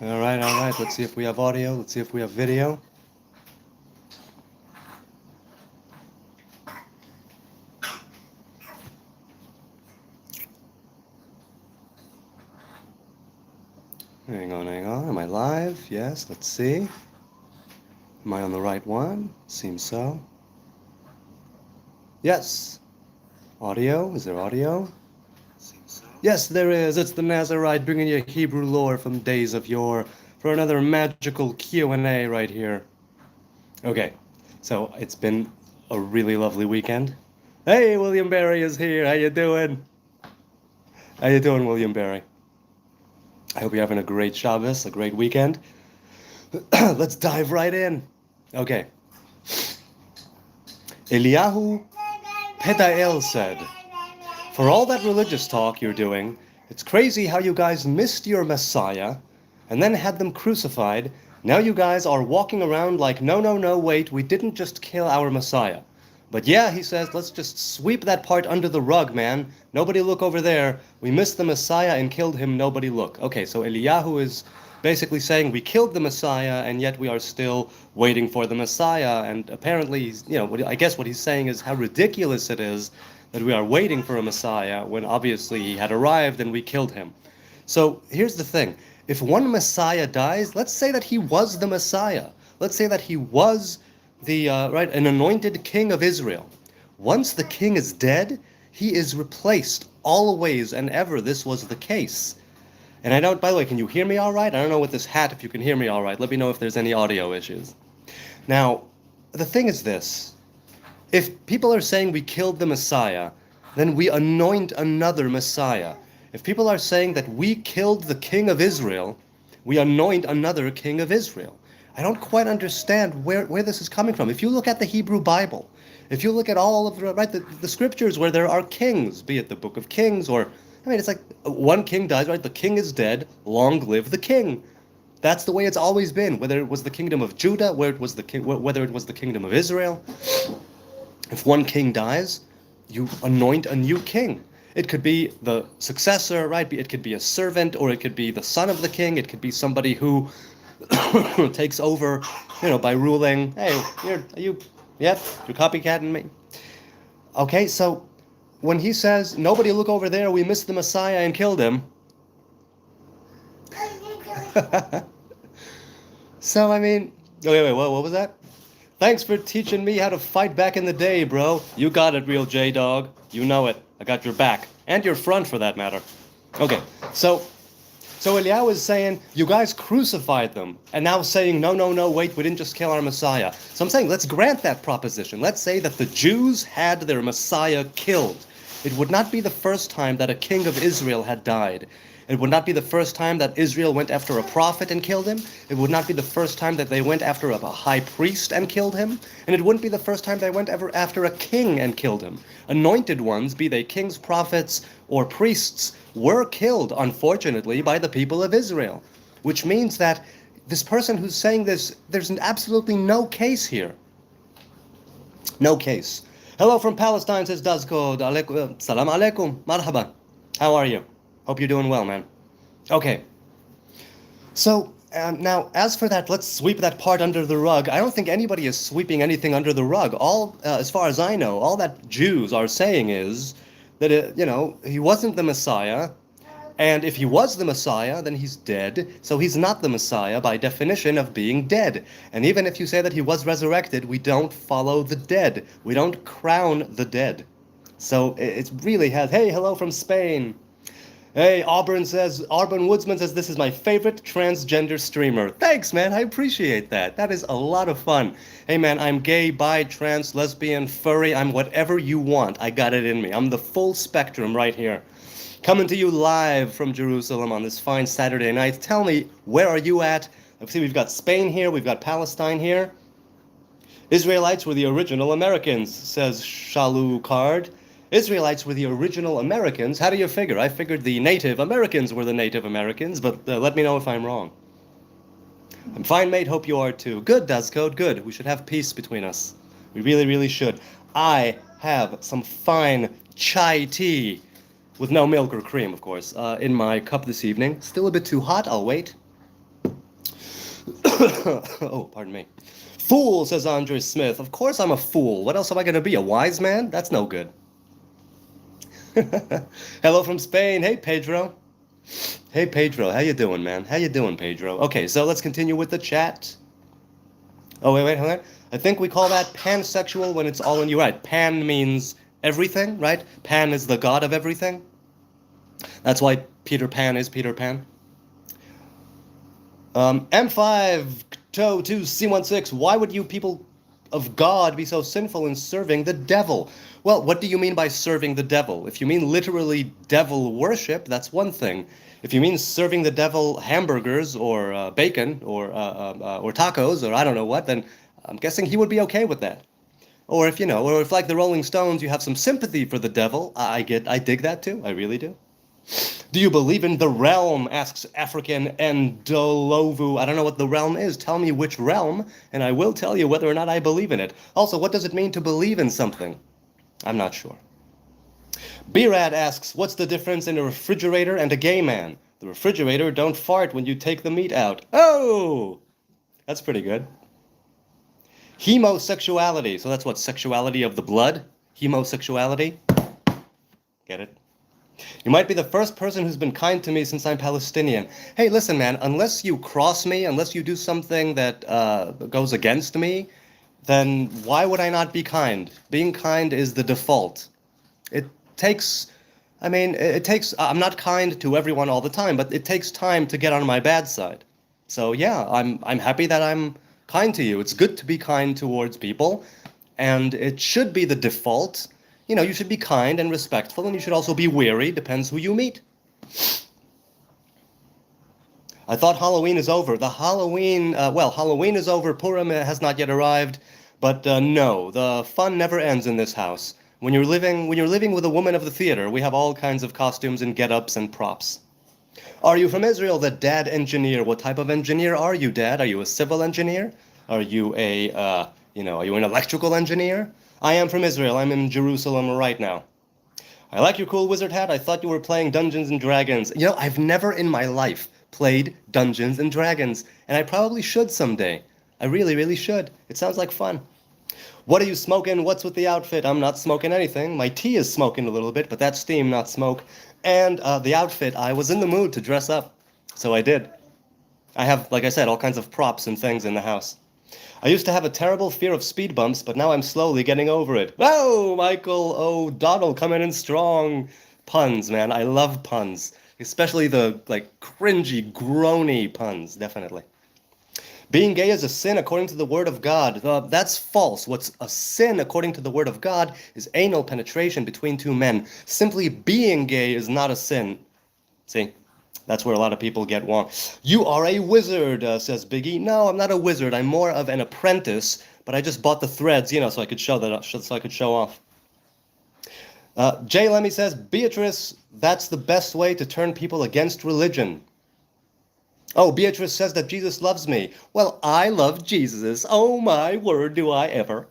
All right, all right. Let's see if we have audio. Let's see if we have video. Hang on, hang on. Am I live? Yes, let's see. Am I on the right one? Seems so. Yes. Audio? Is there audio? Yes, there is. It's the Nazarite bringing you Hebrew lore from days of yore for another magical Q&A right here. Okay, so it's been a really lovely weekend. Hey, William Barry is here. How you doing? How you doing, William Barry? I hope you're having a great Shabbos, a great weekend. Let's dive right in. Okay. Eliyahu Pedael said, "For all that religious talk you're doing, it's crazy how you guys missed your Messiah and then had them crucified. Now you guys are walking around like, no, no, no, wait, we didn't just kill our Messiah. But yeah," he says, "let's just sweep that part under the rug, man. Nobody look over there. We missed the Messiah and killed him. Nobody look." Okay, so Eliyahu is basically saying we killed the Messiah and yet we are still waiting for the Messiah. And apparently, I guess what he's saying is how ridiculous it is that we are waiting for a Messiah when obviously he had arrived and we killed him. So here's the thing. If one Messiah dies, let's say that he was the Messiah. Let's say that he was an anointed king of Israel. Once the king is dead, he is replaced always and ever. This was the case. And I don't, by the way, can you hear me all right? I don't know with this hat if you can hear me all right. Let me know if there's any audio issues. Now, the thing is this. If people are saying we killed the Messiah, then we anoint another Messiah. If people are saying that we killed the king of Israel, we anoint another king of Israel. I don't quite understand where this is coming from. If you look at the Hebrew Bible, if you look at all of the scriptures where there are kings, be it the book of Kings or, it's like one king dies, right? The king is dead, long live the king. That's the way it's always been, whether it was the kingdom of Judah, whether it was the kingdom of Israel. If one king dies, you anoint a new king. It could be the successor, right? It could be a servant, or it could be the son of the king. It could be somebody who takes over, by ruling. Hey, you're copycatting me. Okay, so when he says, "Nobody look over there, we missed the Messiah and killed him." So, wait, what was that? "Thanks for teaching me how to fight back in the day, bro. You got it, real J-Dog. You know it. I got your back. And your front, for that matter." Okay, so Eliyahu is saying, you guys crucified them, and now saying, no, no, no, wait, we didn't just kill our Messiah. So I'm saying, let's grant that proposition. Let's say that the Jews had their Messiah killed. It would not be the first time that a king of Israel had died. It would not be the first time that Israel went after a prophet and killed him. It would not be the first time that they went after a high priest and killed him. And it wouldn't be the first time they went ever after a king and killed him. Anointed ones, be they kings, prophets, or priests, were killed, unfortunately, by the people of Israel. Which means that this person who's saying this, there's absolutely no case here. No case. "Hello from Palestine," says Dazko. Salam alaikum. Marhaba. How are you? Hope you're doing well, man. Okay. So, now, as for that, let's sweep that part under the rug. I don't think anybody is sweeping anything under the rug. As far as I know, all that Jews are saying is that, he wasn't the Messiah. And if he was the Messiah, then he's dead. So he's not the Messiah by definition of being dead. And even if you say that he was resurrected, we don't follow the dead. We don't crown the dead. So it really has, hey, hello from Spain. Hey, Auburn Woodsman says, "This is my favorite transgender streamer." Thanks, man. I appreciate that. That is a lot of fun. Hey, man, I'm gay, bi, trans, lesbian, furry. I'm whatever you want. I got it in me. I'm the full spectrum right here. Coming to you live from Jerusalem on this fine Saturday night. Tell me, where are you at? I see we've got Spain here. We've got Palestine here. "Israelites were the original Americans," says Shalu Card. Israelites were the original Americans. How do you figure? I figured the Native Americans were the Native Americans, but let me know if I'm wrong. "I'm fine, mate. Hope you are too." Good, Dazcode. Good. We should have peace between us. We really, really should. I have some fine chai tea, with no milk or cream, of course, in my cup this evening. Still a bit too hot. I'll wait. Oh, pardon me. Fool, says Andre Smith. Of course I'm a fool. What else am I going to be? A wise man? That's no good. Hello from Spain. Hey, Pedro. Hey, Pedro. How you doing, man? How you doing, Pedro? Okay, so let's continue with the chat. Oh, wait, hold on. I think we call that pansexual when it's all in you. Right, pan means everything, right? Pan is the god of everything. That's why Peter Pan is Peter Pan. M5 Toe 2 C16. Why would you people of God be so sinful in serving the devil? Well, what do you mean by serving the devil? If you mean literally devil worship, that's one thing. If you mean serving the devil hamburgers or bacon or tacos or I don't know what, then I'm guessing he would be okay with that. Or if or if like the Rolling Stones, you have some sympathy for the devil, I dig that too. I really do. Do you believe in the realm? Asks African Endolovu. I don't know what the realm is. Tell me which realm, and I will tell you whether or not I believe in it. Also, what does it mean to believe in something? I'm not sure. B-Rad asks, what's the difference in a refrigerator and a gay man? The refrigerator don't fart when you take the meat out. Oh! That's pretty good. Hemosexuality. So that's what, sexuality of the blood? Hemosexuality? Get it? You might be the first person who's been kind to me since I'm Palestinian. Hey, listen, man, unless you cross me, unless you do something that goes against me, then why would I not be kind? Being kind is the default. It takes, I'm not kind to everyone all the time, but it takes time to get on my bad side. So yeah, I'm happy that I'm kind to you. It's good to be kind towards people, and it should be the default. You should be kind and respectful, and you should also be wary, depends who you meet. I thought Halloween is over. Halloween is over. Purim has not yet arrived, but no, the fun never ends in this house. When you're living with a woman of the theater, we have all kinds of costumes and get-ups and props. Are you from Israel, the dad engineer? What type of engineer are you, Dad? Are you a civil engineer? Are you are you an electrical engineer? I am from Israel. I'm in Jerusalem right now. I like your cool wizard hat. I thought you were playing Dungeons and Dragons. I've never in my life played Dungeons and Dragons, and I probably should someday. I really, really should. It sounds like fun. What are you smoking? What's with the outfit? I'm not smoking anything. My tea is smoking a little bit, but that's steam, not smoke. And the outfit, I was in the mood to dress up, so I did. I have, like I said, all kinds of props and things in the house. I used to have a terrible fear of speed bumps, but now I'm slowly getting over it. Whoa, Michael O'Donnell coming in strong. Puns, man. I love puns. Especially the, cringy, groany puns, definitely. Being gay is a sin according to the word of God. That's false. What's a sin according to the word of God is anal penetration between two men. Simply being gay is not a sin. See? That's where a lot of people get wrong. You are a wizard, says Biggie. No, I'm not a wizard. I'm more of an apprentice, but I just bought the threads, so I could show off. Jay Lemmy says, Beatrice, that's the best way to turn people against religion. Oh, Beatrice says that Jesus loves me. Well, I love Jesus. Oh my word, do I ever.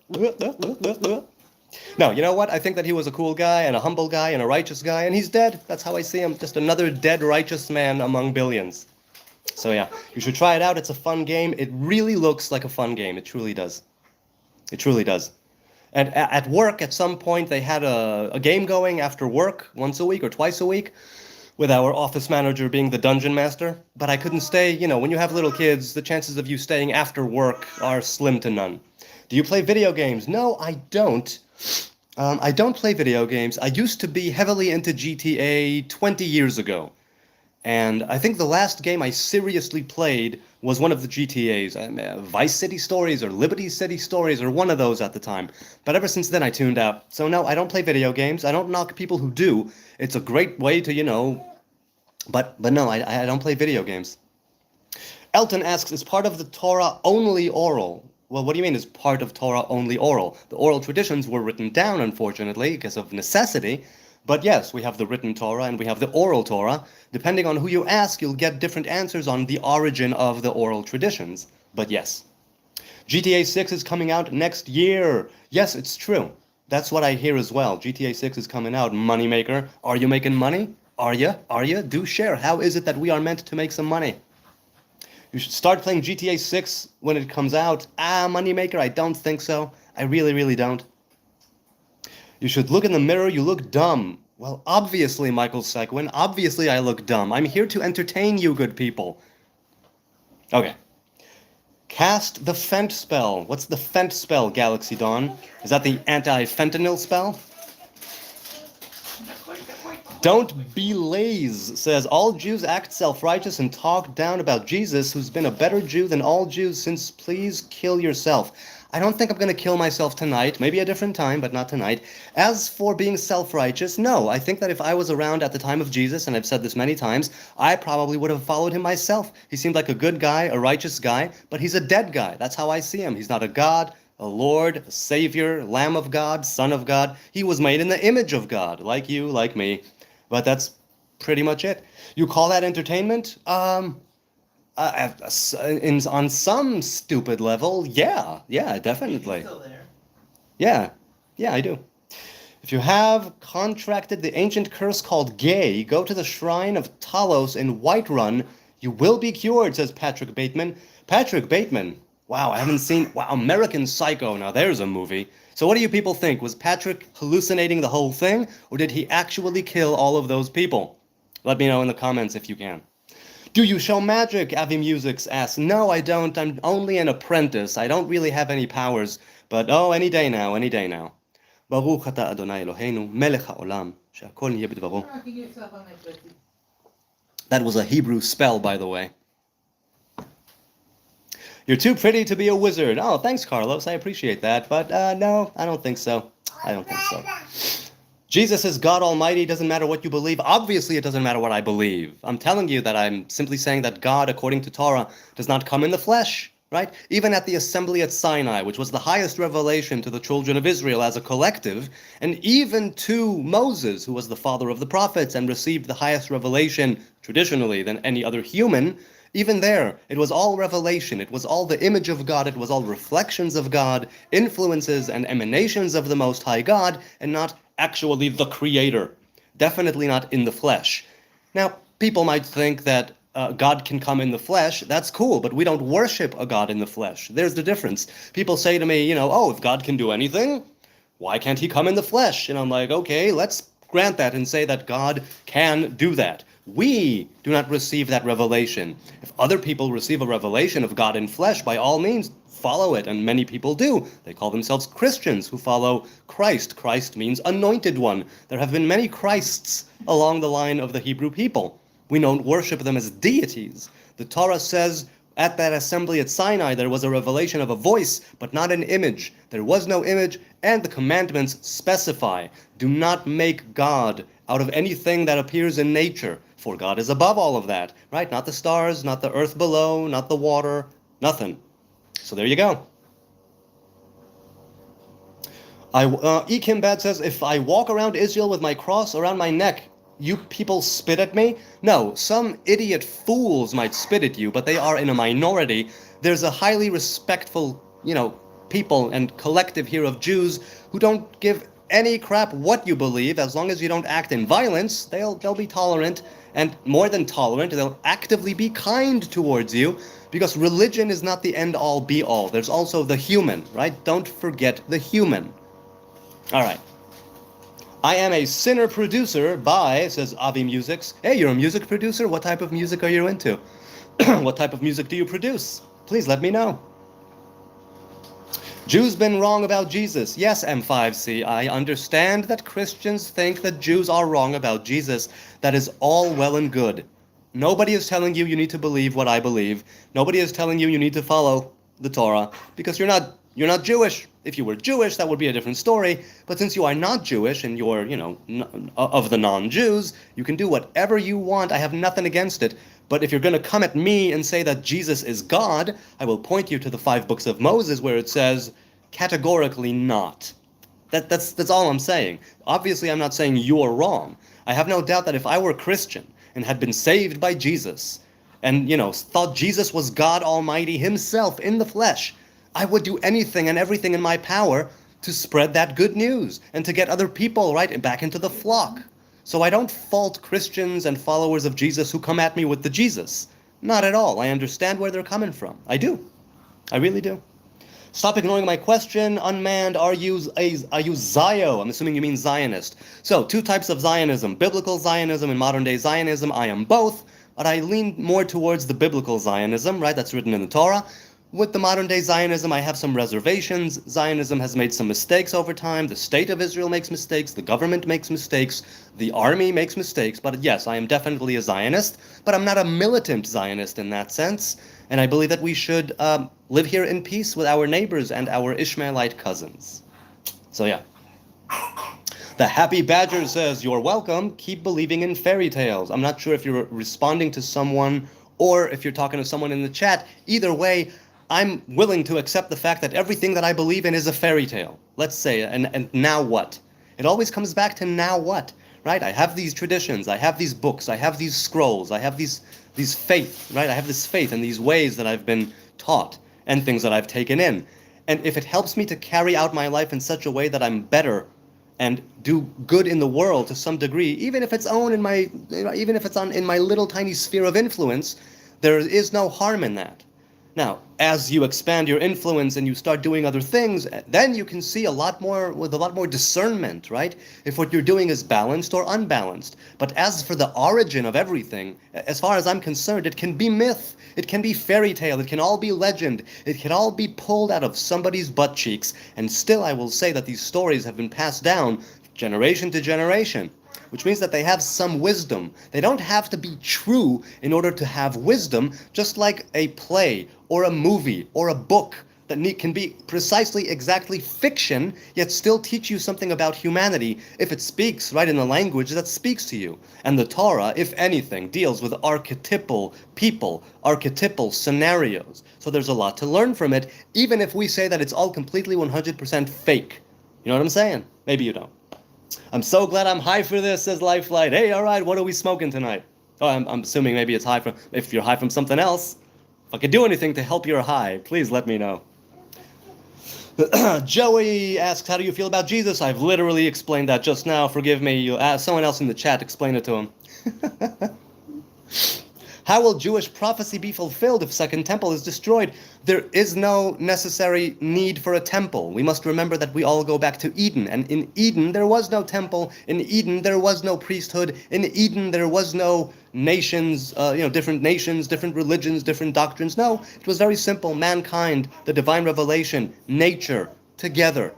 No, you know what? I think that he was a cool guy and a humble guy and a righteous guy, and he's dead. That's how I see him. Just another dead righteous man among billions. So yeah, you should try it out. It's a fun game. It really looks like a fun game. It truly does. It truly does. And at work, at some point, they had a game going after work once a week or twice a week, with our office manager being the dungeon master. But I couldn't stay. When you have little kids, the chances of you staying after work are slim to none. Do you play video games? No, I don't. I don't play video games. I used to be heavily into GTA 20 years ago. And I think the last game I seriously played was one of the GTAs. Vice City Stories or Liberty City Stories or one of those at the time. But ever since then I tuned out. So no, I don't play video games. I don't knock people who do. It's a great way to, But no, I don't play video games. Elton asks, is part of the Torah only oral? Well, what do you mean is part of Torah only oral? The oral traditions were written down, unfortunately, because of necessity. But yes, we have the written Torah and we have the oral Torah. Depending on who you ask, you'll get different answers on the origin of the oral traditions. But yes. GTA 6 is coming out next year. Yes, it's true. That's what I hear as well. GTA 6 is coming out. Moneymaker. Are you making money? Are you? Do share. How is it that we are meant to make some money? You should start playing GTA 6 when it comes out. Moneymaker, I don't think so. I really, really don't. You should look in the mirror, you look dumb. Well, obviously, Michael Seguin, obviously I look dumb. I'm here to entertain you, good people. Okay. Cast the Fent spell. What's the Fent spell, Galaxy Dawn? Is that the anti-fentanyl spell? Don't be lazy, says, all Jews act self-righteous and talk down about Jesus, who's been a better Jew than all Jews since please kill yourself. I don't think I'm going to kill myself tonight, maybe a different time, but not tonight. As for being self-righteous, no, I think that if I was around at the time of Jesus, and I've said this many times, I probably would have followed him myself. He seemed like a good guy, a righteous guy, but he's a dead guy. That's how I see him. He's not a God, a Lord, a Savior, Lamb of God, Son of God. He was made in the image of God, like you, like me. But that's pretty much it. You call that entertainment? On some stupid level, yeah, definitely. Still there. Yeah, I do. If you have contracted the ancient curse called gay, go to the shrine of Talos in Whiterun. You will be cured, says Patrick Bateman. Patrick Bateman. Wow, I haven't seen... Wow, American Psycho. Now there's a movie. So what do you people think? Was Patrick hallucinating the whole thing, or did he actually kill all of those people? Let me know in the comments if you can. Do you show magic? Avi Musics asks. No, I don't. I'm only an apprentice. I don't really have any powers. But any day now, any day now. Baruch ata Adonai Eloheinu, melech haolam, she'akol niyeh b'dvaro. That was a Hebrew spell, by the way. You're too pretty to be a wizard. Oh, thanks, Carlos. I appreciate that. But no, I don't think so. I don't think so. Jesus is God Almighty. Doesn't matter what you believe. Obviously, it doesn't matter what I believe. I'm telling you that I'm simply saying that God, according to Torah, does not come in the flesh, right? Even at the assembly at Sinai, which was the highest revelation to the children of Israel as a collective, and even to Moses, who was the father of the prophets and received the highest revelation traditionally than any other human, even there, it was all revelation. It was all the image of God. It was all reflections of God, influences and emanations of the Most High God, and not actually the Creator. Definitely not in the flesh. Now, people might think that God can come in the flesh. That's cool, but we don't worship a God in the flesh. There's the difference. People say to me, oh, if God can do anything, why can't he come in the flesh? And I'm like, okay, let's grant that and say that God can do that. We do not receive that revelation. If other people receive a revelation of God in flesh, by all means, follow it, and many people do. They call themselves Christians who follow Christ. Christ means anointed one. There have been many Christs along the line of the Hebrew people. We don't worship them as deities. The Torah says at that assembly at Sinai there was a revelation of a voice, but not an image. There was no image, and the commandments specify, do not make God out of anything that appears in nature, for God is above all of that, right? Not the stars, not the earth below, not the water, nothing. So there you go. E. Kim Bad says, if I walk around Israel with my cross around my neck, you people spit at me? No, some idiot fools might spit at you, but they are in a minority. There's a highly respectful, people and collective here of Jews who don't give any crap what you believe. As long as you don't act in violence, they'll be tolerant, and more than tolerant, they'll actively be kind towards you, because religion is not the end-all be-all. There's also the human, right? Don't forget the human. All right. I am a sinner producer by, says Avi Musics. Hey, you're a music producer? What type of music are you into? What type of music do you produce? Please let me know. Jews been wrong about Jesus. Yes, M5C, I understand that Christians think that Jews are wrong about Jesus. That is all well and good. Nobody is telling you need to believe what I believe. Nobody is telling you need to follow the Torah, because you're not Jewish. If you were Jewish, that would be a different story. But since you are not Jewish and you're, of the non-Jews, you can do whatever you want. I have nothing against it. But if you're going to come at me and say that Jesus is God, I will point you to the 5 books of Moses where it says categorically not. That's all I'm saying. Obviously, I'm not saying you're wrong. I have no doubt that if I were Christian and had been saved by Jesus and, thought Jesus was God Almighty himself in the flesh, I would do anything and everything in my power to spread that good news and to get other people, right, back into the flock. So I don't fault Christians and followers of Jesus who come at me with the Jesus. Not at all. I understand where they're coming from. I do. I really do. Stop ignoring my question. Unmanned, are you Zio? I'm assuming you mean Zionist. So, two types of Zionism. Biblical Zionism and modern-day Zionism. I am both, but I lean more towards the biblical Zionism, right? That's written in the Torah. With the modern-day Zionism, I have some reservations. Zionism has made some mistakes over time. The state of Israel makes mistakes. The government makes mistakes. The army makes mistakes. But yes, I am definitely a Zionist, but I'm not a militant Zionist in that sense. And I believe that we should live here in peace with our neighbors and our Ishmaelite cousins. So yeah. The Happy Badger says, you're welcome. Keep believing in fairy tales. I'm not sure if you're responding to someone or if you're talking to someone in the chat. Either way, I'm willing to accept the fact that everything that I believe in is a fairy tale. Let's say, and now what? It always comes back to now what, right? I have these traditions, I have these books, I have these scrolls, I have these faith, right? I have this faith and these ways that I've been taught and things that I've taken in. And if it helps me to carry out my life in such a way that I'm better and do good in the world to some degree, even if it's in my little tiny sphere of influence, there is no harm in that. Now, as you expand your influence and you start doing other things, then you can see a lot more with a lot more discernment, right? If what you're doing is balanced or unbalanced. But as for the origin of everything, as far as I'm concerned, it can be myth, it can be fairy tale, it can all be legend, it can all be pulled out of somebody's butt cheeks, and still I will say that these stories have been passed down generation to generation, which means that they have some wisdom. They don't have to be true in order to have wisdom, just like a play or a movie or a book that can be precisely exactly fiction, yet still teach you something about humanity if it speaks right in the language that speaks to you. And the Torah, if anything, deals with archetypal people, archetypal scenarios. So there's a lot to learn from it, even if we say that it's all completely 100% fake. You know what I'm saying? Maybe you don't. I'm so glad I'm high for this, says Lifelight. Hey, all right, what are we smoking tonight? Oh, I'm assuming maybe it's high from, if you're high from something else. If I could do anything to help your high, please let me know. Joey asks, how do you feel about Jesus? I've literally explained that just now. Forgive me. Someone else in the chat explain it to him. How will Jewish prophecy be fulfilled if Second Temple is destroyed? There is no necessary need for a temple. We must remember that we all go back to Eden. And in Eden, there was no temple. In Eden, there was no priesthood. In Eden, there was no nations, different nations, different religions, different doctrines. No, it was very simple. Mankind, the divine revelation, nature, together.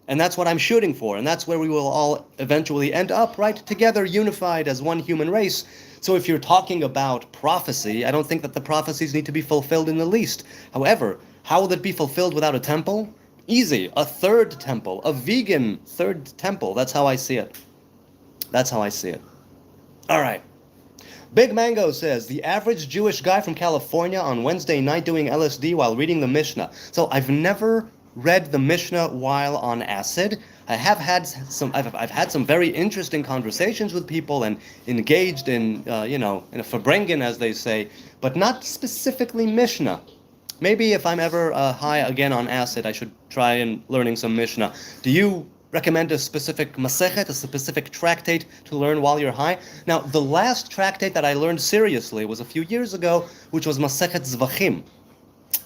And that's what I'm shooting for. And that's where we will all eventually end up, right? Together, unified as one human race. So if you're talking about prophecy, I don't think that the prophecies need to be fulfilled in the least. However, how will it be fulfilled without a temple? Easy. A third temple. A vegan third temple. That's how I see it. That's how I see it. All right. Big Mango says, the average Jewish guy from California on Wednesday night doing LSD while reading the Mishnah. So I've never read the Mishnah while on acid. I've had some very interesting conversations with people and engaged in in a Verbringen, as they say, but not specifically Mishnah. Maybe if I'm ever high again on acid, I should try and learning some Mishnah. Do you recommend a specific masechet, a specific tractate to learn while you're high? Now, the last tractate that I learned seriously was a few years ago, which was Masechet Zvachim.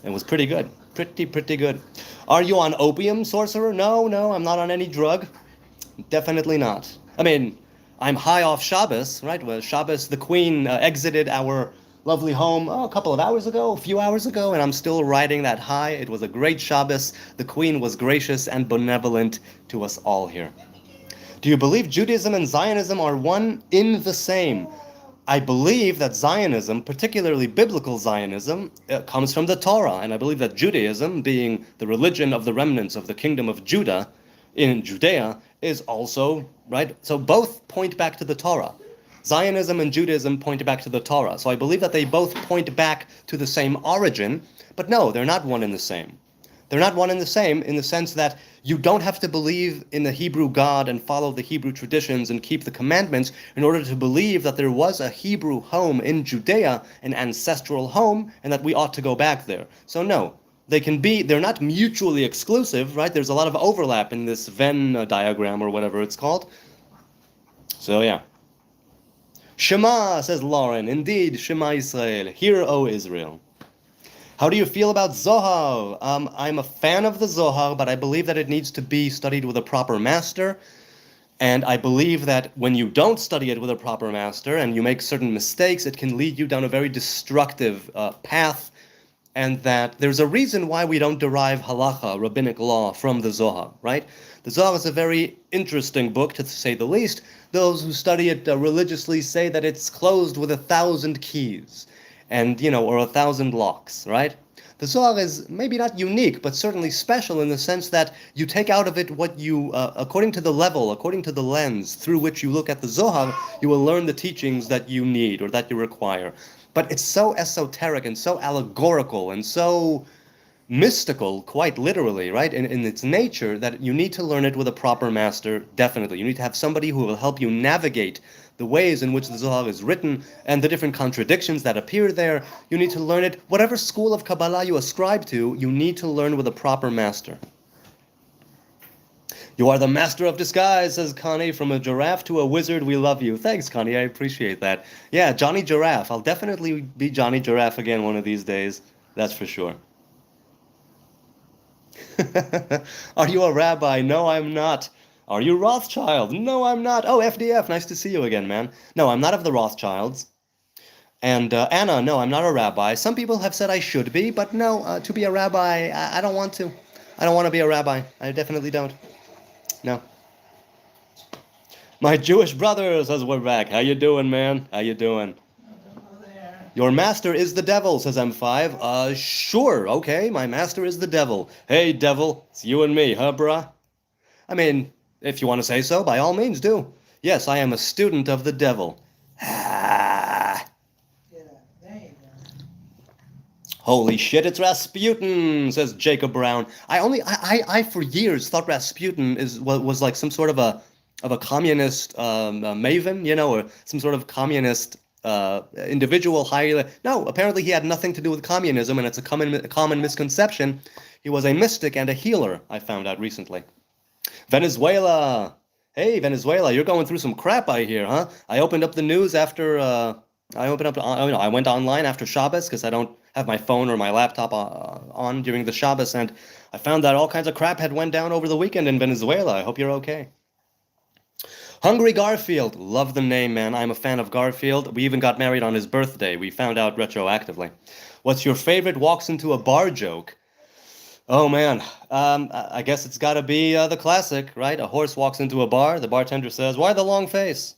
It was pretty good. Pretty good. Are you on opium, sorcerer? No, I'm not on any drug. Definitely not. I mean, I'm high off Shabbos, right? Well, Shabbos, the Queen exited our lovely home a few hours ago, and I'm still riding that high. It was a great Shabbos. The Queen was gracious and benevolent to us all here. Do you believe Judaism and Zionism are one in the same? I believe that Zionism, particularly biblical Zionism, comes from the Torah, and I believe that Judaism, being the religion of the remnants of the kingdom of Judah in Judea, is also, right? So both point back to the Torah. Zionism and Judaism point back to the Torah. So I believe that they both point back to the same origin, but no, they're not one and the same. They're not one and the same in the sense that you don't have to believe in the Hebrew God and follow the Hebrew traditions and keep the commandments in order to believe that there was a Hebrew home in Judea, an ancestral home, and that we ought to go back there. So no, they're not mutually exclusive, right? There's a lot of overlap in this Venn diagram or whatever it's called. So yeah. Shema, says Lauren. Indeed, Shema Israel. Hear, O Israel. How do you feel about Zohar? I'm a fan of the Zohar, but I believe that it needs to be studied with a proper master. And I believe that when you don't study it with a proper master and you make certain mistakes, it can lead you down a very destructive path. And that there's a reason why we don't derive halacha, rabbinic law, from the Zohar, right? The Zohar is a very interesting book, to say the least. Those who study it religiously say that it's closed with 1,000 keys, and or 1,000 locks, right? The Zohar is maybe not unique, but certainly special in the sense that you take out of it what you, according to the level, according to the lens through which you look at the Zohar, you will learn the teachings that you need or that you require. But it's so esoteric and so allegorical and so mystical, quite literally, right, in its nature, that you need to learn it with a proper master, definitely. You need to have somebody who will help you navigate the ways in which the Zohar is written and the different contradictions that appear there. You need to learn it. Whatever school of Kabbalah you ascribe to, you need to learn with a proper master. You are the master of disguise, says Connie. From a giraffe to a wizard, we love you. Thanks, Connie. I appreciate that. Yeah, Johnny Giraffe. I'll definitely be Johnny Giraffe again one of these days. That's for sure. Are you a rabbi? No, I'm not. Are you Rothschild? No, I'm not. Oh, FDF, nice to see you again, man. No, I'm not of the Rothschilds. And Anna, no, I'm not a rabbi. Some people have said I should be, but no, to be a rabbi, I don't want to. I don't want to be a rabbi. I definitely don't. No. My Jewish brother says we're back. How you doing, man? How you doing? Your master is the devil, says M5. Sure, okay, my master is the devil. Hey, devil, it's you and me, huh, bruh? I mean, if you want to say so, by all means do. Yes, I am a student of the devil. Ah. Holy shit, it's Rasputin, says Jacob Brown. I for years thought Rasputin was like some sort of a communist maven, or some sort of communist individual highly. No, apparently he had nothing to do with communism, and it's a common misconception. He was a mystic and a healer, I found out recently. Venezuela. Hey, Venezuela, you're going through some crap, I hear, huh? I opened up the news after I went online after Shabbos because I don't have my phone or my laptop on during the Shabbos, and I found that all kinds of crap had went down over the weekend in Venezuela. I hope you're okay. Hungry Garfield. Love the name, man. I'm a fan of Garfield. We even got married on his birthday. We found out retroactively. What's your favorite walks into a bar joke? Oh, man. I guess it's got to be the classic, right? A horse walks into a bar. The bartender says, "Why the long face?"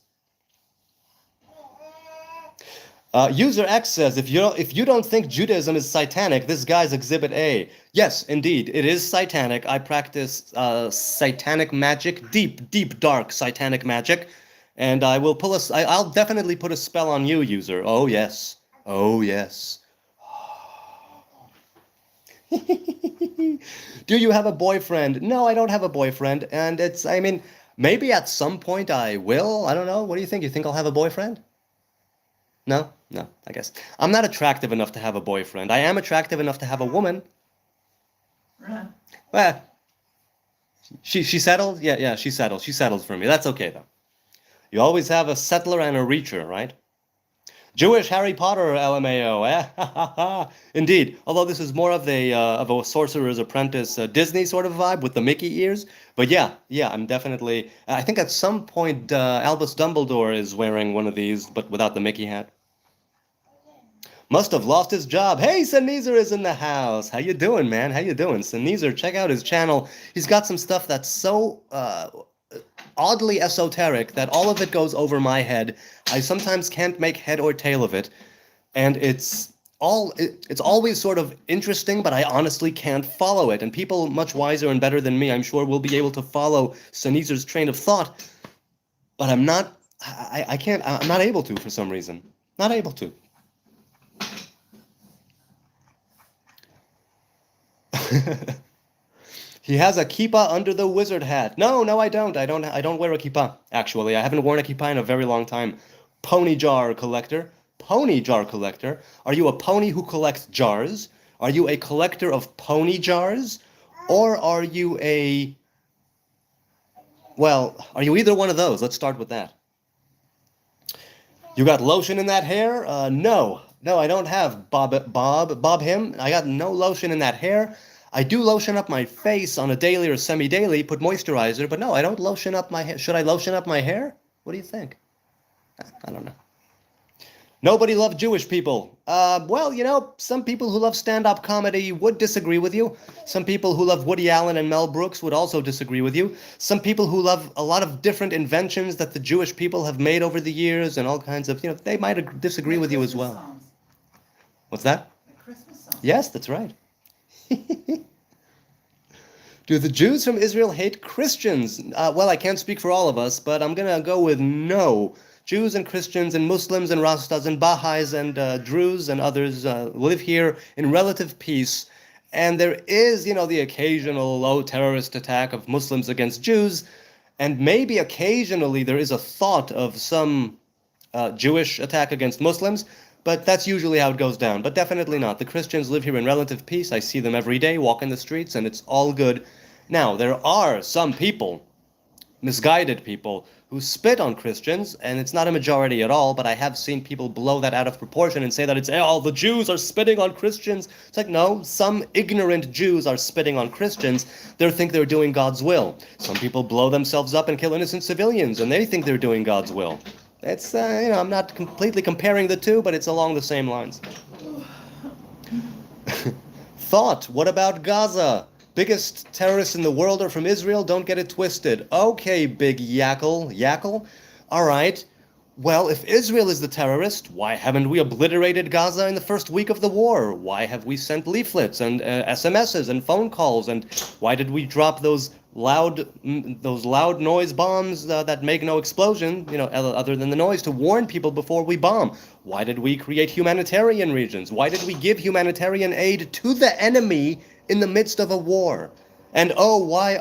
User X says, if you don't think Judaism is satanic, this guy's Exhibit A. Yes, indeed, it is satanic. I practice satanic magic, deep, dark satanic magic, and I'll definitely put a spell on you, user. Oh yes, oh yes. Do you have a boyfriend? No, I don't have a boyfriend, and maybe at some point I will. I don't know. What do you think? You think I'll have a boyfriend? No, I guess. I'm not attractive enough to have a boyfriend. I am attractive enough to have a woman. Right. Well, she settled? Yeah, she settled. She settled for me. That's okay, though. You always have a settler and a reacher, right? Jewish Harry Potter, LMAO, eh? Indeed, although this is more of a Sorcerer's Apprentice Disney sort of vibe with the Mickey ears. But yeah, I'm definitely... I think at some point Albus Dumbledore is wearing one of these, but without the Mickey hat. Must have lost his job. Hey, Sneezer is in the house. How you doing, man? How you doing? Sneezer, check out his channel. He's got some stuff that's so oddly esoteric that all of it goes over my head. I sometimes can't make head or tail of it. And it's always sort of interesting, but I honestly can't follow it. And people much wiser and better than me, I'm sure, will be able to follow Sneezer's train of thought. But I'm not able to for some reason. Not able to. He has a kippah under the wizard hat. No, I don't. I don't wear a kippah, actually. I haven't worn a kippah in a very long time. Pony jar collector. Pony jar collector? Are you a pony who collects jars? Are you a collector of pony jars? Or are you are you either one of those? Let's start with that. You got lotion in that hair? No. No, I don't have Bob him. I got no lotion in that hair. I do lotion up my face on a daily or semi-daily, put moisturizer, but no, I don't lotion up my hair. Should I lotion up my hair? What do you think? I don't know. Nobody loved Jewish people. Well, some people who love stand-up comedy would disagree with you. Some people who love Woody Allen and Mel Brooks would also disagree with you. Some people who love a lot of different inventions that the Jewish people have made over the years and all kinds of, they might disagree with you as well. Songs. What's that? The Christmas song. Yes, that's right. Do the Jews from Israel hate Christians? Well, I can't speak for all of us, but I'm going to go with no. Jews and Christians and Muslims and Rastas and Baha'is and Druze and others live here in relative peace. And there is, the occasional low terrorist attack of Muslims against Jews. And maybe occasionally there is a thought of some Jewish attack against Muslims. But that's usually how it goes down. But definitely not. The Christians live here in relative peace. I see them every day, walk in the streets, and it's all good. Now, there are some people, misguided people, who spit on Christians, and it's not a majority at all, but I have seen people blow that out of proportion and say that it's, all the Jews are spitting on Christians. It's like, no, some ignorant Jews are spitting on Christians. They think they're doing God's will. Some people blow themselves up and kill innocent civilians, and they think they're doing God's will. It's, I'm not completely comparing the two, but it's along the same lines. Thought, what about Gaza? Biggest terrorists in the world are from Israel, don't get it twisted. Okay, big yackle. All right. Well, if Israel is the terrorist, why haven't we obliterated Gaza in the first week of the war? Why have we sent leaflets and SMSs and phone calls? And why did we drop those loud noise bombs that make no explosion, other than the noise, to warn people before we bomb? Why did we create humanitarian regions? Why did we give humanitarian aid to the enemy in the midst of a war? And why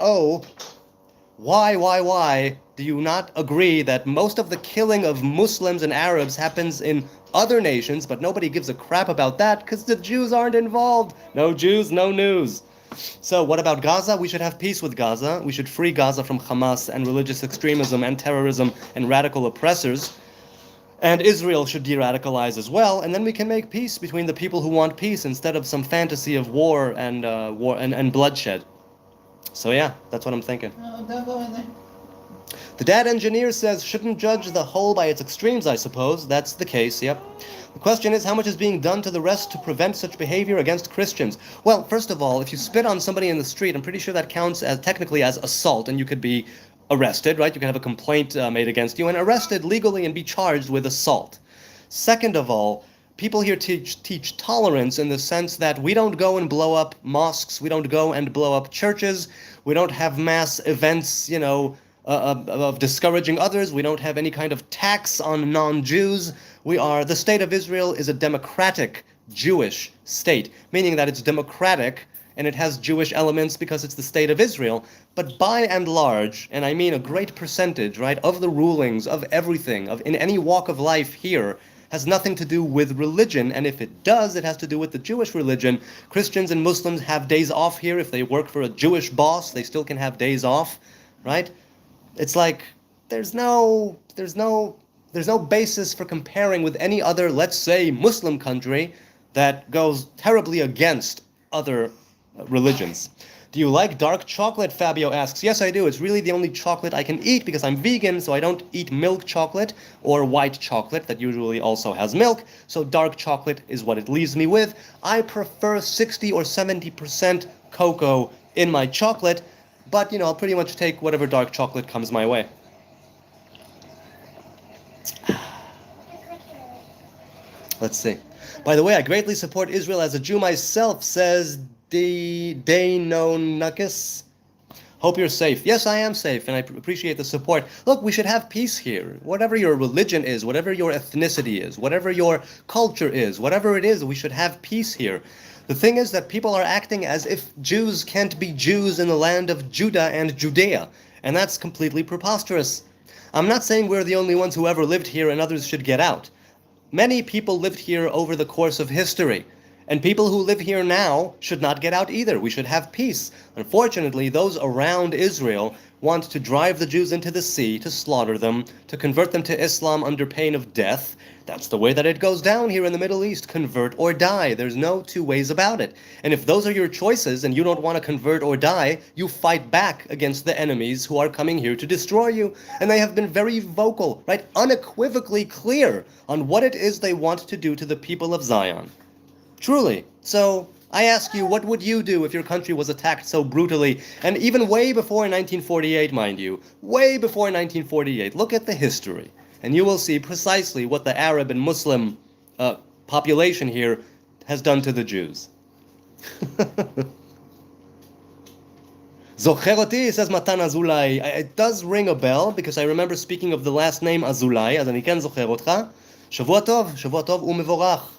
do you not agree that most of the killing of Muslims and Arabs happens in other nations, but nobody gives a crap about that because the Jews aren't involved? No Jews, no news. So what about Gaza? We should have peace with Gaza. We should free Gaza from Hamas and religious extremism and terrorism and radical oppressors. And Israel should de-radicalize as well, and then we can make peace between the people who want peace instead of some fantasy of war and bloodshed. So yeah, that's what I'm thinking. No, don't go in there. The dad engineer says, shouldn't judge the whole by its extremes, I suppose. That's the case, yep. The question is, how much is being done to the rest to prevent such behavior against Christians? Well, first of all, if you spit on somebody in the street, I'm pretty sure that counts as technically as assault, and you could be arrested, right? You can have a complaint made against you and arrested legally and be charged with assault. Second of all, people here teach tolerance in the sense that we don't go and blow up mosques, we don't go and blow up churches, we don't have mass events, of discouraging others, we don't have any kind of tax on non-Jews. The state of Israel is a democratic Jewish state, meaning that it's democratic and it has Jewish elements because it's the state of Israel. But by and large, and I mean a great percentage, right, of the rulings, of everything, in any walk of life here, has nothing to do with religion, and if it does, it has to do with the Jewish religion. Christians and Muslims have days off here. If they work for a Jewish boss, they still can have days off, right? It's like there's no basis for comparing with any other, let's say, Muslim country that goes terribly against other religions. Do you like dark chocolate? Fabio asks. Yes, I do. It's really the only chocolate I can eat because I'm vegan, so I don't eat milk chocolate or white chocolate that usually also has milk. So dark chocolate is what it leaves me with. I prefer 60 or 70% cocoa in my chocolate, but I'll pretty much take whatever dark chocolate comes my way. Let's see. By the way, I greatly support Israel as a Jew myself, says Dainonakis. Hope you're safe. Yes, I am safe, and I appreciate the support. Look, we should have peace here. Whatever your religion is, whatever your ethnicity is, whatever your culture is, whatever it is, we should have peace here. The thing is that people are acting as if Jews can't be Jews in the land of Judah and Judea, and that's completely preposterous. I'm not saying we're the only ones who ever lived here and others should get out. Many people lived here over the course of history. And people who live here now should not get out either. We should have peace. Unfortunately, those around Israel want to drive the Jews into the sea, to slaughter them, to convert them to Islam under pain of death. That's the way that it goes down here in the Middle East. Convert or die. There's no two ways about it. And if those are your choices and you don't want to convert or die, you fight back against the enemies who are coming here to destroy you. And they have been very vocal, right? Unequivocally clear on what it is they want to do to the people of Zion. Truly. So I ask you, what would you do if your country was attacked so brutally? And even way before 1948, mind you. Way before 1948. Look at the history. And you will see precisely what the Arab and Muslim population here has done to the Jews. Zocheroti, says Matan Azulai. It does ring a bell, because I remember speaking of the last name Azulai, אז אני כן זוכר אותך. שבוע טוב ומבורך.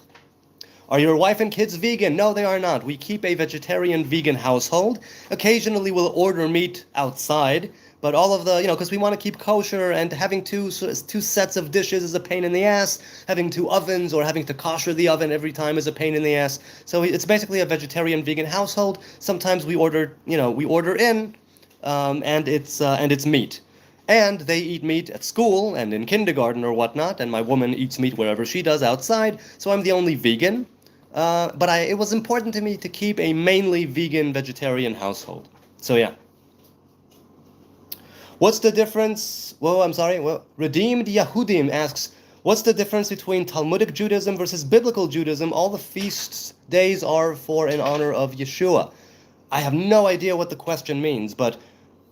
Are your wife and kids vegan? No, they are not. We keep a vegetarian-vegan household. Occasionally we'll order meat outside, but all of the, because we want to keep kosher, and having two sets of dishes is a pain in the ass. Having two ovens or having to kosher the oven every time is a pain in the ass. So it's basically a vegetarian-vegan household. Sometimes we order, we order in, and it's meat. And they eat meat at school and in kindergarten or whatnot, and my woman eats meat wherever she does outside, so I'm the only vegan. But it was important to me to keep a mainly vegan-vegetarian household. So yeah. What's the difference? Redeemed Yahudim asks, what's the difference between Talmudic Judaism versus Biblical Judaism? All the feast days are for in honor of Yeshua. I have no idea what the question means, but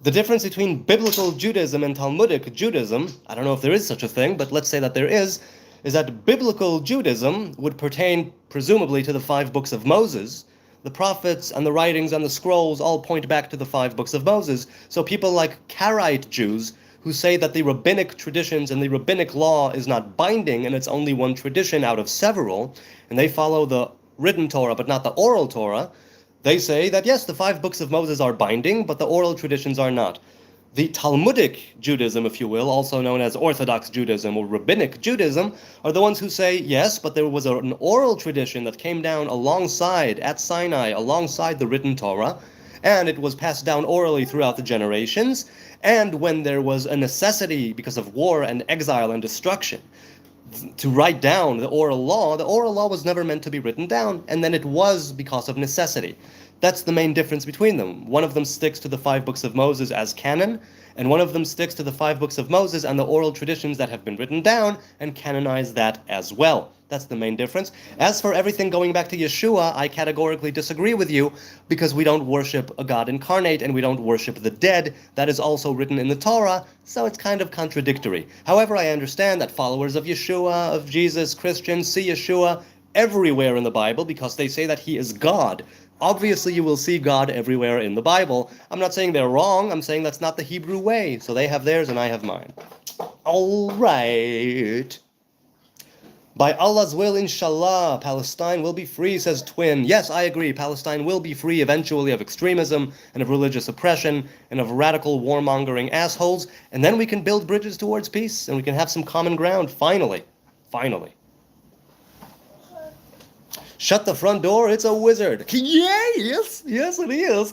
the difference between Biblical Judaism and Talmudic Judaism, I don't know if there is such a thing, but let's say that there is that Biblical Judaism would pertain presumably to the 5 books of Moses. The prophets and the writings and the scrolls all point back to the 5 books of Moses. So people like Karaite Jews, who say that the rabbinic traditions and the rabbinic law is not binding and it's only one tradition out of several, and they follow the written Torah but not the oral Torah, they say that yes, the 5 books of Moses are binding, but the oral traditions are not. The Talmudic Judaism, if you will, also known as Orthodox Judaism or Rabbinic Judaism, are the ones who say, yes, but there was an oral tradition that came down alongside, at Sinai, alongside the written Torah, and it was passed down orally throughout the generations, and when there was a necessity because of war and exile and destruction to write down the oral law was never meant to be written down, and then it was because of necessity. That's the main difference between them. One of them sticks to the 5 books of Moses as canon, and one of them sticks to the 5 books of Moses and the oral traditions that have been written down and canonize that as well. That's the main difference. As for everything going back to Yeshua, I categorically disagree with you, because we don't worship a God incarnate and we don't worship the dead. That is also written in the Torah, so it's kind of contradictory. However, I understand that followers of Yeshua, of Jesus, Christians, see Yeshua everywhere in the Bible because they say that he is God. Obviously, you will see God everywhere in the Bible. I'm not saying they're wrong. I'm saying that's not the Hebrew way. So they have theirs and I have mine. All right. By Allah's will, inshallah, Palestine will be free, says Twin. Yes, I agree. Palestine will be free eventually of extremism and of religious oppression and of radical warmongering assholes. And then we can build bridges towards peace and we can have some common ground. Finally. Finally. Shut the front door, it's a wizard. Yes, it is.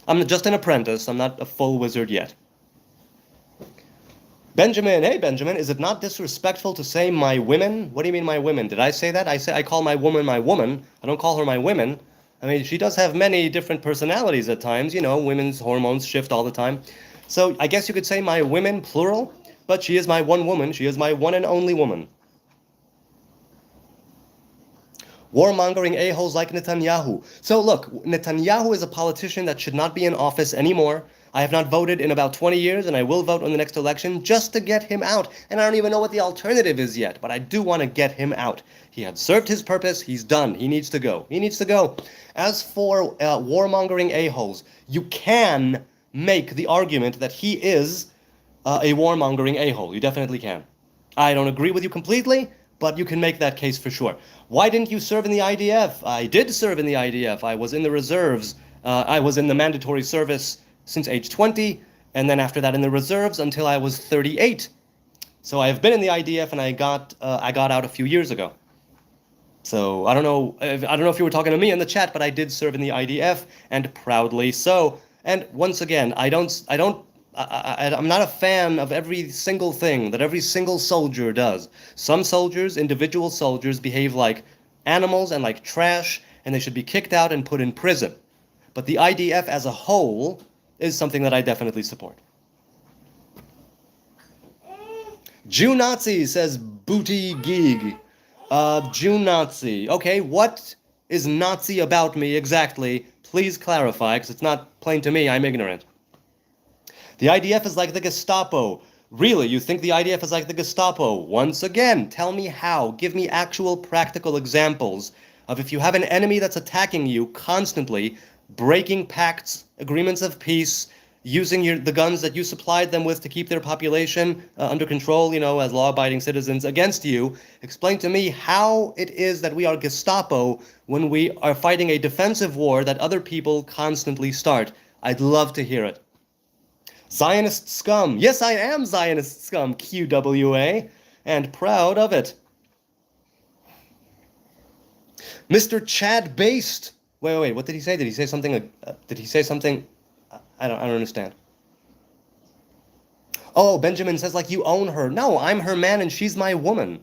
I'm just an apprentice. I'm not a full wizard yet. Benjamin, hey Benjamin, is it not disrespectful to say my women? What do you mean my women? Did I say that? I call my woman my woman. I don't call her my women. I mean, she does have many different personalities at times. Women's hormones shift all the time. So I guess you could say my women, plural, but she is my one woman. She is my one and only woman. Warmongering a-holes like Netanyahu. So look, Netanyahu is a politician that should not be in office anymore. I have not voted in about 20 years, and I will vote on the next election just to get him out. And I don't even know what the alternative is yet, but I do want to get him out. He had served his purpose. He's done. He needs to go. He needs to go. As for warmongering a-holes, you can make the argument that he is a warmongering a-hole. You definitely can. I don't agree with you completely, but you can make that case for sure. Why didn't you serve in the IDF? I did serve in the IDF. I was in the reserves. I was in the mandatory service since age 20, and then after that in the reserves until I was 38. So I have been in the IDF, and I got out a few years ago. So I don't know if you were talking to me in the chat, but I did serve in the IDF, and proudly so. And once again, I'm not a fan of every single thing that every single soldier does. Some soldiers, individual soldiers, behave like animals and like trash, and they should be kicked out and put in prison. But the IDF as a whole is something that I definitely support. Jew Nazi, says Booty Gig. Jew Nazi. Okay, what is Nazi about me exactly? Please clarify, because it's not plain to me. I'm ignorant. The IDF is like the Gestapo. Really, you think the IDF is like the Gestapo? Once again, tell me how. Give me actual practical examples of if you have an enemy that's attacking you constantly, breaking pacts, agreements of peace, using the guns that you supplied them with to keep their population under control, as law-abiding citizens against you. Explain to me how it is that we are Gestapo when we are fighting a defensive war that other people constantly start. I'd love to hear it. Zionist scum. Yes, I am Zionist scum, QWA, and proud of it. Mr. Chad Based. Wait, what did he say? Did he say something? I don't understand. Oh, Benjamin says like you own her. No, I'm her man and she's my woman.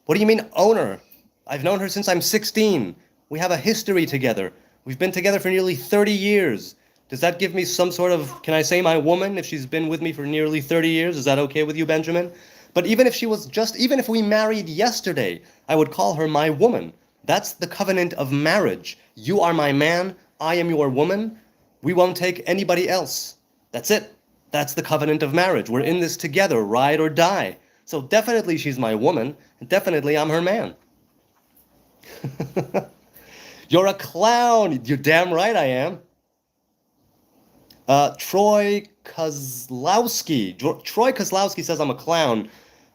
What do you mean own her? I've known her since I'm 16. We have a history together. We've been together for nearly 30 years. Does that give me some sort of, can I say my woman if she's been with me for nearly 30 years? Is that okay with you, Benjamin? But even if we married yesterday, I would call her my woman. That's the covenant of marriage. You are my man, I am your woman. We won't take anybody else. That's it. That's the covenant of marriage. We're in this together, ride or die. So definitely she's my woman, and definitely I'm her man. You're a clown. You're damn right I am. Troy Kozlowski. Troy Kozlowski says I'm a clown.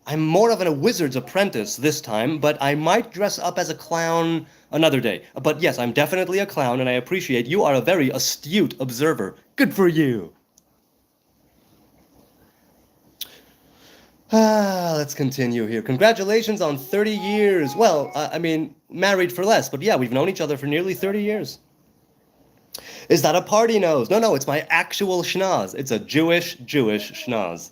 I'm more of a wizard's apprentice this time, but I might dress up as a clown another day. But yes, I'm definitely a clown, and I appreciate you are a very astute observer. Good for you. Let's continue here. Congratulations on 30 years. Well, married for less, but yeah, we've known each other for nearly 30 years. Is that a party nose? No, it's my actual schnoz. It's a Jewish schnoz.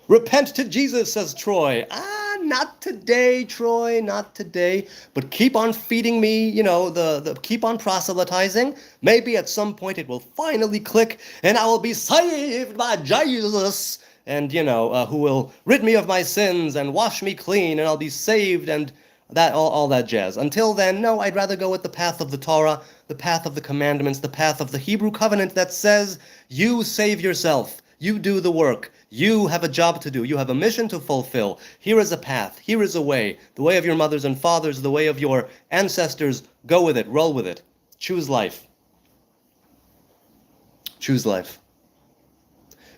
Repent to Jesus, says Troy. Not today, Troy, not today. But keep on feeding me, keep on proselytizing. Maybe at some point it will finally click and I will be saved by Jesus. And, who will rid me of my sins and wash me clean and I'll be saved and that all that jazz. Until then, no, I'd rather go with the path of the Torah, the path of the commandments, the path of the Hebrew covenant that says, you save yourself, you do the work, you have a job to do, you have a mission to fulfill. Here is a path, here is a way, the way of your mothers and fathers, the way of your ancestors. Go with it, roll with it. Choose life. Choose life.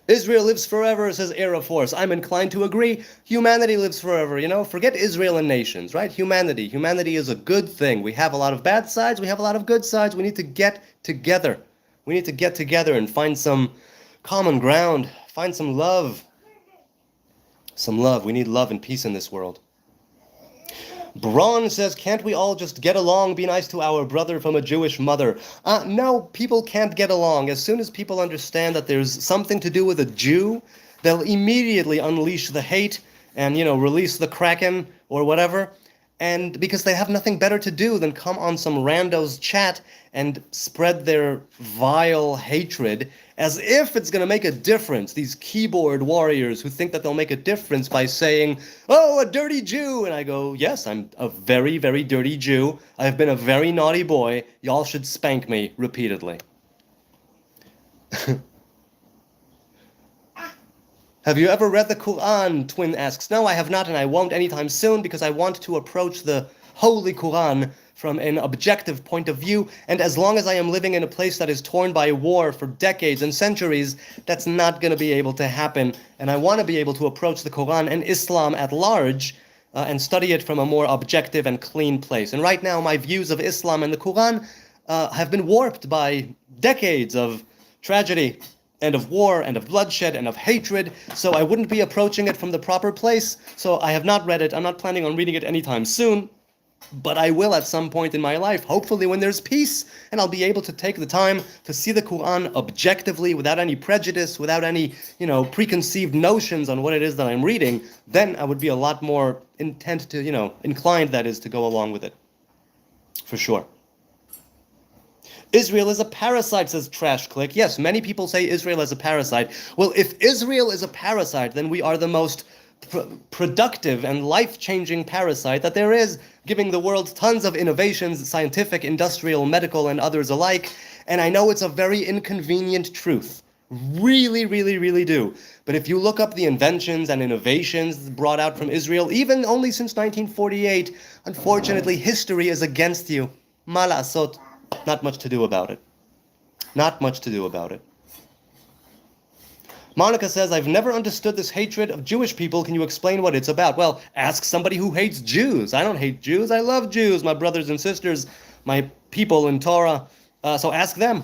Israel lives forever, says Air Force. I'm inclined to agree. Humanity lives forever, Forget Israel and nations, right? Humanity. Humanity is a good thing. We have a lot of bad sides. We have a lot of good sides. We need to get together. We need to get together and find some common ground. Find some love. Some love. We need love and peace in this world. Braun says, can't we all just get along, be nice to our brother from a Jewish mother? No, people can't get along. As soon as people understand that there's something to do with a Jew, they'll immediately unleash the hate and, release the Kraken or whatever. And because they have nothing better to do than come on some rando's chat and spread their vile hatred as if it's going to make a difference. These keyboard warriors who think that they'll make a difference by saying, oh, a dirty Jew. And I go, yes, I'm a very, very dirty Jew. I've been a very naughty boy. Y'all should spank me repeatedly. Have you ever read the Quran? Twin asks. No, I have not, and I won't anytime soon because I want to approach the Holy Quran from an objective point of view, and as long as I am living in a place that is torn by war for decades and centuries, that's not going to be able to happen, and I want to be able to approach the Quran and Islam at large and study it from a more objective and clean place. And right now, my views of Islam and the Quran have been warped by decades of tragedy and of war, and of bloodshed, and of hatred, so I wouldn't be approaching it from the proper place, so I have not read it. I'm not planning on reading it anytime soon. But I will at some point in my life, hopefully when there's peace, and I'll be able to take the time to see the Quran objectively, without any prejudice, without any, preconceived notions on what it is that I'm reading. Then I would be a lot more inclined, that is, to go along with it. For sure. Israel is a parasite, says Trash Click. Yes, many people say Israel is a parasite. Well, if Israel is a parasite, then we are the most productive and life-changing parasite that there is, giving the world tons of innovations, scientific, industrial, medical, and others alike. And I know it's a very inconvenient truth. Really, really, really do. But if you look up the inventions and innovations brought out from Israel, even only since 1948, unfortunately, history is against you. Ma la'asot. Not much to do about it. Not much to do about it. Monica says, I've never understood this hatred of Jewish people. Can you explain what it's about? Well, ask somebody who hates Jews. I don't hate Jews. I love Jews, my brothers and sisters, my people in Torah. So ask them.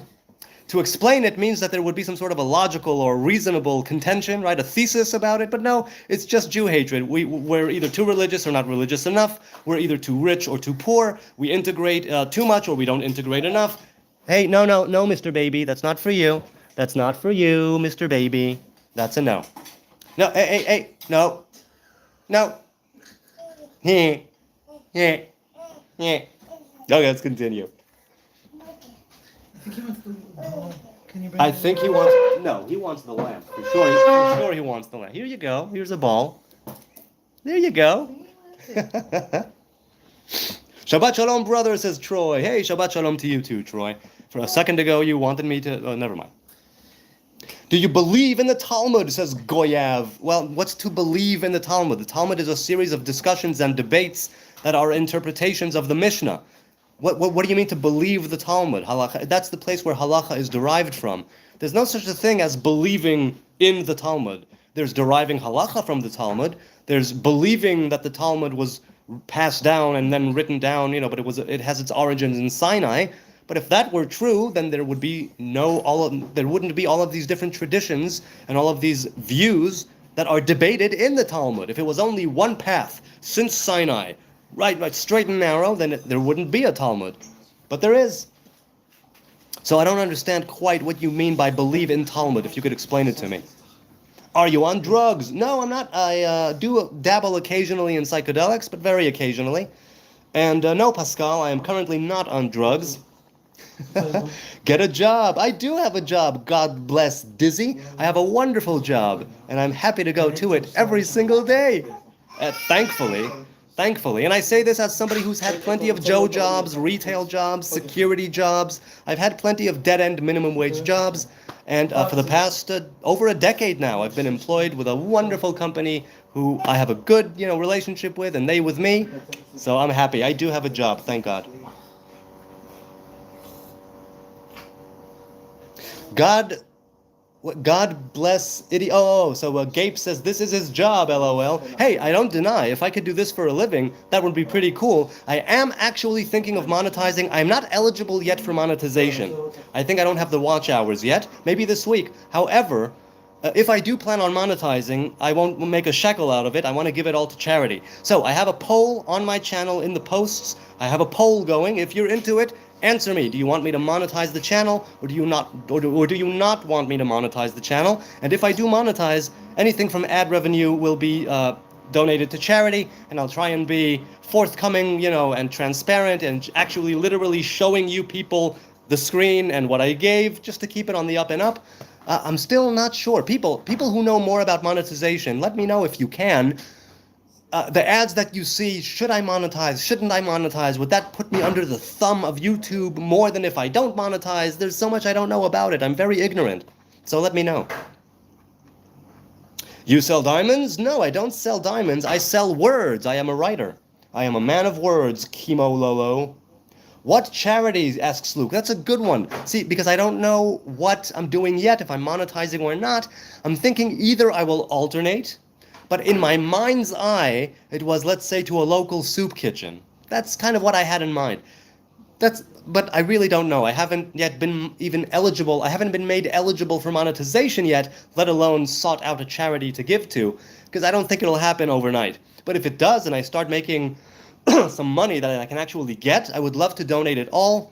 To explain it means that there would be some sort of a logical or reasonable contention, right? A thesis about it. But no, it's just Jew hatred. We're either too religious or not religious enough. We're either too rich or too poor. We integrate too much or we don't integrate enough. Hey, no, Mr. Baby. That's not for you. That's not for you, Mr. Baby. That's a no. No, hey, no. No. Yeah. Okay, let's continue. I think he wants he wants the lamp. For sure he wants the lamp. Here you go. Here's a ball. There you go. Shabbat Shalom, brother, says Troy. Hey, Shabbat Shalom to you too, Troy. For a second ago, you wanted me to... Oh, never mind. Do you believe in the Talmud, says Goyav. Well, what's to believe in the Talmud? The Talmud is a series of discussions and debates that are interpretations of the Mishnah. What do you mean to believe the Talmud? Halacha, that's the place where halacha is derived from. There's no such a thing as believing in the Talmud. There's deriving halacha from the Talmud. There's believing that the Talmud was passed down and then written down, but it has its origins in Sinai. But if that were true, then there would be there wouldn't be all of these different traditions and all of these views that are debated in the Talmud. If it was only one path since Sinai, right, straight and narrow, then there wouldn't be a Talmud. But there is. So I don't understand quite what you mean by believe in Talmud, if you could explain it to me. Are you on drugs? No, I'm not. I do dabble occasionally in psychedelics, but very occasionally. And no, Pascal, I am currently not on drugs. Get a job. I do have a job. God bless Dizzy. I have a wonderful job, and I'm happy to go to it every single day. Thankfully. And I say this as somebody who's had plenty of Joe jobs, retail jobs, security jobs. I've had plenty of dead-end minimum wage jobs. And for the past over a decade now, I've been employed with a wonderful company who I have a good, relationship with, and they with me. So I'm happy. I do have a job, thank God. God bless idiot. So Gabe says this is his job, LOL. Hey, I don't deny, if I could do this for a living, that would be pretty cool. I am actually thinking of monetizing. I'm not eligible yet for monetization. I think I don't have the watch hours yet. Maybe this week. However, if I do plan on monetizing, I won't make a shekel out of it. I want to give it all to charity. So I have a poll on my channel in the posts. I have a poll going. If you're into it, answer me. Do you want me to monetize the channel, or do you not? Or do you not want me to monetize the channel? And if I do monetize, anything from ad revenue will be donated to charity, and I'll try and be forthcoming, and transparent, and actually literally showing you people the screen and what I gave, just to keep it on the up and up. I'm still not sure. People who know more about monetization, let me know if you can. The ads that you see, should I monetize? Shouldn't I monetize? Would that put me under the thumb of YouTube more than if I don't monetize? There's so much I don't know about it. I'm very ignorant. So let me know. You sell diamonds? No, I don't sell diamonds. I sell words. I am a writer. I am a man of words, Chemo Lolo. What charities? Asks Luke. That's a good one. See, because I don't know what I'm doing yet, if I'm monetizing or not. I'm thinking either I will alternate, but in my mind's eye, it was, let's say, to a local soup kitchen. That's kind of what I had in mind. But I really don't know. I haven't yet been even eligible. I haven't been made eligible for monetization yet, let alone sought out a charity to give to, because I don't think it'll happen overnight. But if it does, and I start making some money that I can actually get, I would love to donate it all.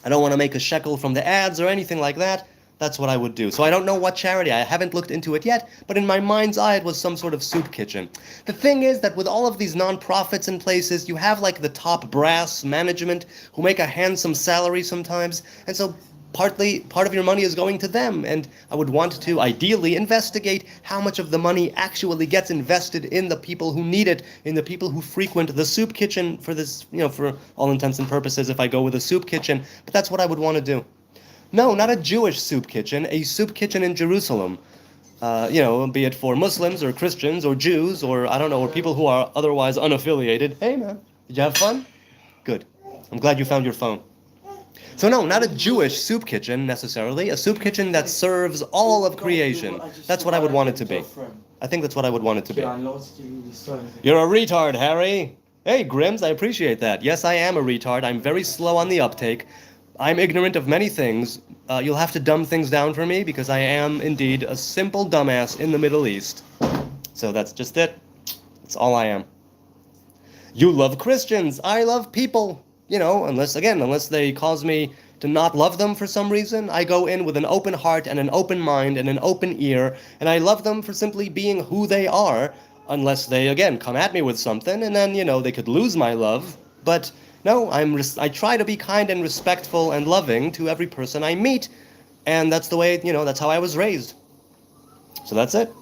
I don't want to make a shekel from the ads or anything like that. That's what I would do. So I don't know what charity. I haven't looked into it yet, but in my mind's eye, it was some sort of soup kitchen. The thing is that with all of these non-profits in places, you have like the top brass management who make a handsome salary sometimes, and so part of your money is going to them, and I would want to ideally investigate how much of the money actually gets invested in the people who need it, in the people who frequent the soup kitchen for this, for all intents and purposes, if I go with a soup kitchen. But that's what I would want to do. No, not a Jewish soup kitchen, a soup kitchen in Jerusalem. Be it for Muslims or Christians or Jews or, I don't know, or people who are otherwise unaffiliated. Hey, man, did you have fun? Good. I'm glad you found your phone. So no, not a Jewish soup kitchen necessarily, a soup kitchen that serves all of creation. That's what I would want it to be. I think that's what I would want it to be. You're a retard, Harry. Hey, Grims, I appreciate that. Yes, I am a retard. I'm very slow on the uptake. I'm ignorant of many things. You'll have to dumb things down for me because I am indeed a simple dumbass in the Middle East. So that's just it. That's all I am. You love Christians. I love people. Unless they cause me to not love them for some reason, I go in with an open heart and an open mind and an open ear, and I love them for simply being who they are, unless they, again, come at me with something, and then, they could lose my love. But no, I try to be kind and respectful and loving to every person I meet, and that's the way, that's how I was raised. So that's it.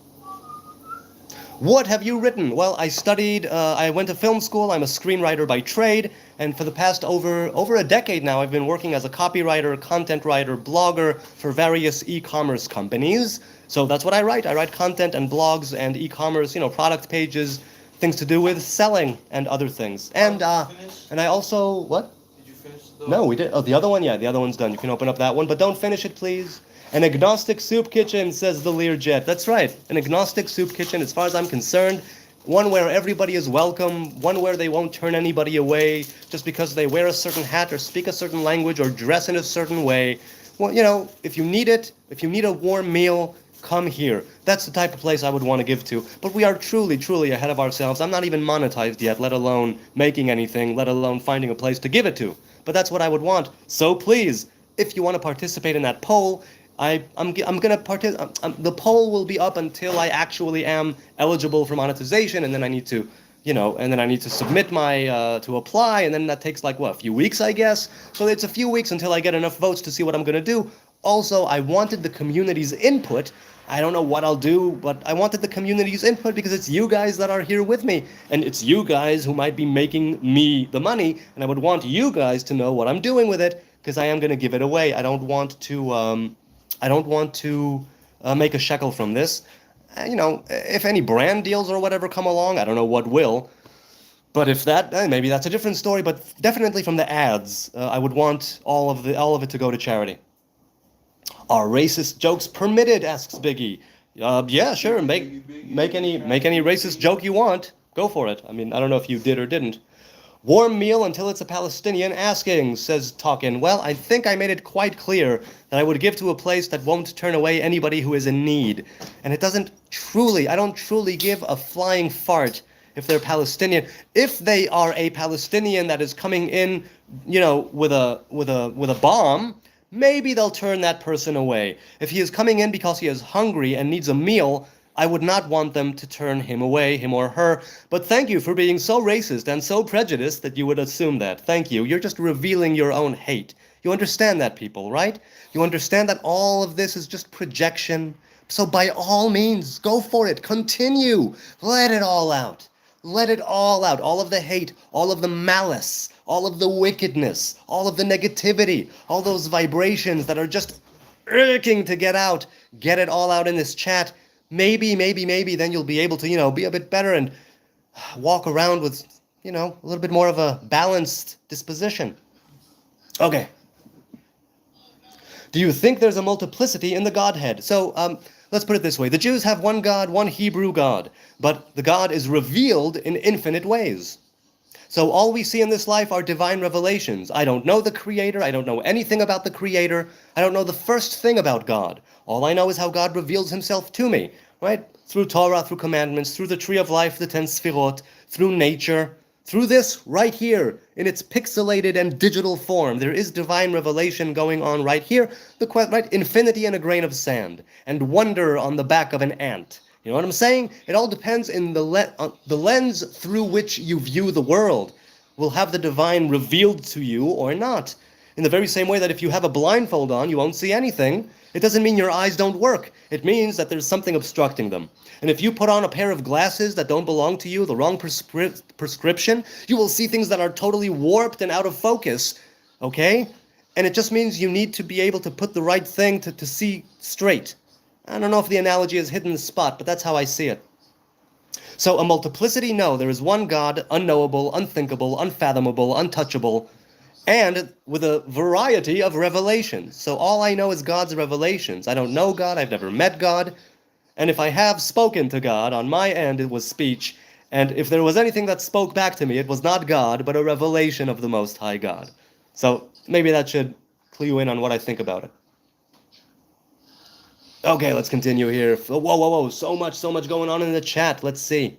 What have you written? Well, I went to film school. I'm a screenwriter by trade, and for the past over a decade now, I've been working as a copywriter, content writer, blogger for various e-commerce companies. So that's what I write. I write content and blogs and e-commerce, product pages, things to do with selling and other things. And I also, what? Did you finish No, we did. Oh, the other one? Yeah, the other one's done. You can open up that one, but don't finish it, please. An agnostic soup kitchen, says the Learjet. That's right. An agnostic soup kitchen, as far as I'm concerned, one where everybody is welcome, one where they won't turn anybody away just because they wear a certain hat or speak a certain language or dress in a certain way. Well, if you need it, if you need a warm meal, come here. That's the type of place I would want to give to. But we are truly, truly ahead of ourselves. I'm not even monetized yet, let alone making anything, let alone finding a place to give it to. But that's what I would want. So please, if you want to participate in that poll, I'm gonna participate. The poll will be up until I actually am eligible for monetization, and then I need to, submit my to apply, and then that takes like a few weeks, I guess. So it's a few weeks until I get enough votes to see what I'm gonna do. Also, I wanted the community's input. I don't know what I'll do, but I wanted the community's input because it's you guys that are here with me, and it's you guys who might be making me the money, and I would want you guys to know what I'm doing with it because I am gonna give it away. I don't want to make a shekel from this. If any brand deals or whatever come along, I don't know what will. But if that, maybe that's a different story. But definitely from the ads, I would want all of it to go to charity. Are racist jokes permitted? Asks Biggie. Yeah, sure. Make any racist joke you want. Go for it. I mean, I don't know if you did or didn't. Warm meal until it's a Palestinian asking, says Talkin. Well, I think I made it quite clear that I would give to a place that won't turn away anybody who is in need. And I don't truly give a flying fart if they're Palestinian. If they are a Palestinian that is coming in, with a bomb, maybe they'll turn that person away. If he is coming in because he is hungry and needs a meal, I would not want them to turn him away, him or her. But thank you for being so racist and so prejudiced that you would assume that. Thank you. You're just revealing your own hate. You understand that, people, right? You understand that all of this is just projection. So by all means, go for it. Continue. Let it all out. Let it all out. All of the hate, all of the malice, all of the wickedness, all of the negativity, all those vibrations that are just irking to get out. Get it all out in this chat. Maybe, then you'll be able to, be a bit better and walk around with, a little bit more of a balanced disposition. Okay. Do you think there's a multiplicity in the Godhead? So, let's put it this way. The Jews have one God, one Hebrew God, but the God is revealed in infinite ways. So all we see in this life are divine revelations. I don't know the Creator. I don't know anything about the Creator. I don't know the first thing about God. All I know is how God reveals himself to me, right? Through Torah, through commandments, through the tree of life, the 10 sfirot, through nature, Through this, right here, in its pixelated and digital form, there is divine revelation going on right here. Right, infinity in a grain of sand, and wonder on the back of an ant. You know what I'm saying? It all depends in the lens through which you view the world. Will have the divine revealed to you or not. In the very same way that if you have a blindfold on, you won't see anything. It doesn't mean your eyes don't work. It means that there's something obstructing them. And if you put on a pair of glasses that don't belong to you, the wrong prescription, you will see things that are totally warped and out of focus, okay? And it just means you need to be able to put the right thing to see straight. I don't know if the analogy is hidden the spot, but that's how I see it. So a multiplicity, no, there is one God, unknowable, unthinkable, unfathomable, untouchable, and with a variety of revelations. So all I know is God's revelations. I don't know God, I've never met God, and if I have spoken to God, on my end it was speech, and if there was anything that spoke back to me, it was not God, but a revelation of the Most High God. So maybe that should clue you in on what I think about it. Okay, let's continue here. Whoa, so much going on in the chat. Let's see.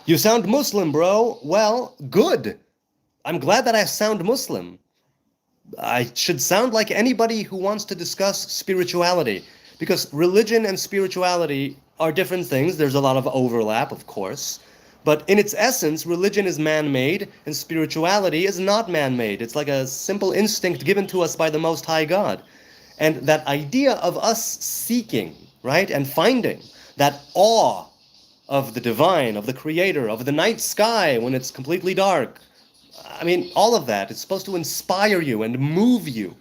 You sound Muslim, bro. Well, good. I'm glad that I sound Muslim. I should sound like anybody who wants to discuss spirituality, because religion and spirituality are different things. There's a lot of overlap, of course, but in its essence, religion is man-made and spirituality is not man-made. It's like a simple instinct given to us by the Most High God. And that idea of us seeking, right, and finding that awe of the divine, of the creator, of the night sky when it's completely dark, I mean, all of that, it's supposed to inspire you and move you,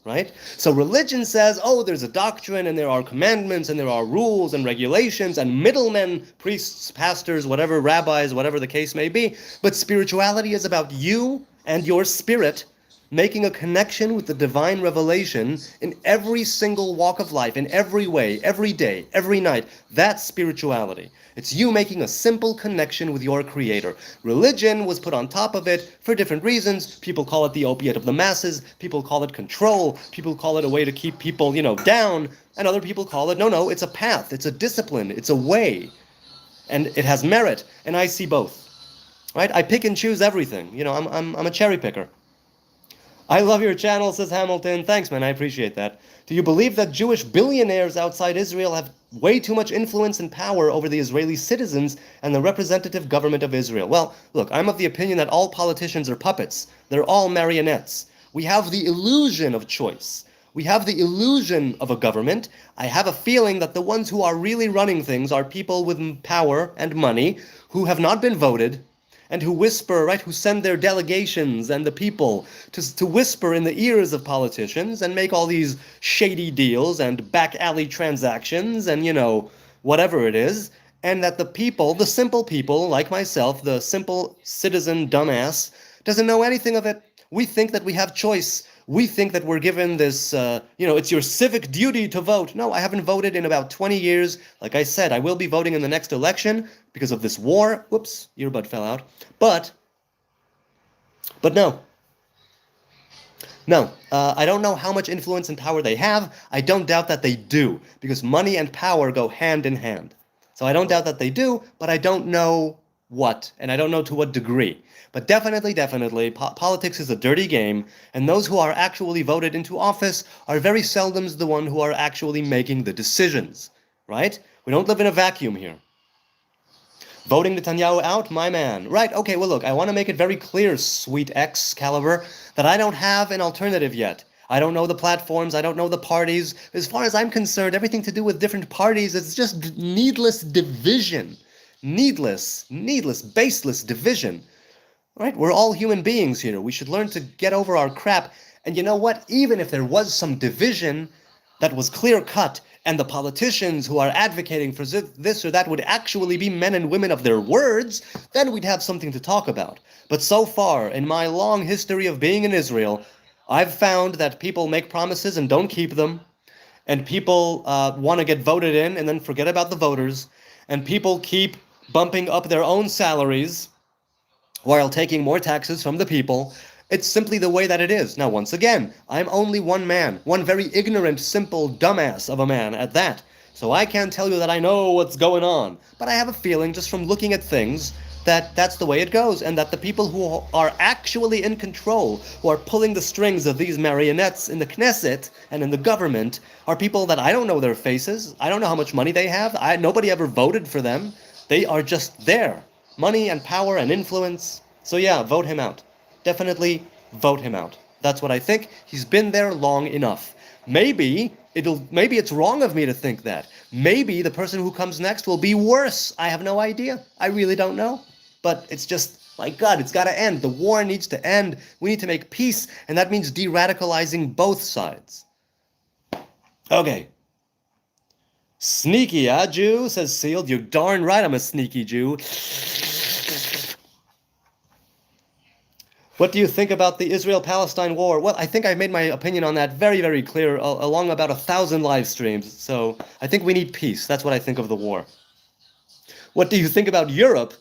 right? So religion says, oh, there's a doctrine and there are commandments and there are rules and regulations and middlemen, priests, pastors, whatever, rabbis, whatever the case may be. But spirituality is about you and your spirit making a connection with the divine revelation in every single walk of life, in every way, every day, every night. That's spirituality. It's you making a simple connection with your creator. Religion was put on top of it for different reasons. People call it the opiate of the masses. People call it control. People call it a way to keep people, down. And other people call it, no, it's a path. It's a discipline. It's a way. And it has merit. And I see both. Right? I pick and choose everything. I'm a cherry picker. I love your channel, says Hamilton. Thanks, man. I appreciate that. Do you believe that Jewish billionaires outside Israel have way too much influence and power over the Israeli citizens and the representative government of Israel? Well, look, I'm of the opinion that all politicians are puppets. They're all marionettes. We have the illusion of choice. We have the illusion of a government. I have a feeling that the ones who are really running things are people with power and money who have not been voted, and who whisper, right, who send their delegations and the people to whisper in the ears of politicians and make all these shady deals and back alley transactions and, whatever it is, and that the people, the simple people like myself, the simple citizen dumbass, doesn't know anything of it. We think that we have choice. We think that we're given this, it's your civic duty to vote. No, I haven't voted in about 20 years. Like I said, I will be voting in the next election because of this war. Whoops, earbud fell out. But no. No, I don't know how much influence and power they have. I don't doubt that they do, because money and power go hand in hand. So I don't doubt that they do, but I don't know what, and I don't know to what degree. But definitely, politics is a dirty game, and those who are actually voted into office are very seldom the one who are actually making the decisions, right? We don't live in a vacuum here. Voting Netanyahu out, my man. Right, okay, well look, I want to make it very clear, sweet Excalibur, that I don't have an alternative yet. I don't know the platforms, I don't know the parties. As far as I'm concerned, everything to do with different parties is just needless division. Needless, baseless division. Right? We're all human beings here. We should learn to get over our crap. And you know what? Even if there was some division that was clear-cut, and the politicians who are advocating for this or that would actually be men and women of their words, then we'd have something to talk about. But so far, in my long history of being in Israel, I've found that people make promises and don't keep them, and people want to get voted in and then forget about the voters, and people keep bumping up their own salaries while taking more taxes from the people. It's simply the way that it is. Now, once again, I'm only one man, one very ignorant, simple dumbass of a man at that. So I can't tell you that I know what's going on. But I have a feeling, just from looking at things, that that's the way it goes, and that the people who are actually in control, who are pulling the strings of these marionettes in the Knesset and in the government, are people that I don't know their faces. I don't know how much money they have. Nobody ever voted for them. They are just there. Money and power and influence. So yeah, vote him out. Definitely vote him out. That's what I think. He's been there long enough. Maybe it's wrong of me to think that. Maybe the person who comes next will be worse. I have no idea. I really don't know. But it's just, my God, it's got to end. The war needs to end. We need to make peace, and that means de-radicalizing both sides. Okay. Sneaky, Jew, says Sealed. You're darn right I'm a sneaky Jew. What do you think about the Israel-Palestine war? Well, I think I made my opinion on that very, very clear along about 1,000 live streams. So I think we need peace. That's what I think of the war. What do you think about Europe?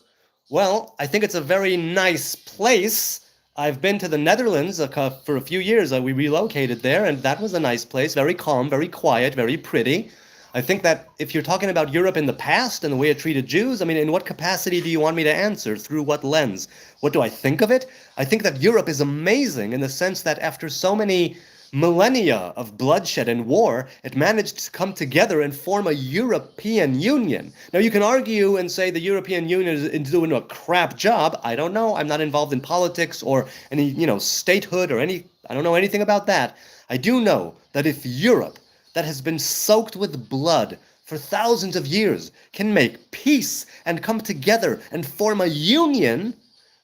Well, I think it's a very nice place. I've been to the Netherlands for a few years. We relocated there, and that was a nice place. Very calm, very quiet, very pretty. I think that if you're talking about Europe in the past and the way it treated Jews, I mean, in what capacity do you want me to answer? Through what lens? What do I think of it? I think that Europe is amazing in the sense that after so many millennia of bloodshed and war, it managed to come together and form a European Union. Now, you can argue and say the European Union is doing a crap job. I don't know. I'm not involved in politics or any, statehood or I don't know anything about that. I do know that if Europe, that has been soaked with blood for thousands of years, can make peace and come together and form a union,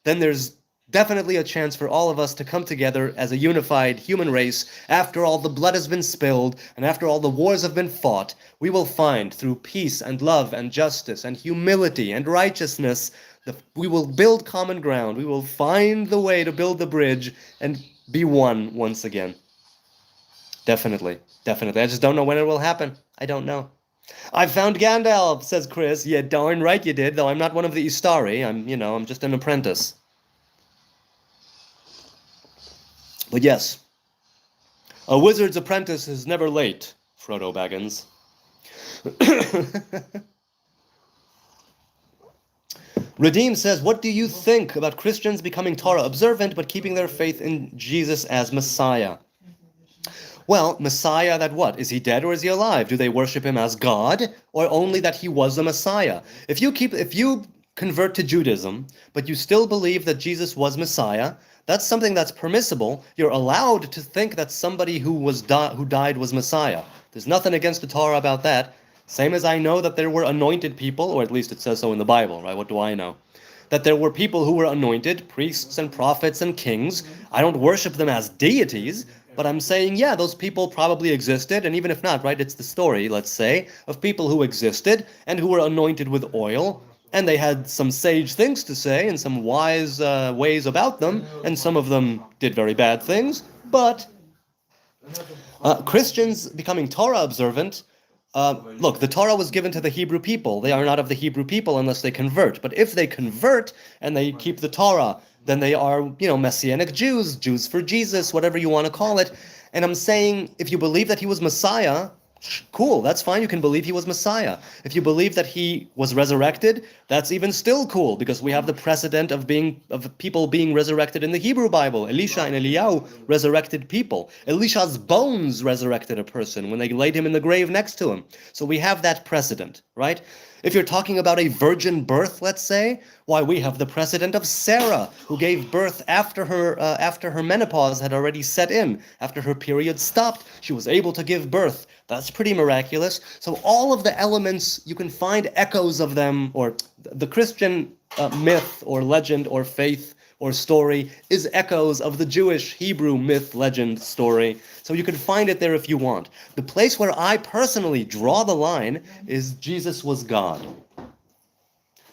then there's definitely a chance for all of us to come together as a unified human race. After all the blood has been spilled and after all the wars have been fought, we will find through peace and love and justice and humility and righteousness, we will build common ground. We will find the way to build the bridge and be one once again. Definitely. Definitely. I just don't know when it will happen. I don't know. I found Gandalf, says Chris. Yeah, darn right you did, though I'm not one of the Istari. I'm just an apprentice. But yes, a wizard's apprentice is never late, Frodo Baggins. Redeem says, what do you think about Christians becoming Torah observant but keeping their faith in Jesus as Messiah? Well, Messiah, that what? Is he dead or is he alive? Do they worship him as God or only that he was the Messiah? If you convert to Judaism, but you still believe that Jesus was Messiah, that's something that's permissible. You're allowed to think that somebody who died was Messiah. There's nothing against the Torah about that. Same as I know that there were anointed people, or at least it says so in the Bible, right? What do I know? That there were people who were anointed, priests and prophets and kings. I don't worship them as deities, but I'm saying, yeah, those people probably existed, and even if not, right, it's the story, let's say, of people who existed and who were anointed with oil, and they had some sage things to say and some wise ways about them, and some of them did very bad things, but Christians becoming Torah observant, look, the Torah was given to the Hebrew people. They are not of the Hebrew people unless they convert, but if they convert and they keep the Torah, then they are, Messianic Jews, Jews for Jesus, whatever you want to call it. And I'm saying, if you believe that he was Messiah, cool, that's fine, you can believe he was Messiah. If you believe that he was resurrected, that's even still cool, because we have the precedent of people being resurrected in the Hebrew Bible. Elisha and Eliyahu resurrected people. Elisha's bones resurrected a person when they laid him in the grave next to him. So we have that precedent, right? If you're talking about a virgin birth, let's say, why, we have the precedent of Sarah, who gave birth after her menopause had already set in, after her period stopped. She was able to give birth. That's pretty miraculous. So all of the elements, you can find echoes of them, or the Christian myth or legend or faith or story is echoes of the Jewish Hebrew myth, legend, story. So you can find it there if you want. The place where I personally draw the line is Jesus was God.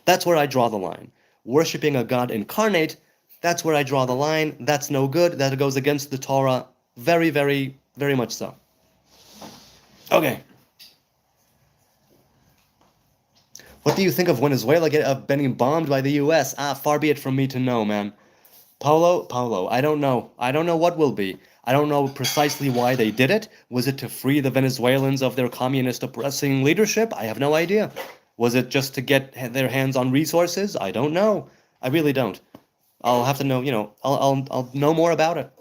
That's where I draw the line. Worshipping a God incarnate, that's where I draw the line. That's no good. That goes against the Torah. Very, very, very much so. Okay. What do you think of Venezuela being bombed by the U.S.? Far be it from me to know, man. Paulo, I don't know. I don't know what will be. I don't know precisely why they did it. Was it to free the Venezuelans of their communist oppressing leadership? I have no idea. Was it just to get their hands on resources? I don't know. I really don't. I'll have to know, I'll know more about it.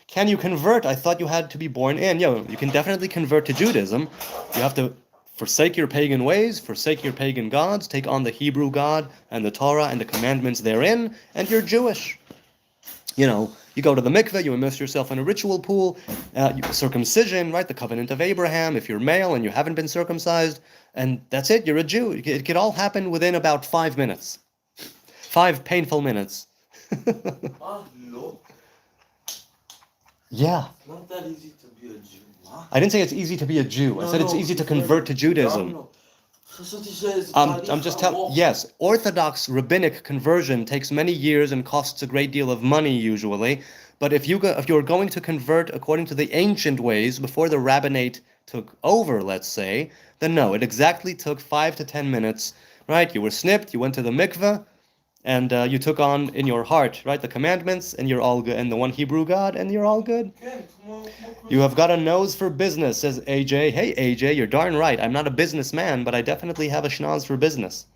Can you convert? I thought you had to be born in. Yeah, you can definitely convert to Judaism. You have to forsake your pagan ways, forsake your pagan gods, take on the Hebrew God and the Torah and the commandments therein, and you're Jewish. You go to the mikveh, you immerse yourself in a ritual pool, circumcision, right? The covenant of Abraham, if you're male and you haven't been circumcised, and that's it, you're a Jew. It could all happen within about 5 minutes. 5 painful minutes. No, Yeah. not that easy to be a Jew. Huh? I didn't say it's easy to be a Jew. I said it's easy to convert to Judaism. No. I'm just telling. Yes, Orthodox rabbinic conversion takes many years and costs a great deal of money usually. But if you're going to convert according to the ancient ways before the rabbinate took over, let's say, then no, it exactly took 5 to 10 minutes. Right? You were snipped. You went to the mikveh, and you took on in your heart, right, the commandments, and you're all good, and the one Hebrew God, and you're all good. You have got a nose for business, says AJ. Hey, AJ, you're darn right. I'm not a businessman, but I definitely have a schnoz for business.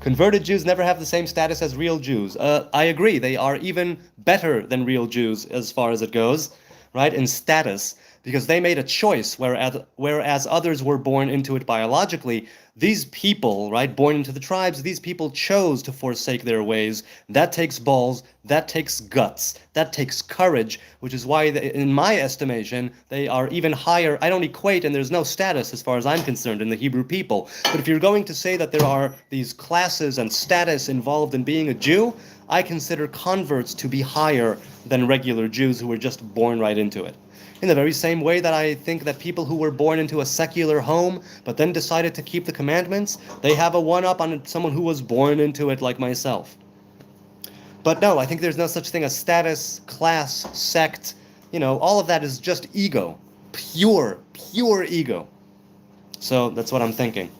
Converted Jews never have the same status as real Jews. I agree. They are even better than real Jews as far as it goes, right, in status, because they made a choice, whereas others were born into it biologically. These people, right, born into the tribes, these people chose to forsake their ways. That takes balls, that takes guts, that takes courage, which is why, in my estimation, they are even higher. I don't equate, and there's no status as far as I'm concerned in the Hebrew people. But if you're going to say that there are these classes and status involved in being a Jew, I consider converts to be higher than regular Jews who were just born right into it. In the very same way that I think that people who were born into a secular home but then decided to keep the commandments, they have a one-up on someone who was born into it like myself. But no, I think there's no such thing as status, class, sect. All of that is just ego. Pure ego. So that's what I'm thinking.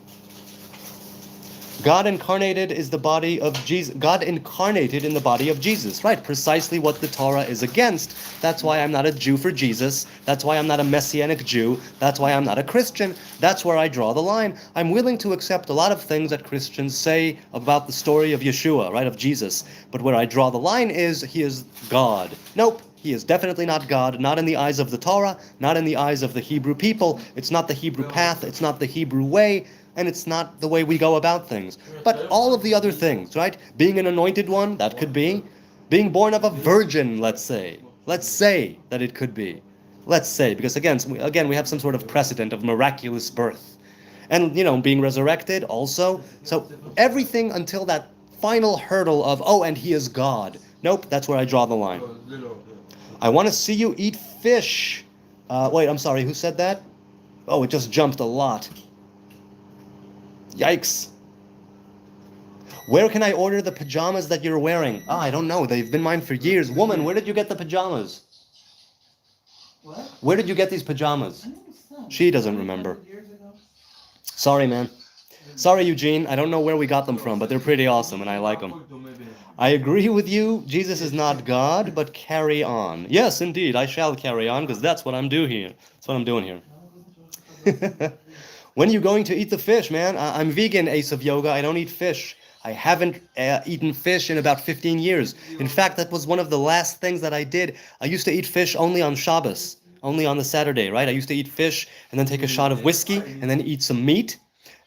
God incarnated is the body of Jesus. God incarnated in the body of Jesus. Right, precisely what the Torah is against. That's why I'm not a Jew for Jesus. That's why I'm not a Messianic Jew. That's why I'm not a Christian. That's where I draw the line. I'm willing to accept a lot of things that Christians say about the story of Yeshua, right, of Jesus. But where I draw the line is, he is God. Nope. He is definitely not God, not in the eyes of the Torah, not in the eyes of the Hebrew people. It's not the Hebrew path. It's not the Hebrew way. And it's not the way we go about things. But all of the other things, right? Being an anointed one, that could be. Being born of a virgin, let's say. Let's say that it could be. Let's say, because again, we have some sort of precedent of miraculous birth. And, being resurrected also. So everything until that final hurdle of, and he is God. Nope, that's where I draw the line. I want to see you eat fish. Wait, I'm sorry, who said that? Oh, it just jumped a lot. Yikes. Where can I order the pajamas that you're wearing? I don't know. They've been mine for years. Woman, where did you get the pajamas? What? Where did you get these pajamas? I think it's some. She doesn't remember. 100 years ago. Sorry, man. Sorry, Eugene. I don't know where we got them from, but they're pretty awesome, and I like them. I agree with you. Jesus is not God, but carry on. Yes, indeed. I shall carry on, because that's what I'm doing here. That's what I'm doing here. When are you going to eat the fish, man? I'm vegan, Ace of Yoga. I don't eat fish. I haven't eaten fish in about 15 years. In fact, that was one of the last things that I did. I used to eat fish only on Shabbos, only on the Saturday, right? I used to eat fish and then take a shot of whiskey and then eat some meat.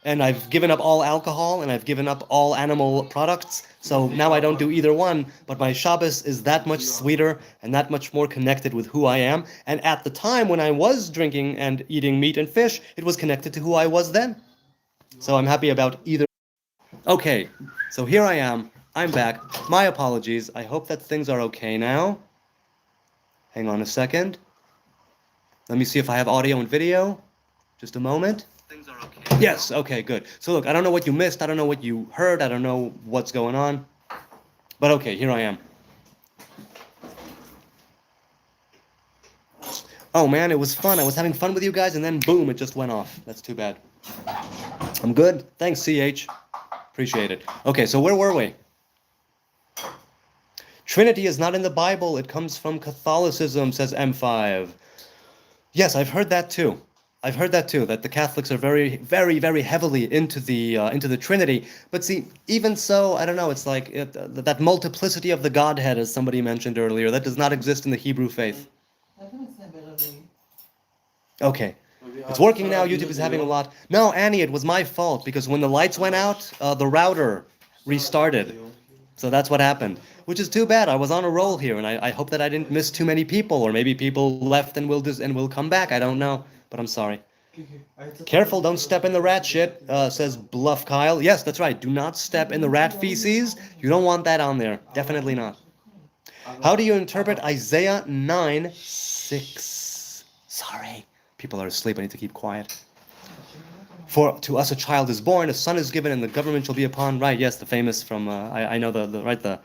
And I've given up all alcohol and I've given up all animal products. So now I don't do either one, but my Shabbos is that much sweeter and that much more connected with who I am. And at the time when I was drinking and eating meat and fish, it was connected to who I was then. So I'm happy about either. Okay, so here I am. I'm back. My apologies. I hope that things are okay now. Hang on a second. Let me see if I have audio and video. Just a moment. Things are okay. Yes, okay, good. So look, I don't know what you missed. I don't know what you heard. I don't know what's going on. But okay, here I am. Oh man, it was fun. I was having fun with you guys and then boom, it just went off. That's too bad. I'm good. Thanks, CH. Appreciate it. Okay, so where were we? Trinity is not in the Bible. It comes from Catholicism, says M5. Yes, I've heard that too. I've heard that too, that the Catholics are very, very, very heavily into the Trinity. But see, even so, I don't know. It's like that multiplicity of the Godhead, as somebody mentioned earlier, that does not exist in the Hebrew faith. Okay, it's working now. YouTube is having a lot. No, Annie, it was my fault because when the lights went out, the router restarted. So that's what happened, which is too bad. I was on a roll here, and I hope that I didn't miss too many people, or maybe people left and will come back. I don't know, but I'm sorry. Careful, don't step in the rat shit, says Bluff Kyle. Yes, that's right. Do not step in the rat feces. You don't want that on there. Definitely not. How do you interpret Isaiah 9:6? Sorry. People are asleep. I need to keep quiet. For to us a child is born, a son is given, and the government shall be upon. Right? Yes, the famous from I know the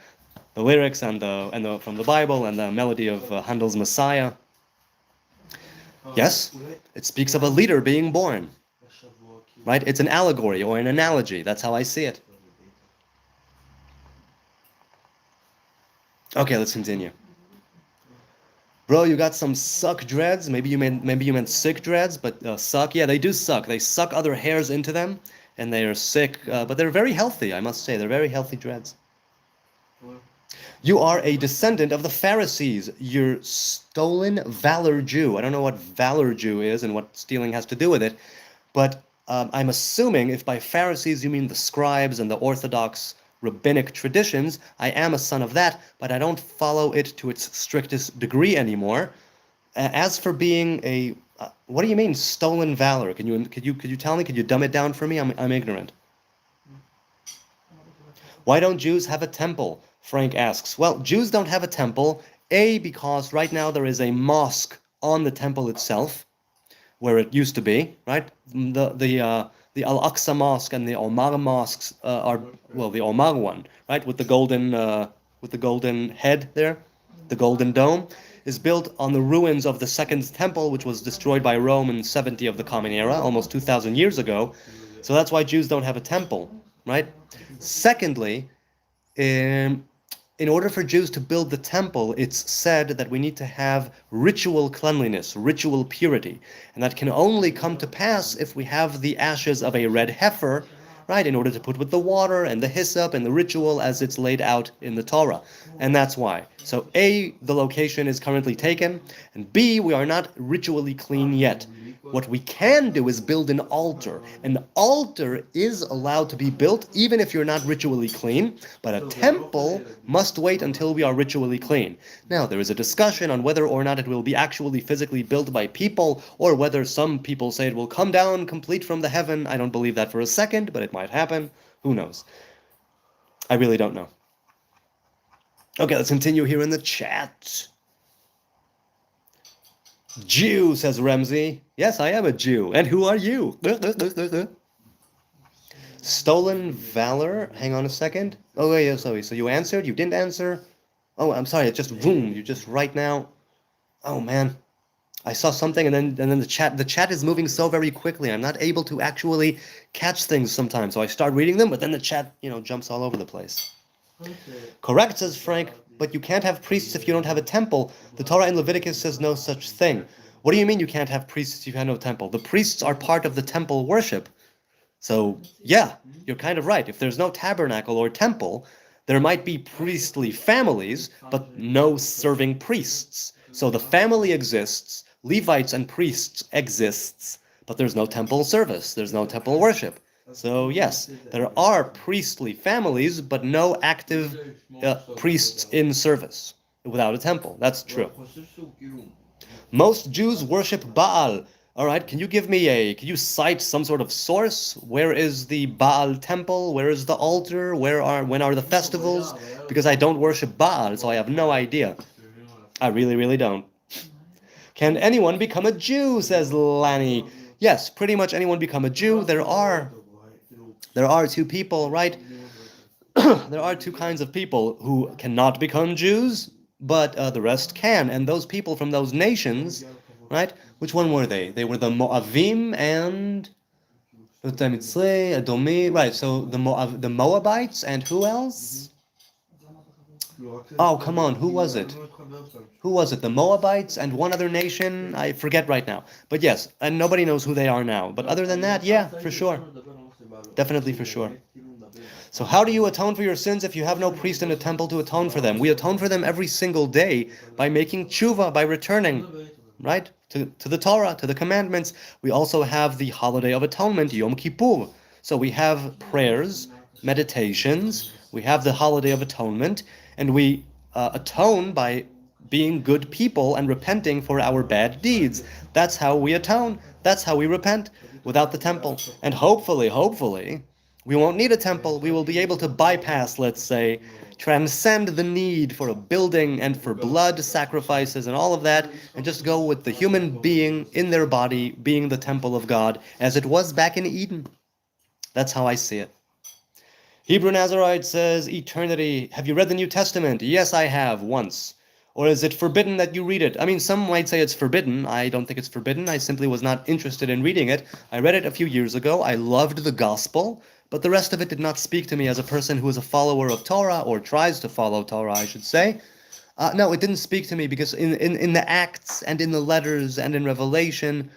lyrics and the from the Bible and the melody of Handel's Messiah. Yes, it speaks of a leader being born. Right? It's an allegory or an analogy. That's how I see it. Okay, let's continue. Bro, you got some suck dreads. Maybe you meant sick dreads, but suck. Yeah, they do suck. They suck other hairs into them, and they are sick. But they're very healthy, I must say. They're very healthy dreads. You are a descendant of the Pharisees. You're stolen valor Jew. I don't know what valor Jew is and what stealing has to do with it, but I'm assuming if by Pharisees you mean the scribes and the Orthodox rabbinic traditions, I am a son of that, but I don't follow it to its strictest degree anymore. As for being a, what do you mean stolen valor? Could you tell me? Could you dumb it down for me? I'm ignorant. Why don't Jews have a temple? Frank asks. Well, Jews don't have a temple. Because right now there is a mosque on the temple itself, where it used to be. Right, the Al-Aqsa Mosque and the Omar mosques are, well, the Omar one, right, with the golden head there, the golden dome, is built on the ruins of the Second Temple, which was destroyed by Rome in 70 of the Common Era, almost 2,000 years ago. So that's why Jews don't have a temple, right? Secondly, in order for Jews to build the temple, it's said that we need to have ritual cleanliness, ritual purity. And that can only come to pass if we have the ashes of a red heifer, right, in order to put with the water and the hyssop and the ritual as it's laid out in the Torah. And that's why. So A, the location is currently taken, and B, we are not ritually clean yet. What we can do is build an altar. An altar is allowed to be built even if you're not ritually clean, but a temple must wait until we are ritually clean. Now, there is a discussion on whether or not it will be actually physically built by people, or whether some people say it will come down complete from the heaven. I don't believe that for a second, but it might happen. Who knows? I really don't know. Okay, let's continue here in the chat. Jew, says Ramsey. Yes, I am a Jew. And who are you? Stolen valor? Hang on a second. Oh, yeah, sorry. So you answered? You didn't answer? Oh, I'm sorry. It just boom. You just right now. Oh, man. I saw something and then the chat is moving so very quickly. I'm not able to actually catch things sometimes. So I start reading them, but then the chat, jumps all over the place. Okay. Correct, says Frank. But you can't have priests if you don't have a temple. The Torah in Leviticus says no such thing. What do you mean you can't have priests if you have no temple? The priests are part of the temple worship. So, yeah, you're kind of right. If there's no tabernacle or temple, there might be priestly families, but no serving priests. So the family exists, Levites and priests exists, but there's no temple service. There's no temple worship. So yes, there are priestly families, but no active priests in service without a temple. That's true. Most Jews worship Baal. All right, can you cite some sort of source? Where is the Baal temple? Where is the altar? When are the festivals? Because I don't worship Baal, so I have no idea. I really, really don't. Can anyone become a Jew, says Lanny. Yes, pretty much anyone become a Jew. There are two people, right? There are two kinds of people who cannot become Jews, but the rest can. And those people from those nations, right? Which one were they? They were the Moavim and Edomi, right? So the Moabites and who else? Oh, come on, who was it? Who was it? The Moabites and one other nation? I forget right now. But yes, and nobody knows who they are now. But other than that, yeah, for sure. Definitely for sure. So how do you atone for your sins if you have no priest in a temple to atone for them? We atone for them every single day by making tshuva, by returning, right, to the Torah, to the commandments. We also have the holiday of atonement, Yom Kippur. So we have prayers, meditations, we have the holiday of atonement, and we atone by being good people and repenting for our bad deeds. That's how we atone. That's how we repent without the temple. And hopefully, we won't need a temple. We will be able to bypass, let's say, transcend the need for a building and for blood sacrifices and all of that, and just go with the human being in their body being the temple of God as it was back in Eden. That's how I see it. Hebrew Nazarite says, eternity. Have you read the New Testament? Yes, I have, once. Or is it forbidden that you read it? I mean, some might say it's forbidden. I don't think it's forbidden. I simply was not interested in reading it. I read it a few years ago. I loved the gospel, but the rest of it did not speak to me as a person who is a follower of Torah, or tries to follow Torah, I should say. No, it didn't speak to me because in the Acts and in the letters and in Revelation,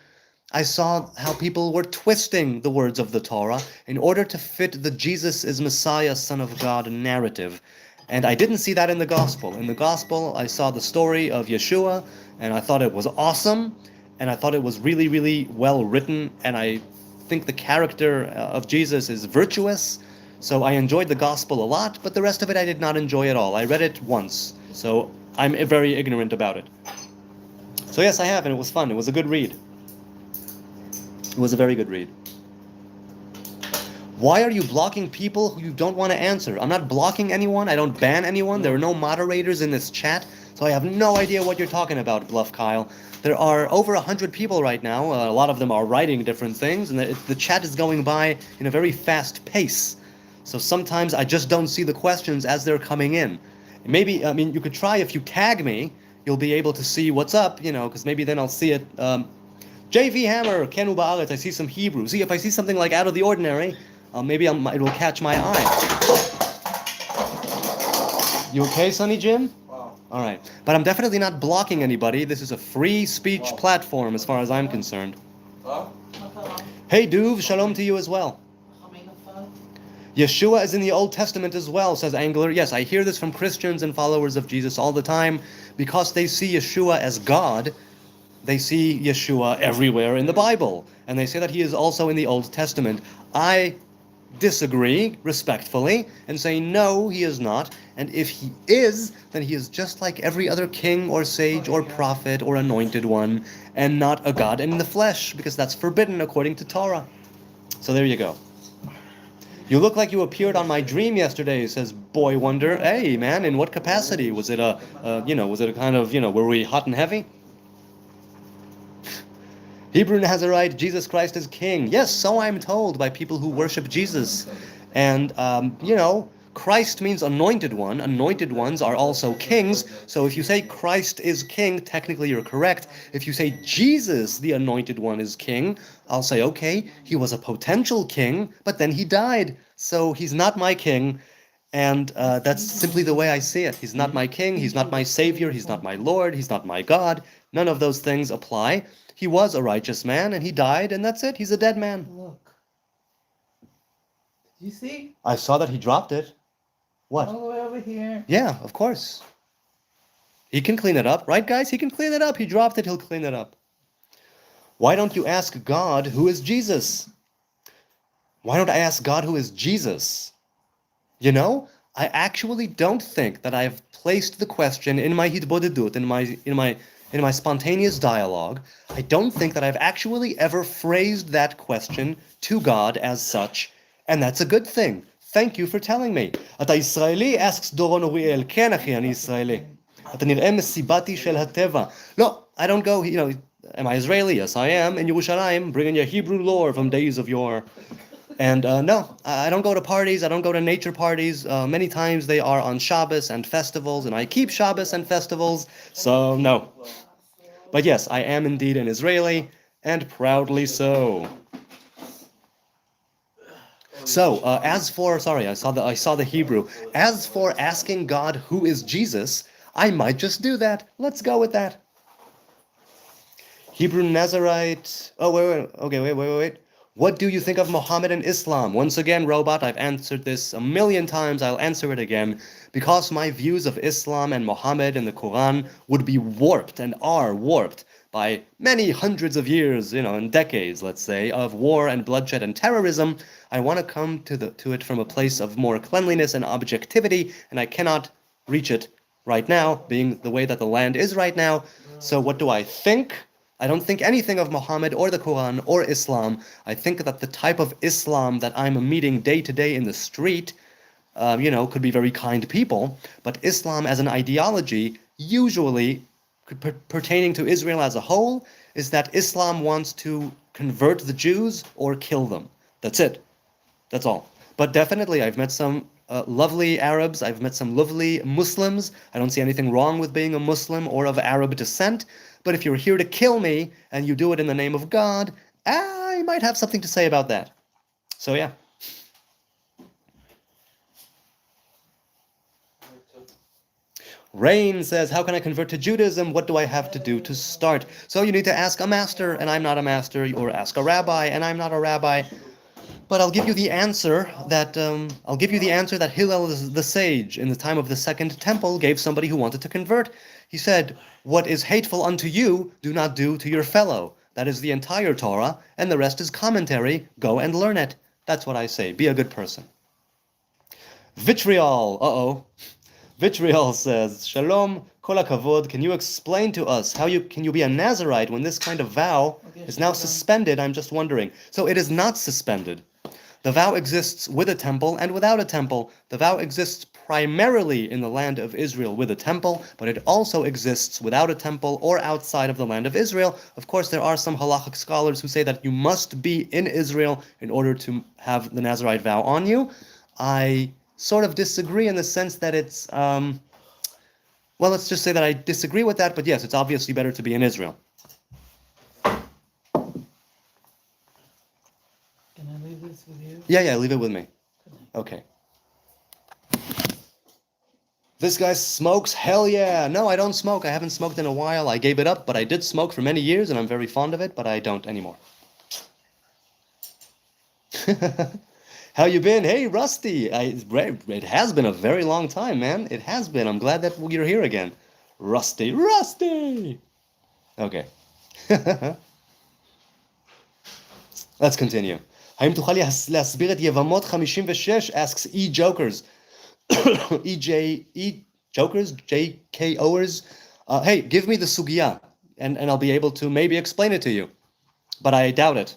I saw how people were twisting the words of the Torah in order to fit the Jesus is Messiah, Son of God narrative. And I didn't see that in the gospel. In the gospel, I saw the story of Yeshua, and I thought it was awesome, and I thought it was really, really well written, and I think the character of Jesus is virtuous. So I enjoyed the gospel a lot, but the rest of it I did not enjoy at all. I read it once, so I'm very ignorant about it. So yes, I have, and it was fun. It was a good read. It was a very good read. Why are you blocking people who you don't want to answer? I'm not blocking anyone. I don't ban anyone. There are no moderators in this chat, so I have no idea what you're talking about, Bluff Kyle. There are over 100 people right now. A lot of them are writing different things, and the chat is going by in a very fast pace. So sometimes I just don't see the questions as they're coming in. Maybe, I mean, you could try if you tag me, you'll be able to see what's up, because maybe then I'll see it. JV Hammer, Kenu Ba'aretz, I see some Hebrew. See, if I see something like out of the ordinary, maybe it will catch my eye. You okay, Sonny Jim? Wow. All right. But I'm definitely not blocking anybody. This is a free speech platform as far as I'm concerned. Huh? Hey, Duve, shalom to you as well. Yeshua is in the Old Testament as well, says Angler. Yes, I hear this from Christians and followers of Jesus all the time. Because they see Yeshua as God, they see Yeshua everywhere in the Bible. And they say that he is also in the Old Testament. I disagree respectfully and say no, he is not. And if he is, then he is just like every other king or sage or prophet or anointed one, and not a God in the flesh, because that's forbidden according to Torah. So there you go. You look like you appeared on my dream yesterday, says Boy Wonder. Hey man, in what capacity? Was it was it a kind of, were we hot and heavy? Hebrew Nazarite, Jesus Christ is King. Yes, so I'm told by people who worship Jesus. And, Christ means anointed one. Anointed ones are also kings. So if you say Christ is King, technically you're correct. If you say Jesus, the anointed one, is King, I'll say, okay, he was a potential king, but then he died. So he's not my king. And that's simply the way I see it. He's not my king. He's not my savior. He's not my Lord. He's not my God. None of those things apply. He was a righteous man, and he died, and that's it. He's a dead man. Look. Did you see? I saw that he dropped it. What? All the way over here. Yeah, of course. He can clean it up, right, guys? He can clean it up. He dropped it. He'll clean it up. Why don't you ask God who is Jesus? Why don't I ask God who is Jesus? I actually don't think that I've placed the question in my hitbodedut, in my spontaneous dialogue. I don't think that I've actually ever phrased that question to God as such, and that's a good thing. Thank you for telling me. אתה ישראלי? asks דורון אוריאל. כן, אחי, אני ישראלי. אתה נראה מסיבתי של הטבע. No, I don't go, am I Israeli? Yes, I am. In Yerushalayim, bringing you Hebrew lore from days of yore. And no, I don't go to parties. I don't go to nature parties. Many times they are on Shabbos and festivals, and I keep Shabbos and festivals, so no. But yes, I am indeed an Israeli, and proudly so. So, I saw the Hebrew. As for asking God who is Jesus, I might just do that. Let's go with that. Hebrew Nazarite. Oh, wait. Okay, wait. What do you think of Muhammad and Islam? Once again, robot, I've answered this a million times. I'll answer it again. Because my views of Islam and Muhammad and the Quran would be warped and are warped by many hundreds of years, and decades, let's say, of war and bloodshed and terrorism. I want to come to it from a place of more cleanliness and objectivity, and I cannot reach it right now, being the way that the land is right now. So what do I think? I don't think anything of Muhammad or the Quran or Islam. I think that the type of Islam that I'm meeting day to day in the street, could be very kind people, but Islam as an ideology, usually pertaining to Israel as a whole, is that Islam wants to convert the Jews or kill them. That's it. That's all. But definitely, I've met some lovely Arabs. I've met some lovely Muslims. I don't see anything wrong with being a Muslim or of Arab descent. But if you're here to kill me and you do it in the name of God, I might have something to say about that. So yeah. Rain says, how can I convert to Judaism? What do I have to do to start? So you need to ask a master, and I'm not a master, or ask a rabbi, and I'm not a rabbi. But I'll give you the answer that Hillel the sage in the time of the Second Temple gave somebody who wanted to convert. He said, "What is hateful unto you, do not do to your fellow." That is the entire Torah, and the rest is commentary. Go and learn it. That's what I say. Be a good person. Vitriol. Vitriol says, Shalom, kol hakavod. Can you explain to us how can you be a Nazarite when this kind of vow is now suspended? I'm just wondering. So it is not suspended. The vow exists with a temple and without a temple. The vow exists primarily in the land of Israel with a temple, but it also exists without a temple or outside of the land of Israel. Of course, there are some halachic scholars who say that you must be in Israel in order to have the Nazarite vow on you. I sort of disagree in the sense that it's, let's just say that I disagree with that, but yes, it's obviously better to be in Israel. Can I leave this with you? Yeah, leave it with me. Okay. This guy smokes? Hell yeah. No, I don't smoke. I haven't smoked in a while. I gave it up, but I did smoke for many years, and I'm very fond of it, but I don't anymore. How you been? Hey, Rusty. It has been a very long time, man. It has been. I'm glad that you're here again. Rusty. Okay. Let's continue. האם תוכל להסביר את יבמות 56? Asks E-Jokers. E-Jokers? J-K-Oers? Hey, give me the sugya, and I'll be able to maybe explain it to you. But I doubt it.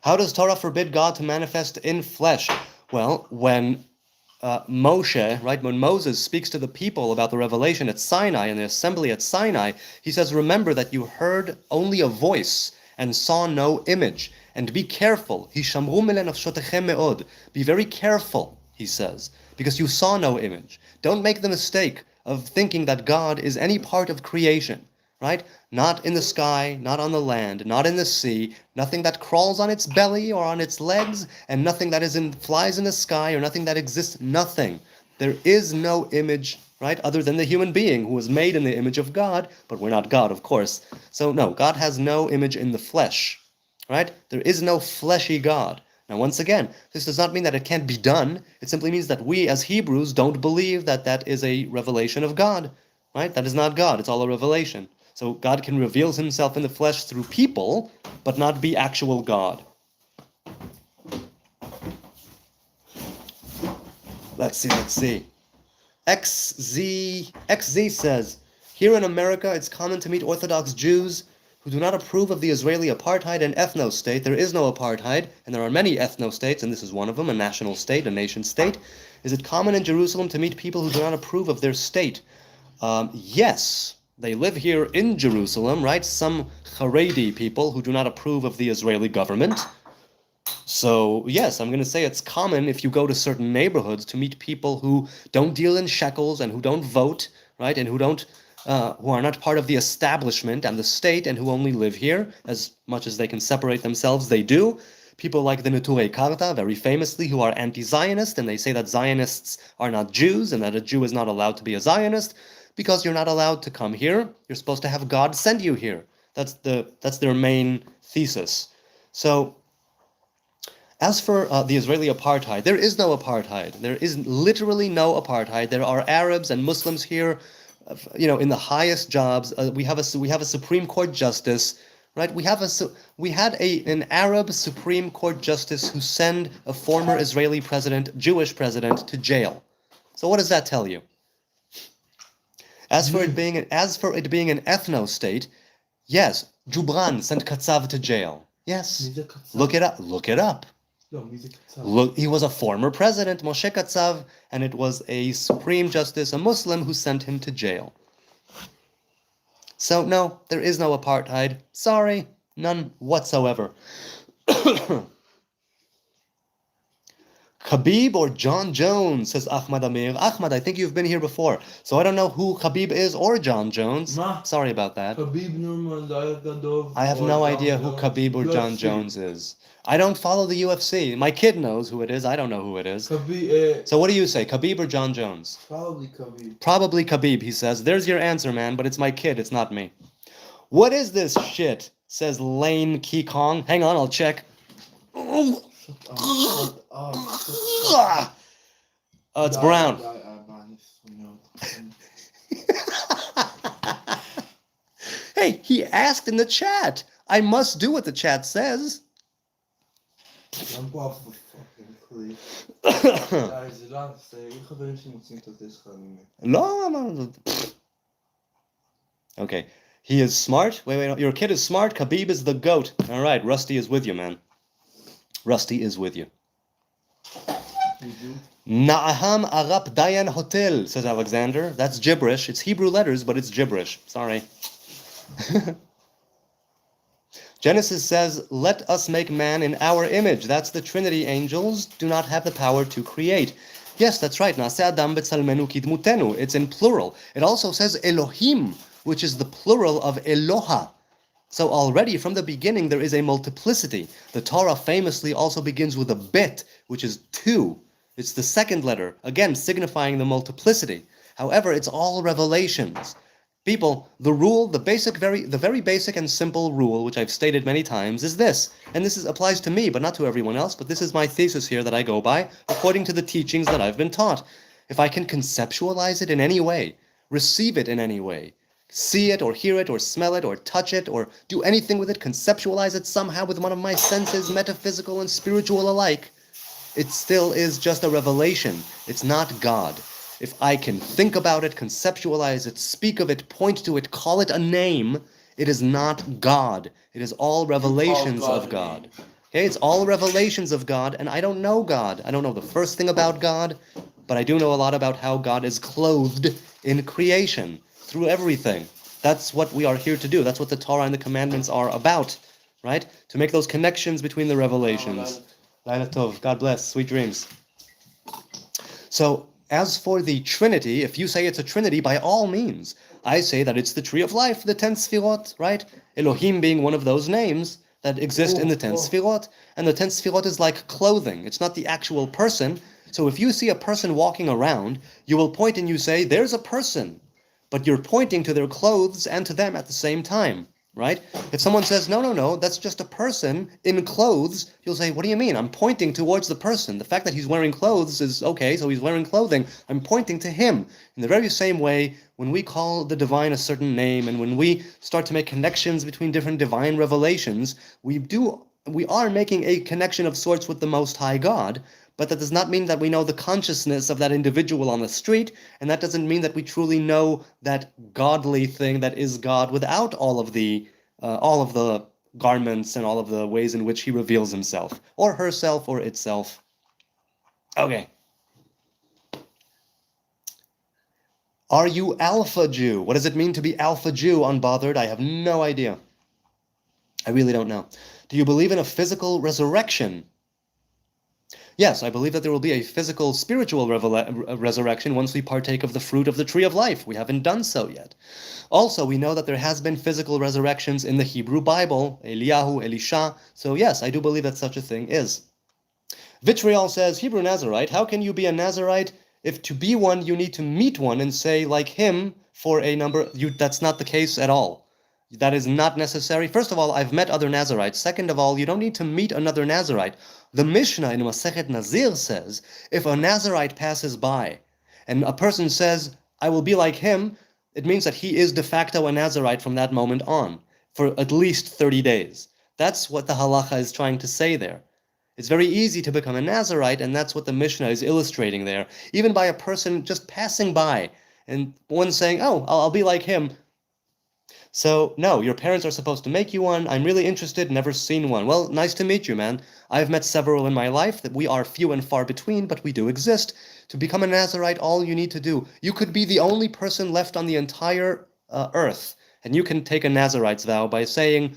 How does Torah forbid God to manifest in flesh? Well, when Moshe, right, when Moses speaks to the people about the revelation at Sinai and the assembly at Sinai, he says, remember that you heard only a voice and saw no image. And be careful. Be very careful, he says, because you saw no image. Don't make the mistake of thinking that God is any part of creation. Right? Not in the sky, not on the land, not in the sea, nothing that crawls on its belly or on its legs, and nothing that flies in the sky, or nothing that exists, nothing. There is no image, right, other than the human being who was made in the image of God, but we're not God, of course. So no, God has no image in the flesh, right? There is no fleshy God. Now, once again, this does not mean that it can't be done. It simply means that we as Hebrews don't believe that that is a revelation of God, right? That is not God. It's all a revelation. So God can reveal himself in the flesh through people, but not be actual God. Let's see. XZ says, here in America, it's common to meet Orthodox Jews who do not approve of the Israeli apartheid and ethno-state. There is no apartheid, and there are many ethno-states, and this is one of them, a national state, a nation state. Is it common in Jerusalem to meet people who do not approve of their state? Yes. They live here in Jerusalem, right? Some Haredi people who do not approve of the Israeli government. So, yes, I'm going to say it's common if you go to certain neighborhoods to meet people who don't deal in shekels and who don't vote, right? And who are not part of the establishment and the state and who only live here. As much as they can separate themselves, they do. People like the Neturei Karta, very famously, who are anti-Zionist, and they say that Zionists are not Jews, and that a Jew is not allowed to be a Zionist, because you're not allowed to come here. You're supposed to have God send you here. That's their main thesis. So, as for the Israeli apartheid, there is no apartheid. There is literally no apartheid. There are Arabs and Muslims here, in the highest jobs. We have a Supreme Court justice, right? We had an Arab Supreme Court justice who sent a former Israeli president, Jewish president, to jail. So what does that tell you? As for it being an ethno state, yes, Jubran sent Katsav to jail. Yes, look it up. Look it up. Look, he was a former president, Moshe Katsav, and it was a Supreme Justice, a Muslim, who sent him to jail. So no, there is no apartheid. Sorry, none whatsoever. Khabib or John Jones, says Ahmad Amir. Ahmad, I think you've been here before, so I don't know who Khabib is or John Jones. Sorry about that. I have no idea who Khabib or John Jones is. I don't follow the UFC. My kid knows who it is. I don't know who it is. So what do you say, Khabib or John Jones? Probably Khabib. Probably Khabib, he says. There's your answer, man, but it's my kid, it's not me. What is this shit, says Lane Kikong. Hang on, I'll check. It's brown. Hey, he asked in the chat. I must do what the chat says. No. Okay. He is smart. Wait. Your kid is smart. Khabib is the GOAT. All right. Rusty is with you, man. Rusty is with you. Na'aham Arap Dayan Hotel, says Alexander. That's gibberish. It's Hebrew letters, but it's gibberish. Sorry. Genesis says, let us make man in our image. That's the Trinity. Angels do not have the power to create. Yes, that's right. Na'aseh Adam b'tzalmenu kidmutenu. It's in plural. It also says Elohim, which is the plural of Eloha. So already from the beginning there is a multiplicity. The Torah famously also begins with a bet, which is 2. It's the second letter, again signifying the multiplicity. However, it's all revelations. People, the rule, the very basic and simple rule, which I've stated many times, is this. And this applies to me, but not to everyone else, but this is my thesis here that I go by, according to the teachings that I've been taught. If I can conceptualize it in any way, receive it in any way, see it or hear it or smell it or touch it or do anything with it, conceptualize it somehow with one of my senses, metaphysical and spiritual alike, it still is just a revelation. It's not God. If I can think about it, conceptualize it, speak of it, point to it, call it a name, it is not God. It is all revelations of God. Okay, it's all revelations of God, and I don't know God. I don't know the first thing about God, but I do know a lot about how God is clothed in creation, through everything. That's what we are here to do. That's what the Torah and the commandments are about, right? To make those connections between the revelations. Laila Tov, God bless, sweet dreams. So, as for the Trinity, if you say it's a Trinity, by all means, I say that it's the tree of life, the 10 Sfirot, right? Elohim being one of those names that exist in the 10 Sfirot. And the 10 Sfirot is like clothing. It's not the actual person. So if you see a person walking around, you will point and you say, there's a person. But you're pointing to their clothes and to them at the same time, right? If someone says, no, that's just a person in clothes, you'll say, what do you mean? I'm pointing towards the person. The fact that he's wearing clothes is okay, so he's wearing clothing. I'm pointing to him. In the very same way, when we call the divine a certain name, and when we start to make connections between different divine revelations, we are making a connection of sorts with the Most High God, but that does not mean that we know the consciousness of that individual on the street, and that doesn't mean that we truly know that godly thing that is God without all of the garments and all of the ways in which he reveals himself, or herself, or itself. Okay. Are you Alpha Jew? What does it mean to be Alpha Jew? Unbothered? I have no idea. I really don't know. Do you believe in a physical resurrection? Yes, I believe that there will be a physical, spiritual resurrection once we partake of the fruit of the tree of life. We haven't done so yet. Also, we know that there has been physical resurrections in the Hebrew Bible, Eliyahu, Elisha. So yes, I do believe that such a thing is. Vitriol says, Hebrew Nazarite, how can you be a Nazarite if to be one you need to meet one and say like him for a number? That's not the case at all. That is not necessary. First of all, I've met other Nazarites. Second of all, you don't need to meet another Nazarite. The Mishnah in Masechet Nazir says, if a Nazarite passes by and a person says, I will be like him, it means that he is de facto a Nazarite from that moment on, for at least 30 days. That's what the halacha is trying to say there. It's very easy to become a Nazarite, and that's what the Mishnah is illustrating there. Even by a person just passing by, and one saying, oh, I'll be like him. So, no, your parents are supposed to make you one. I'm really interested, never seen one. Well, nice to meet you, man. I've met several in my life. That we are few and far between, but we do exist. To become a Nazarite, all you need to do, you could be the only person left on the entire earth, and you can take a Nazarite's vow by saying,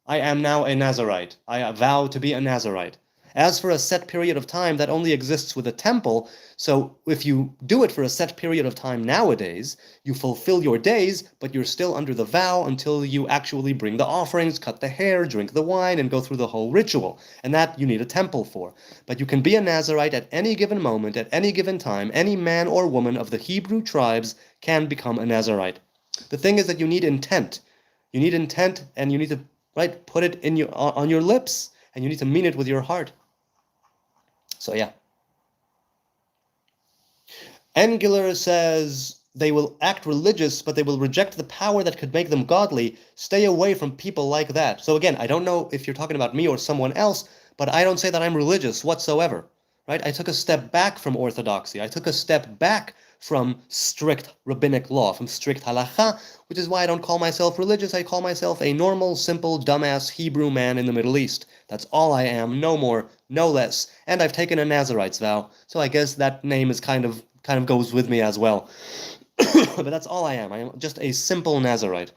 I am now a Nazarite. I vow to be a Nazarite. As for a set period of time, that only exists with a temple, so if you do it for a set period of time nowadays, you fulfill your days, but you're still under the vow until you actually bring the offerings, cut the hair, drink the wine, and go through the whole ritual. And that you need a temple for. But you can be a Nazarite at any given moment, at any given time. Any man or woman of the Hebrew tribes can become a Nazarite. The thing is that you need intent. You need intent, and you need to put it on your lips, and you need to mean it with your heart. So yeah. Angular says they will act religious, but they will reject the power that could make them godly. Stay away from people like that. So again, I don't know if you're talking about me or someone else, but I don't say that I'm religious whatsoever. Right? I took a step back from orthodoxy. I took a step back from strict rabbinic law, from strict halacha, which is why I don't call myself religious. I call myself a normal, simple, dumbass Hebrew man in the Middle East. That's all I am, no more, no less. And I've taken a Nazarite's vow, so I guess that name is kind of goes with me as well. But that's all I am. I am just a simple Nazarite.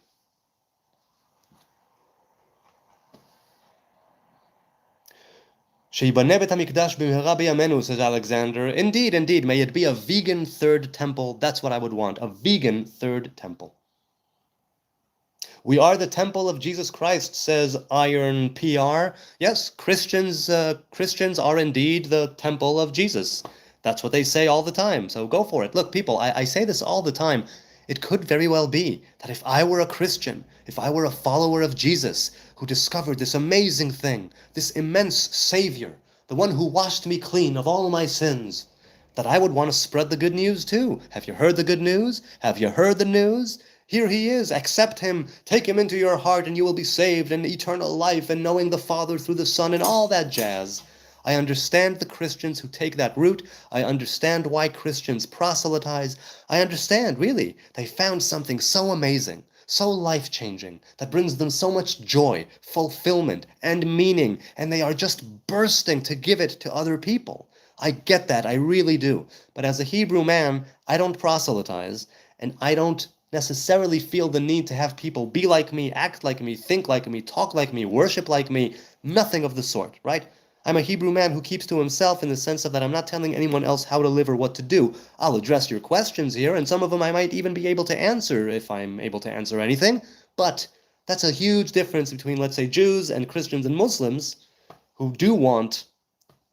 Sheyibane bet hamikdash b'mehera b'yamenu, says Alexander. Indeed, indeed, may it be a vegan third temple. That's what I would want, a vegan third temple. We are the temple of Jesus Christ, says Iron PR. Yes, Christians are indeed the temple of Jesus. That's what they say all the time, so go for it. Look, people, I say this all the time. It could very well be that if I were a Christian, if I were a follower of Jesus, who discovered this amazing thing, this immense Savior, the one who washed me clean of all my sins, that I would want to spread the good news too. Have you heard the good news? Have you heard the news? Here he is, accept him, take him into your heart, and you will be saved, and eternal life, and knowing the Father through the Son, and all that jazz. I understand the Christians who take that route. I understand why Christians proselytize. I understand, really. They found something so amazing, so life-changing, that brings them so much joy, fulfillment, and meaning, and they are just bursting to give it to other people. I get that, I really do. But as a Hebrew man, I don't proselytize, and I don't necessarily feel the need to have people be like me, act like me, think like me, talk like me, worship like me. Nothing of the sort, right? I'm a Hebrew man who keeps to himself in the sense of that I'm not telling anyone else how to live or what to do. I'll address your questions here, and some of them I might even be able to answer if I'm able to answer anything. But that's a huge difference between, let's say, Jews and Christians and Muslims who do want,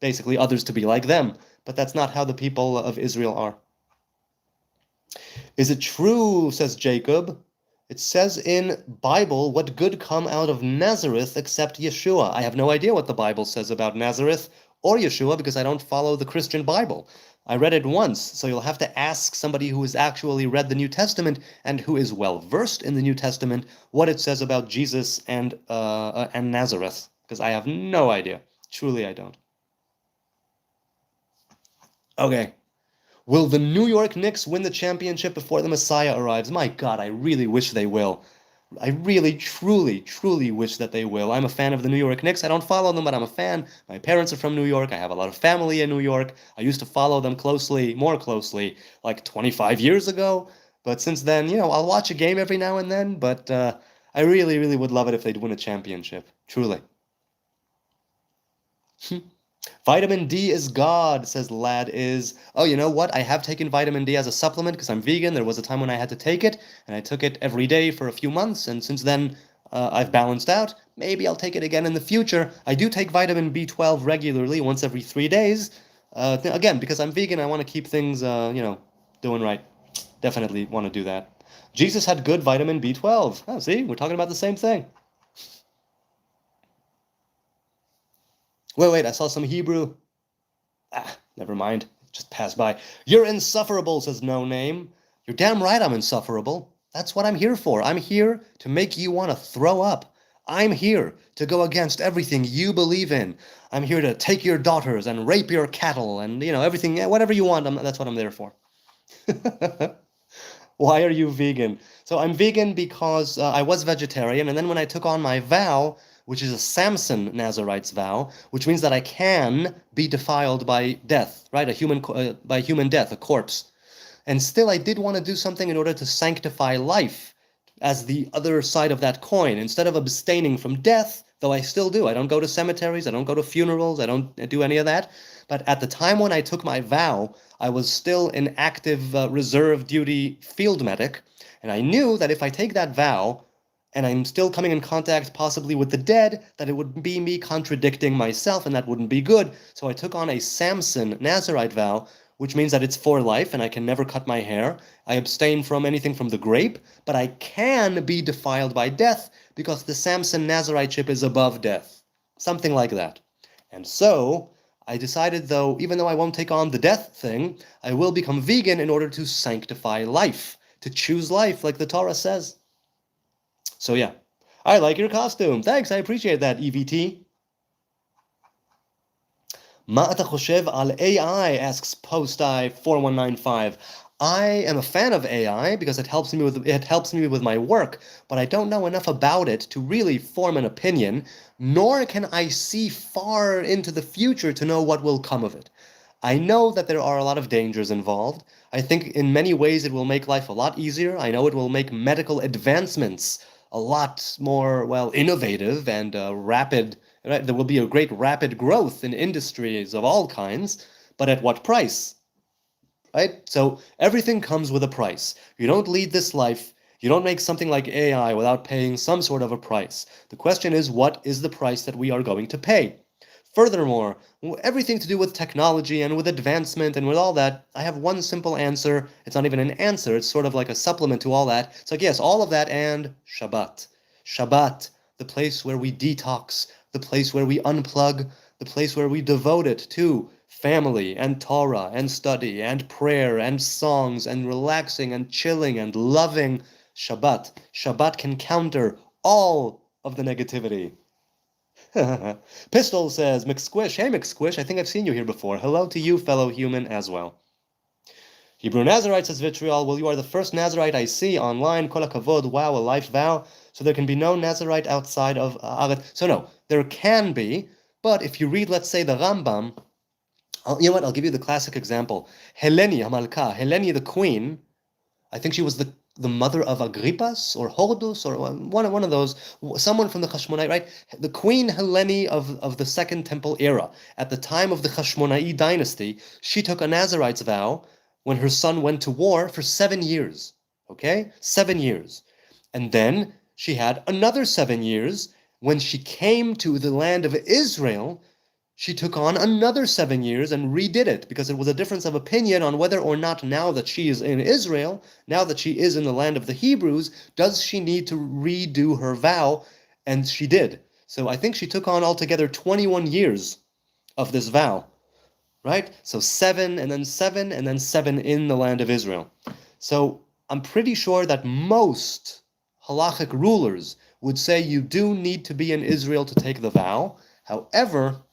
basically, others to be like them. But that's not how the people of Israel are. Is it true, says Jacob, it says in Bible, what good come out of Nazareth except Yeshua? I have no idea what the Bible says about Nazareth or Yeshua because I don't follow the Christian Bible. I read it once, so you'll have to ask somebody who has actually read the New Testament and who is well versed in the New Testament what it says about Jesus and Nazareth, because I have no idea. Truly, I don't. Okay. Will the New York Knicks win the championship before the Messiah arrives? My God, I really wish they will. I really, truly, truly wish that they will. I'm a fan of the New York Knicks. I don't follow them, but I'm a fan. My parents are from New York. I have a lot of family in New York. I used to follow them closely, more closely, like 25 years ago. But since then, I'll watch a game every now and then. But I really, really would love it if they'd win a championship. Truly. Vitamin D is God, says Lad is. Oh, you know what? I have taken vitamin D as a supplement because I'm vegan. There was a time when I had to take it, and I took it every day for a few months, and since then I've balanced out. Maybe I'll take it again in the future. I do take vitamin B12 regularly, once every 3 days. Again, because I'm vegan, I want to keep things, doing right. Definitely want to do that. Jesus had good vitamin B12. Oh, see, we're talking about the same thing. Wait, I saw some Hebrew. Never mind. Just pass by. You're insufferable, says No Name. You're damn right I'm insufferable. That's what I'm here for. I'm here to make you want to throw up. I'm here to go against everything you believe in. I'm here to take your daughters and rape your cattle and, everything, whatever you want. That's what I'm there for. Why are you vegan? So I'm vegan because I was vegetarian, and then when I took on my vow, which is a Samson Nazarite's vow, which means that I can be defiled by death, right? By human death, a corpse. And still, I did want to do something in order to sanctify life as the other side of that coin. Instead of abstaining from death, though I still do. I don't go to cemeteries, I don't go to funerals, I don't do any of that. But at the time when I took my vow, I was still an active reserve duty field medic, and I knew that if I take that vow, and I'm still coming in contact possibly with the dead, that it would be me contradicting myself, and that wouldn't be good. So I took on a Samson Nazarite vow, which means that it's for life, and I can never cut my hair. I abstain from anything from the grape, but I can be defiled by death, because the Samson Nazariteship is above death. Something like that. And so, I decided, though, even though I won't take on the death thing, I will become vegan in order to sanctify life, to choose life, like the Torah says. So yeah, I like your costume. Thanks, I appreciate that, EVT. מה אתה חושב על AI, asks Postai4195. I am a fan of AI because it helps me with my work, but I don't know enough about it to really form an opinion, nor can I see far into the future to know what will come of it. I know that there are a lot of dangers involved. I think in many ways it will make life a lot easier. I know it will make medical advancements a lot more, well, innovative and rapid. Right? There will be a great rapid growth in industries of all kinds, but at what price? Right? So everything comes with a price. You don't lead this life, you don't make something like AI without paying some sort of a price. The question is, what is the price that we are going to pay? Furthermore, everything to do with technology and with advancement and with all that, I have one simple answer. It's not even an answer, it's sort of like a supplement to all that. It's like, yes, all of that and Shabbat. Shabbat, the place where we detox, the place where we unplug, the place where we devote it to family and Torah and study and prayer and songs and relaxing and chilling and loving. Shabbat. Shabbat can counter all of the negativity. Pistol says, McSquish, hey McSquish, I think I've seen you here before. Hello to you, fellow human, as well. Hebrew Nazarite, says Vitriol, well, you are the first Nazarite I see online. Kol hakavod, wow, a life vow. So there can be no Nazarite outside of Aret. So no, there can be, but if you read, let's say, the Rambam, you know what, I'll give you the classic example. Heleni Hamalka, Heleni the queen, I think she was the mother of Agrippas or Hordus or one of those, someone from the Hashmonite, right? The Queen Helene of the Second Temple era, at the time of the Hashmonai dynasty, she took a Nazarite's vow when her son went to war for 7 years. Okay? 7 years. And then she had another 7 years when she came to the land of Israel. She took on another 7 years and redid it because it was a difference of opinion on whether or not, now that she is in Israel, now that she is in the land of the Hebrews, does she need to redo her vow? And she did. So I think she took on altogether 21 years of this vow, right? So 7 and then 7 and then 7 in the land of Israel. So I'm pretty sure that most halachic rulers would say you do need to be in Israel to take the vow. However,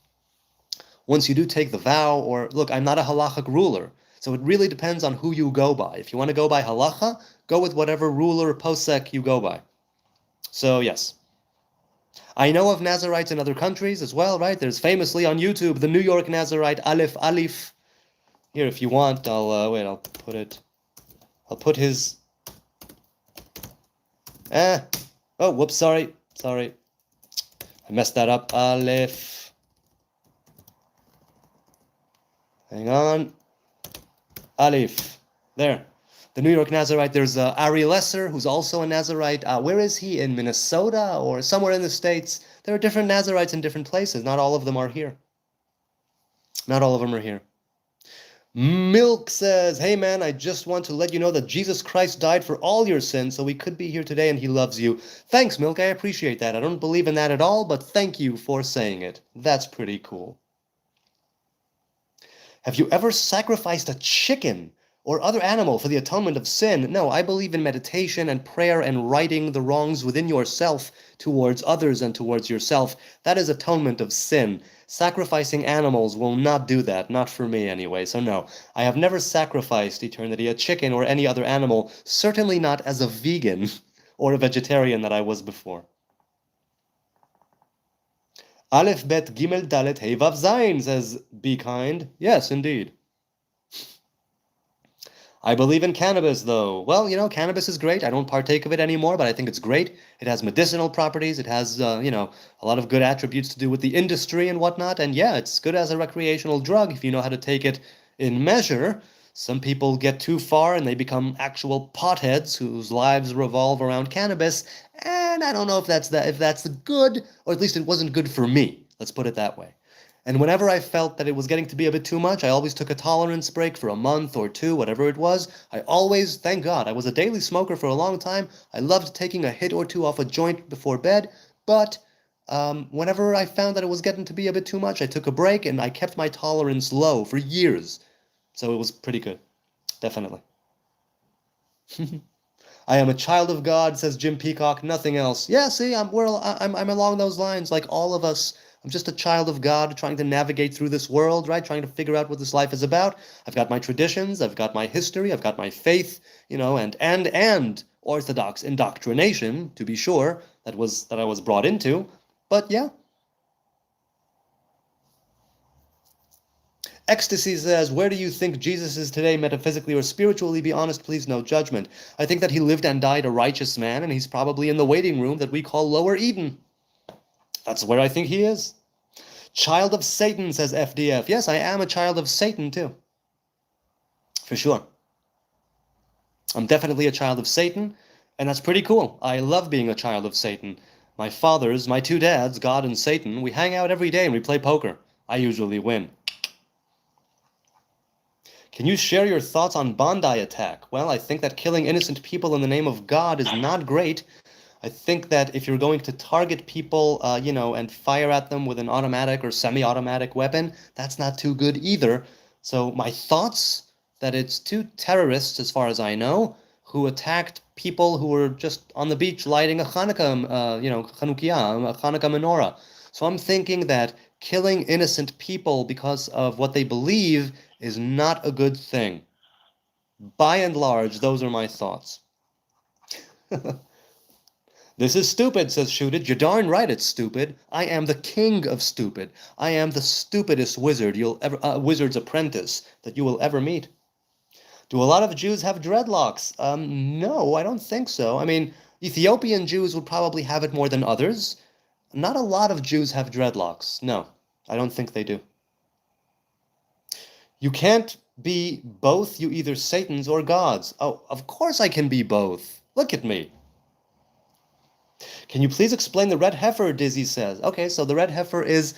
once you do take the vow, or look, I'm not a halachic ruler, so it really depends on who you go by. If you want to go by halacha, go with whatever ruler posek you go by. So yes. I know of Nazarites in other countries as well, right? There's famously on YouTube the New York Nazarite Aleph Alif. Here, if you want, I'll put his... Oh, whoops, sorry. I messed that up. Aleph Hang on. Aleph. There. The New York Nazarite. There's Ari Lesser, who's also a Nazarite. Where is he? In Minnesota or somewhere in the States? There are different Nazarites in different places. Not all of them are here. Not all of them are here. Milk says, hey man, I just want to let you know that Jesus Christ died for all your sins, so we could be here today and he loves you. Thanks, Milk, I appreciate that. I don't believe in that at all, but thank you for saying it. That's pretty cool. Have you ever sacrificed a chicken or other animal for the atonement of sin? No, I believe in meditation and prayer and righting the wrongs within yourself towards others and towards yourself. That is atonement of sin. Sacrificing animals will not do that, not for me anyway, so no. I have never sacrificed eternity, a chicken or any other animal, certainly not as a vegan or a vegetarian that I was before. Aleph Bet Gimel Dalet Hey Vav Zayin says, be kind. Yes, indeed. I believe in cannabis, though. Well, cannabis is great. I don't partake of it anymore, but I think it's great. It has medicinal properties. It has, a lot of good attributes to do with the industry and whatnot. And yeah, it's good as a recreational drug if you know how to take it in measure. Some people get too far and they become actual potheads whose lives revolve around cannabis. And I don't know if that's good, or at least it wasn't good for me. Let's put it that way. And whenever I felt that it was getting to be a bit too much, I always took a tolerance break for a month or two, whatever it was. I always, thank God, I was a daily smoker for a long time. I loved taking a hit or two off a joint before bed, but whenever I found that it was getting to be a bit too much, I took a break and I kept my tolerance low for years. So it was pretty good, definitely. I am a child of God, says Jim Peacock, nothing else. Yeah, see, I'm along those lines, like all of us. I'm just a child of God trying to navigate through this world, right? Trying to figure out what this life is about. I've got my traditions, I've got my history, I've got my faith, and Orthodox indoctrination, to be sure, that I was brought into. But yeah. Ecstasy says, where do you think Jesus is today, metaphysically or spiritually? Be honest, please, no judgment. I think that he lived and died a righteous man, and he's probably in the waiting room that we call Lower Eden. That's where I think he is. Child of Satan, says FDF. Yes, I am a child of Satan, too. For sure. I'm definitely a child of Satan, and that's pretty cool. I love being a child of Satan. My two dads, God and Satan, we hang out every day and we play poker. I usually win. Can you share your thoughts on Bondi attack? Well, I think that killing innocent people in the name of God is not great. I think that if you're going to target people, and fire at them with an automatic or semi-automatic weapon, that's not too good either. So my thoughts, that it's two terrorists, as far as I know, who attacked people who were just on the beach lighting a Hanukkah, Chanukiah, a Hanukkah menorah. So I'm thinking that killing innocent people because of what they believe is not a good thing. By and large, those are my thoughts. This is stupid, says Shoot It. You're darn right it's stupid. I am the king of stupid. I am the stupidest wizard's apprentice that you will ever meet. Do a lot of Jews have dreadlocks? No, I don't think so. I mean, Ethiopian Jews would probably have it more than others. Not a lot of Jews have dreadlocks. No, I don't think they do. You can't be both, you either Satans or gods. Oh, of course I can be both. Look at me. Can you please explain the red heifer, Dizzy says. Okay, so the red heifer is,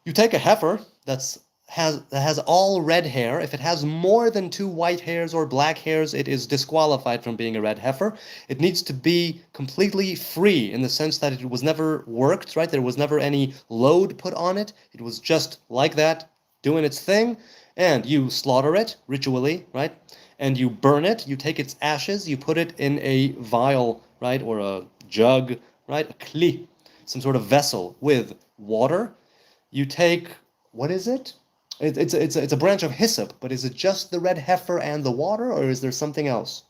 you take a heifer that has all red hair. If it has more than 2 white hairs or black hairs, it is disqualified from being a red heifer. It needs to be completely free in the sense that it was never worked, right? There was never any load put on it. It was just like that, doing its thing. And you slaughter it ritually, right? And you burn it. You take its ashes, you put it in a vial, right? Or a jug, right? A kli, some sort of vessel with water. You take, what is it? It's a branch of hyssop, but is it just the red heifer and the water, or is there something else?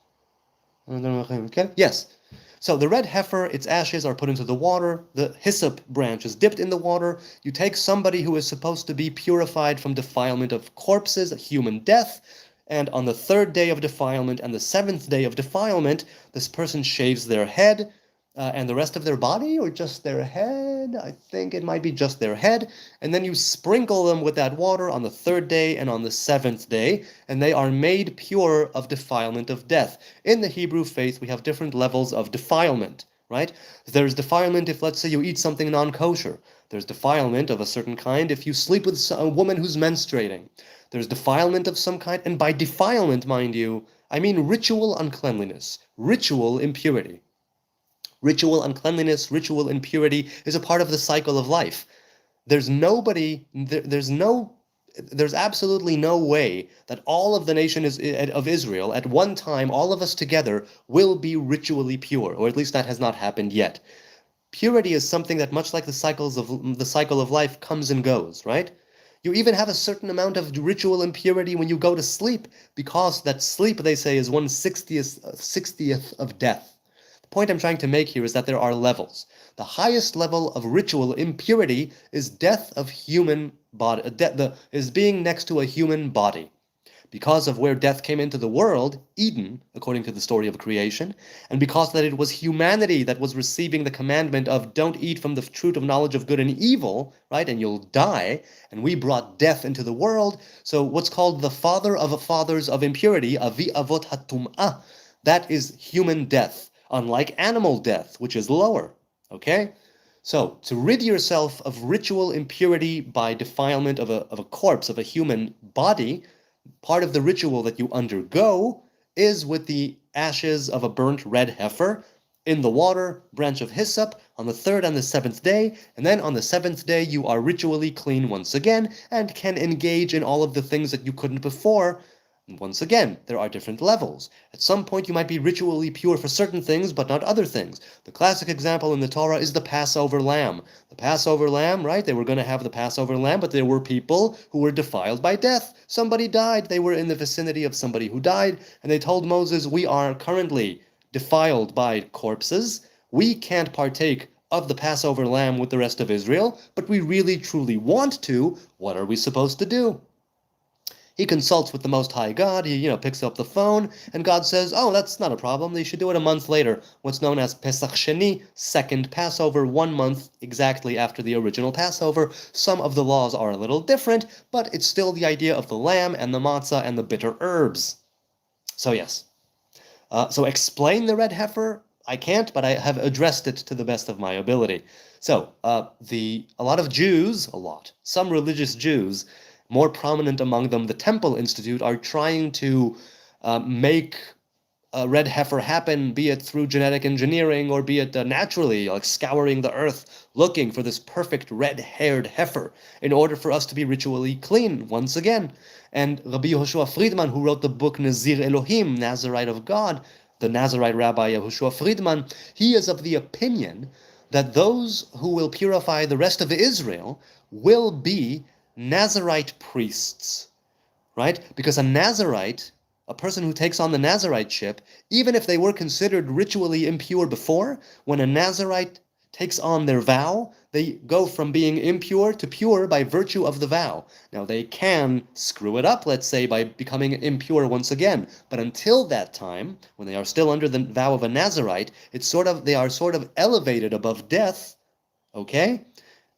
Okay. Yes. So the red heifer, its ashes are put into the water. The hyssop branch is dipped in the water. You take somebody who is supposed to be purified from defilement of corpses, human death, and on the 3rd day of defilement and the 7th day of defilement, this person shaves their head. and the rest of their body, or just their head? I think it might be just their head. And then you sprinkle them with that water on the third day and on the seventh day, and they are made pure of defilement of death. In the Hebrew faith, we have different levels of defilement, right? There's defilement if, let's say, you eat something non-kosher. There's defilement of a certain kind if you sleep with a woman who's menstruating. There's defilement of some kind, and by defilement, mind you, I mean ritual uncleanliness, ritual impurity. Ritual uncleanliness, ritual impurity is a part of the cycle of life. There's absolutely no way that all of the nation of Israel, at one time, all of us together, will be ritually pure, or at least that has not happened yet. Purity is something that, much like the cycle of life, comes and goes, right? You even have a certain amount of ritual impurity when you go to sleep, because that sleep, they say, is 1/60th of death. The point I'm trying to make here is that there are levels. The highest level of ritual impurity is death of human body, is being next to a human body. Because of where death came into the world, Eden, according to the story of creation, and because that it was humanity that was receiving the commandment of don't eat from the fruit of knowledge of good and evil, right, and you'll die, and we brought death into the world, so what's called the father of fathers of impurity, avi avot hatum'ah, that is human death, unlike animal death, which is lower, okay? So, to rid yourself of ritual impurity by defilement of a corpse, of a human body, part of the ritual that you undergo is with the ashes of a burnt red heifer in the water, branch of hyssop, on the third and the seventh day, and then on the seventh day you are ritually clean once again and can engage in all of the things that you couldn't before. And once again, there are different levels. At some point you might be ritually pure for certain things, but not other things. The classic example in the Torah is the Passover lamb. The Passover lamb, right? They were going to have the Passover lamb, but there were people who were defiled by death. Somebody died. They were in the vicinity of somebody who died, and they told Moses, we are currently defiled by corpses. We can't partake of the Passover lamb with the rest of Israel, but we really truly want to. What are we supposed to do? He consults with the Most High God, he picks up the phone, and God says, oh, that's not a problem, they should do it a month later, what's known as Pesach Sheni, second Passover, 1 month exactly after the original Passover. Some of the laws are a little different, but it's still the idea of the lamb and the matzah and the bitter herbs. So yes. So explain the red heifer, I can't, but I have addressed it to the best of my ability. So, a lot of Jews, some religious Jews, more prominent among them, the Temple Institute, are trying to make a red heifer happen, be it through genetic engineering or be it naturally, like scouring the earth, looking for this perfect red-haired heifer in order for us to be ritually clean once again. And Rabbi Yehoshua Friedman, who wrote the book Nazir Elohim, Nazarite of God, the Nazarite Rabbi Yehoshua Friedman, he is of the opinion that those who will purify the rest of Israel will be Nazarite priests, right? Because a Nazarite, a person who takes on the Nazariteship, even if they were considered ritually impure before, when a Nazarite takes on their vow, they go from being impure to pure by virtue of the vow. Now, they can screw it up, let's say, by becoming impure once again, but until that time, when they are still under the vow of a Nazarite, they are sort of elevated above death, okay?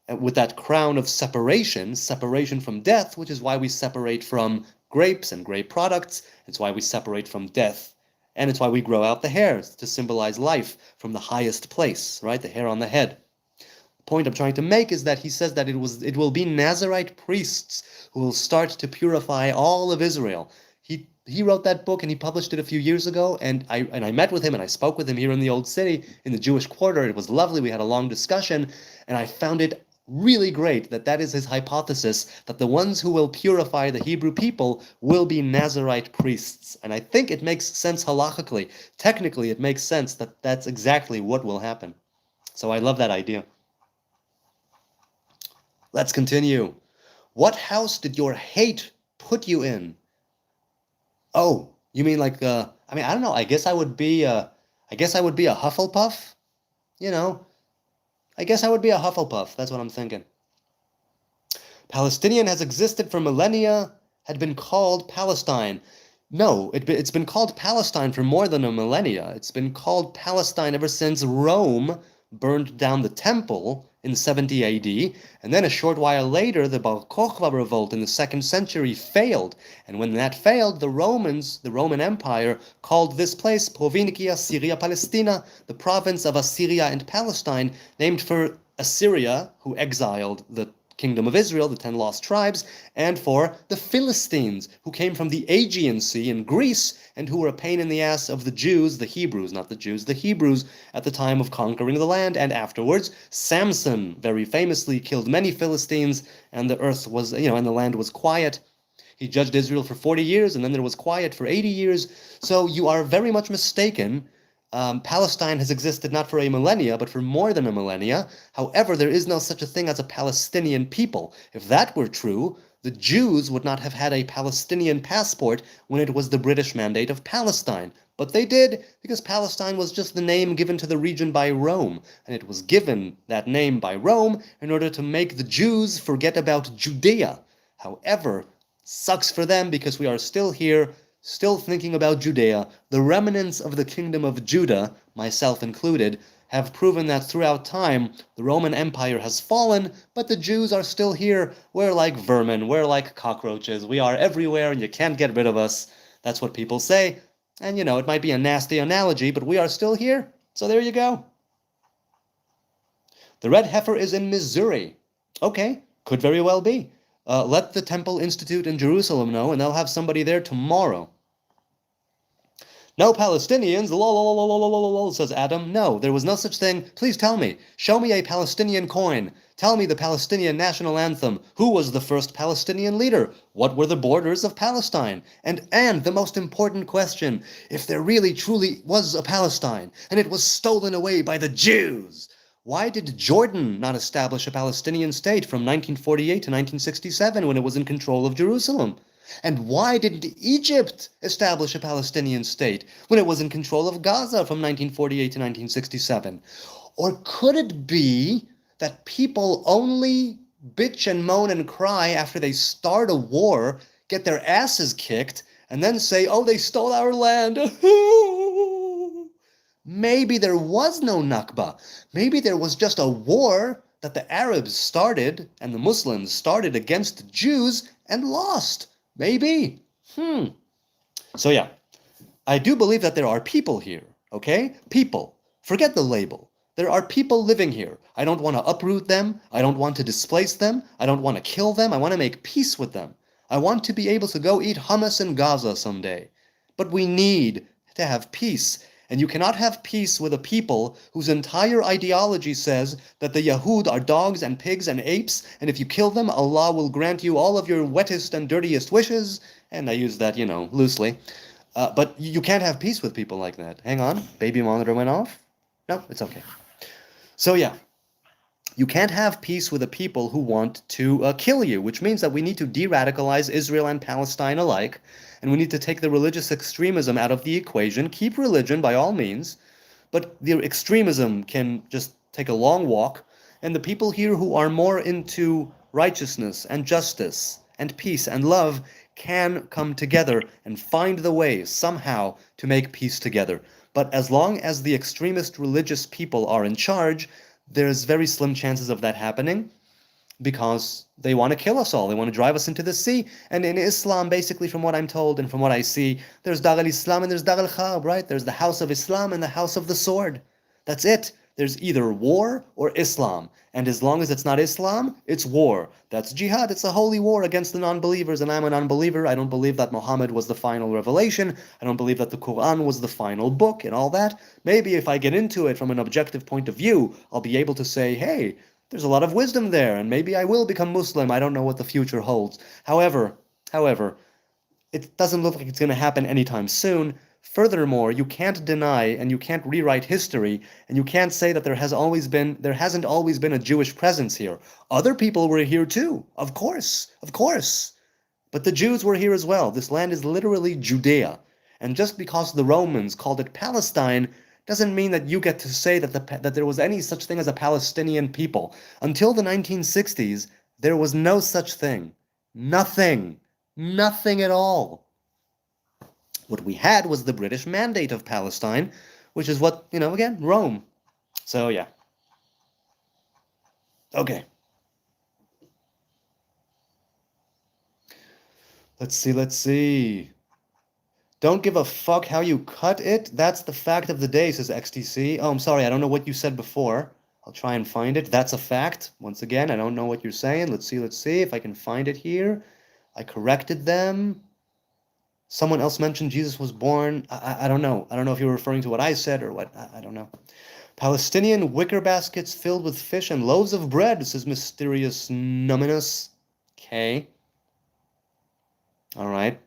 With that crown of separation from death, which is why we separate from grapes and grape products. It's why we separate from death. And it's why we grow out the hair, to symbolize life from the highest place, right? The hair on the head. The point I'm trying to make is that he says that it will be Nazarite priests who will start to purify all of Israel. He wrote that book and he published it a few years ago, and I met with him and I spoke with him here in the Old City, in the Jewish Quarter. It was lovely. We had a long discussion, and I found it really great that is his hypothesis, that the ones who will purify the Hebrew people will be Nazarite priests. And I think it makes sense halachically. Technically, it makes sense that that's exactly what will happen. So I love that idea. Let's continue. What house did your hate put you in? Oh, you mean like, I don't know. I guess I would be a Hufflepuff, I guess I would be a Hufflepuff. That's what I'm thinking. Palestinian has existed for millennia, had been called Palestine. No, it's been called Palestine for more than a millennia. It's been called Palestine ever since Rome burned down the temple in 70 AD, and then a short while later, the Bar Kokhba revolt in the 2nd century failed. And when that failed, the Romans, the Roman Empire, called this place Provincia Syria Palestina, the province of Assyria and Palestine, named for Assyria, who exiled the kingdom of Israel, the 10 lost tribes, and for the Philistines, who came from the Aegean Sea in Greece, and who were a pain in the ass of the Jews, the Hebrews, not the Jews, the Hebrews, at the time of conquering the land, and afterwards. Samson very famously killed many Philistines, and the earth was, and the land was quiet. He judged Israel for 40 years, and then there was quiet for 80 years. So you are very much mistaken. Palestine has existed not for a millennia, but for more than a millennia. However, there is no such a thing as a Palestinian people. If that were true, the Jews would not have had a Palestinian passport when it was the British Mandate of Palestine. But they did, because Palestine was just the name given to the region by Rome, and it was given that name by Rome in order to make the Jews forget about Judea. However, sucks for them because we are still here, still thinking about Judea. The remnants of the kingdom of Judah, myself included, have proven that throughout time the Roman Empire has fallen, but the Jews are still here. We're like vermin, we're like cockroaches, we are everywhere and you can't get rid of us. That's what people say. And it might be a nasty analogy, but we are still here. So there you go. The red heifer is in Missouri. Okay, could very well be. Let the Temple Institute in Jerusalem know, and they'll have somebody there tomorrow. No Palestinians, lol, says Adam. No, there was no such thing. Please tell me. Show me a Palestinian coin. Tell me the Palestinian national anthem. Who was the first Palestinian leader? What were the borders of Palestine? And the most important question, if there really truly was a Palestine, and it was stolen away by the Jews, why did Jordan not establish a Palestinian state from 1948 to 1967 when it was in control of Jerusalem? And why didn't Egypt establish a Palestinian state when it was in control of Gaza from 1948 to 1967? Or could it be that people only bitch and moan and cry after they start a war, get their asses kicked, and then say, oh, they stole our land? Maybe there was no Nakba. Maybe there was just a war that the Arabs started and the Muslims started against the Jews and lost. Maybe. So yeah, I do believe that there are people here, okay? People. Forget the label. There are people living here. I don't want to uproot them. I don't want to displace them. I don't want to kill them. I want to make peace with them. I want to be able to go eat hummus in Gaza someday. But we need to have peace. And you cannot have peace with a people whose entire ideology says that the Yahud are dogs and pigs and apes, and if you kill them, Allah will grant you all of your wettest and dirtiest wishes. And I use that, loosely. But you can't have peace with people like that. Hang on, baby monitor went off? No, it's okay. So yeah, you can't have peace with a people who want to kill you, which means that we need to de-radicalize Israel and Palestine alike, and we need to take the religious extremism out of the equation. Keep religion by all means, but the extremism can just take a long walk, and the people here who are more into righteousness and justice and peace and love can come together and find the way somehow to make peace together. But as long as the extremist religious people are in charge, there's very slim chances of that happening, because they want to kill us all. They want to drive us into the sea. And in Islam, basically, from what I'm told and from what I see, there's Dar al-Islam and there's Dar al-Harb, right? There's the house of Islam and the house of the sword. That's it. There's either war or Islam. And as long as it's not Islam, it's war. That's jihad. It's a holy war against the non-believers. And I'm a non-believer. I don't believe that Muhammad was the final revelation. I don't believe that the Quran was the final book and all that. Maybe if I get into it from an objective point of view, I'll be able to say, hey, there's a lot of wisdom there, and maybe I will become Muslim. I don't know what the future holds. However, it doesn't look like it's going to happen anytime soon. Furthermore, you can't deny and you can't rewrite history, and you can't say that there hasn't always been a Jewish presence here. Other people were here too, of course. But the Jews were here as well. This land is literally Judea. And just because the Romans called it Palestine doesn't mean that you get to say that there was any such thing as a Palestinian people. Until the 1960s, there was no such thing. Nothing at all. What we had was the British Mandate of Palestine, which is what, again, Rome. So, yeah. Okay. Let's see. Don't give a fuck how you cut it. That's the fact of the day, says XTC. Oh, I'm sorry, I don't know what you said before. I'll try and find it. That's a fact. Once again, I don't know what you're saying. Let's see if I can find it here. I corrected them. Someone else mentioned Jesus was born. I don't know. I don't know if you're referring to what I said or what. I don't know. Palestinian wicker baskets filled with fish and loaves of bread, says Mysterious Numinous. Okay. All right.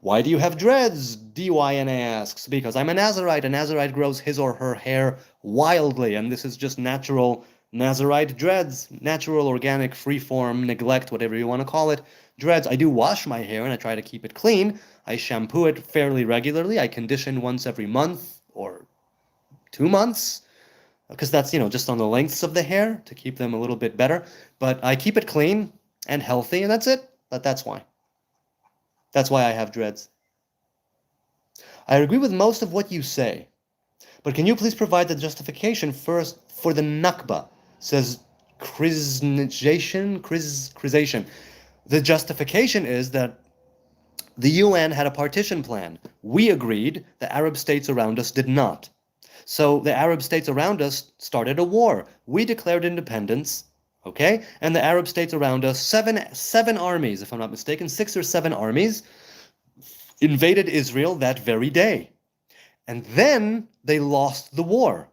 Why do you have dreads? DYNA asks. Because I'm a Nazarite. A Nazarite grows his or her hair wildly, and this is just natural Nazarite dreads. Natural, organic, freeform, neglect, whatever you want to call it. Dreads. I do wash my hair, and I try to keep it clean. I shampoo it fairly regularly. I condition once every month or 2 months, because that's, just on the lengths of the hair to keep them a little bit better. But I keep it clean and healthy, and that's it. But that's why. That's why I have dreads. I agree with most of what you say, but can you please provide the justification first for the Nakba? Says Krization. The justification is that the UN had a partition plan. We agreed, the Arab states around us did not. So the Arab states around us started a war. We declared independence. Okay? And the Arab states around us, seven armies, if I'm not mistaken, 6 or 7 armies, invaded Israel that very day. And then they lost the war.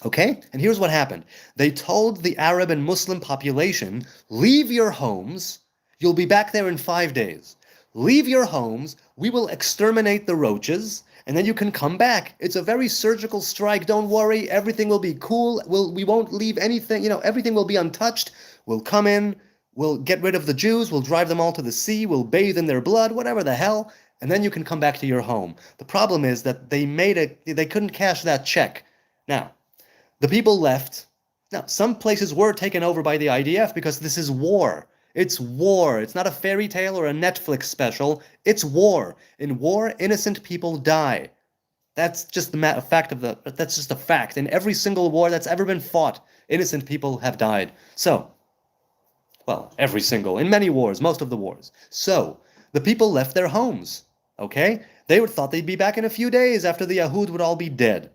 Okay? And here's what happened. They told the Arab and Muslim population, leave your homes, you'll be back there in 5 days. Leave your homes, we will exterminate the roaches, and then you can come back. It's a very surgical strike. Don't worry. Everything will be cool. We won't leave anything. Everything will be untouched. We'll come in. We'll get rid of the Jews. We'll drive them all to the sea. We'll bathe in their blood, whatever the hell. And then you can come back to your home. The problem is that they couldn't cash that check. Now, the people left. Now, some places were taken over by the IDF because this is war. It's war. It's not a fairy tale or a Netflix special. It's war. In war, innocent people die. That's just that's just a fact. In every single war that's ever been fought, innocent people have died. So, in many wars, most of the wars. So, the people left their homes, okay? They thought they'd be back in a few days after the Yahud would all be dead.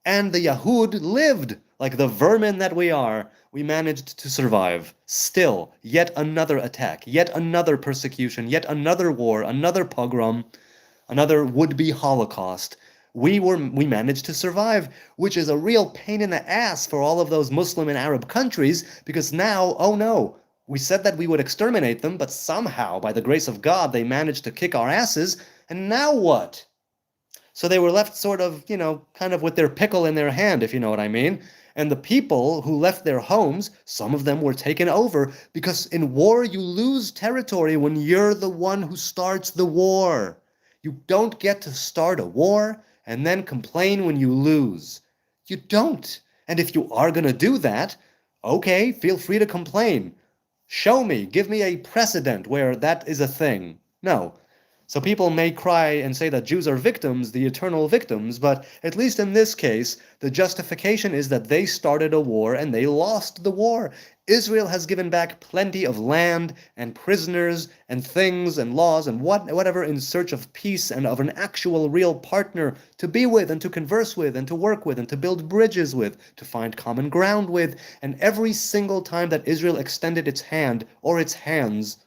And the Yahud lived. Like the vermin that we are, we managed to survive. Still, yet another attack, yet another persecution, yet another war, another pogrom, another would-be Holocaust. We managed to survive, which is a real pain in the ass for all of those Muslim and Arab countries, because now, oh no, we said that we would exterminate them, but somehow, by the grace of God, they managed to kick our asses, and now what? So they were left sort of, kind of with their pickle in their hand, if you know what I mean. And the people who left their homes, some of them were taken over, because in war you lose territory when you're the one who starts the war. You don't get to start a war and then complain when you lose. You don't. And if you are going to do that, okay, feel free to complain. Show me, give me a precedent where that is a thing. No. So people may cry and say that Jews are victims, the eternal victims, but at least in this case, the justification is that they started a war and they lost the war. Israel has given back plenty of land and prisoners and things and laws and whatever in search of peace and of an actual real partner to be with and to converse with and to work with and to build bridges with, to find common ground with. And every single time that Israel extended its hand or its hands,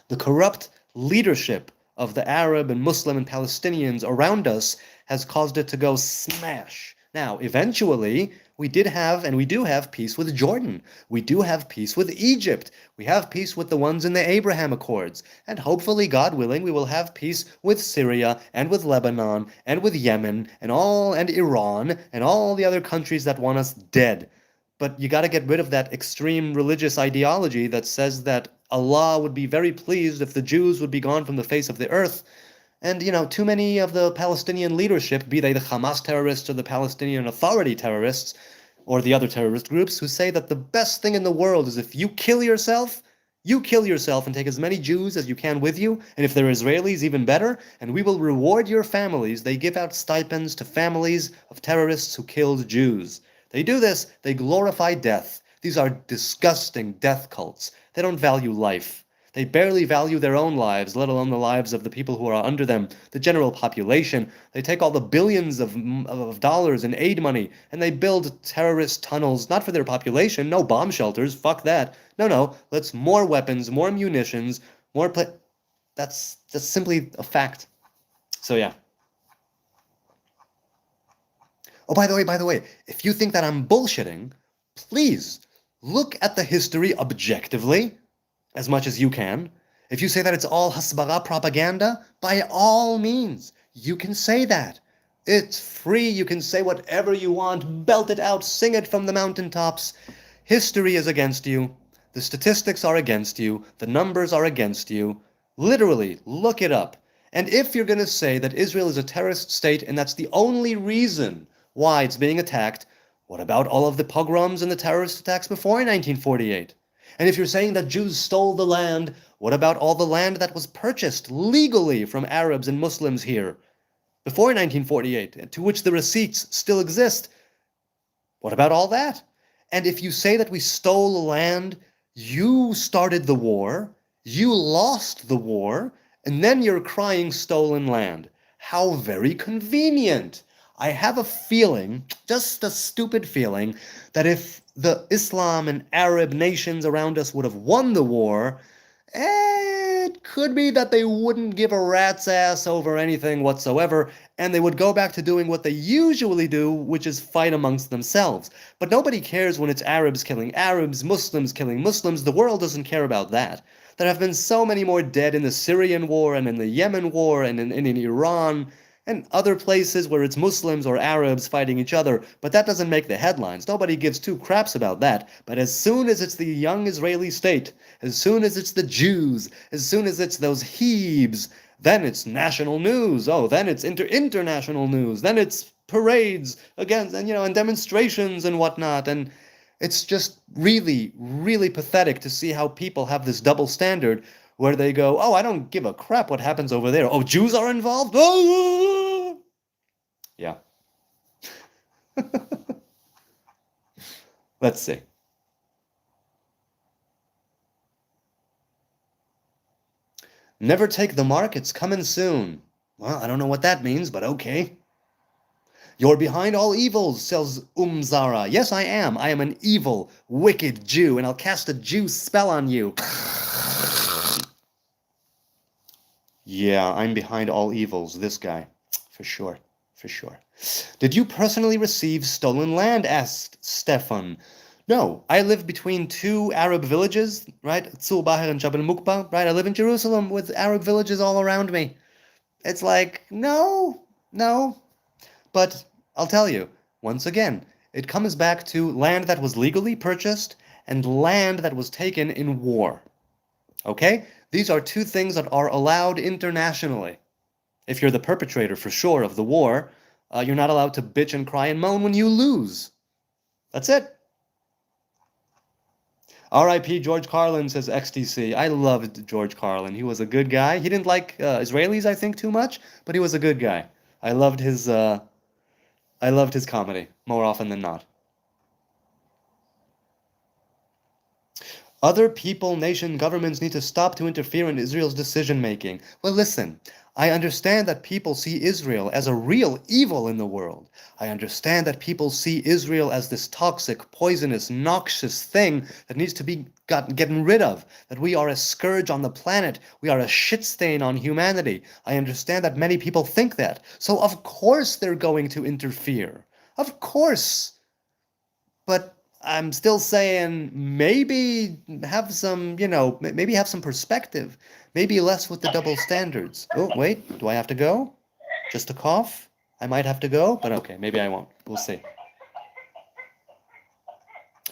the corrupt leadership of the Arab and Muslim and Palestinians around us has caused it to go smash. Now, eventually, we did have and we do have peace with Jordan. We do have peace with Egypt. We have peace with the ones in the Abraham Accords. And hopefully, God willing, we will have peace with Syria and with Lebanon and with Yemen and Iran and all the other countries that want us dead. But you got to get rid of that extreme religious ideology that says that Allah would be very pleased if the Jews would be gone from the face of the earth. And, too many of the Palestinian leadership, be they the Hamas terrorists or the Palestinian Authority terrorists or the other terrorist groups, who say that the best thing in the world is if you kill yourself, You kill yourself and take as many Jews as you can with you, and if they're Israelis, even better, and we will reward your families. They give out stipends to families of terrorists who killed Jews. They do this, they glorify death. These are disgusting death cults. They don't value life. They barely value their own lives, let alone the lives of the people who are under them, the general population. They take all the billions of dollars in aid money, and they build terrorist tunnels, not for their population, no bomb shelters, fuck that. No, let's more weapons, more munitions, more that's simply a fact. So yeah. Oh, by the way, if you think that I'm bullshitting, please look at the history objectively, as much as you can. If you say that it's all hasbara propaganda, by all means, you can say that. It's free, you can say whatever you want, belt it out, sing it from the mountaintops. History is against you. The statistics are against you. The numbers are against you. Literally, look it up. And if you're going to say that Israel is a terrorist state and that's the only reason why it's being attacked, what about all of the pogroms and the terrorist attacks before 1948? And if you're saying that Jews stole the land, what about all the land that was purchased legally from Arabs and Muslims here before 1948, to which the receipts still exist? What about all that? And if you say that we stole land, you started the war, you lost the war, and then you're crying stolen land. How very convenient. I have a feeling, just a stupid feeling, that if the Islam and Arab nations around us would have won the war, it could be that they wouldn't give a rat's ass over anything whatsoever, and they would go back to doing what they usually do, which is fight amongst themselves. But nobody cares when it's Arabs killing Arabs, Muslims killing Muslims. The world doesn't care about that. There have been so many more dead in the Syrian war and in the Yemen war and in Iran and other places where it's Muslims or Arabs fighting each other, but that doesn't make the headlines. Nobody gives two craps about that. But as soon as it's the young Israeli state, as soon as it's the Jews, as soon as it's those Hebes, then it's national news. Oh, then it's international news. Then it's parades against, and demonstrations and whatnot. And it's just really, really pathetic to see how people have this double standard where they go, oh, I don't give a crap what happens over there. Oh, Jews are involved? Oh! Yeah. Let's see. Never take the mark, it's coming soon. Well, I don't know what that means, but okay. You're behind all evils, says Zara. Yes, I am. I am an evil, wicked Jew, and I'll cast a Jew spell on you. Yeah, I'm behind all evils, this guy. For sure. Did you personally receive stolen land? Asked Stefan. No, I live between two Arab villages, right? Tzul Bahir and Jabal Mukba, right? I live in Jerusalem with Arab villages all around me. It's like, no. But I'll tell you, once again, it comes back to land that was legally purchased and land that was taken in war. Okay? These are two things that are allowed internationally. If you're the perpetrator, for sure, of the war, you're not allowed to bitch and cry and moan when you lose. That's it. R.I.P. George Carlin, says XTC. I loved George Carlin. He was a good guy. He didn't like Israelis, I think, too much, but he was a good guy. I loved his comedy more often than not. Other people, nation, governments need to stop to interfere in Israel's decision-making. Well, listen, I understand that people see Israel as a real evil in the world. I understand that people see Israel as this toxic, poisonous, noxious thing that needs to be gotten rid of, that we are a scourge on the planet, we are a shit stain on humanity. I understand that many people think that. So of course they're going to interfere. Of course. But I'm still saying maybe have some, maybe have some perspective. Maybe less with the double standards. Oh, wait, do I have to go? Just a cough? I might have to go, but okay, maybe I won't. We'll see.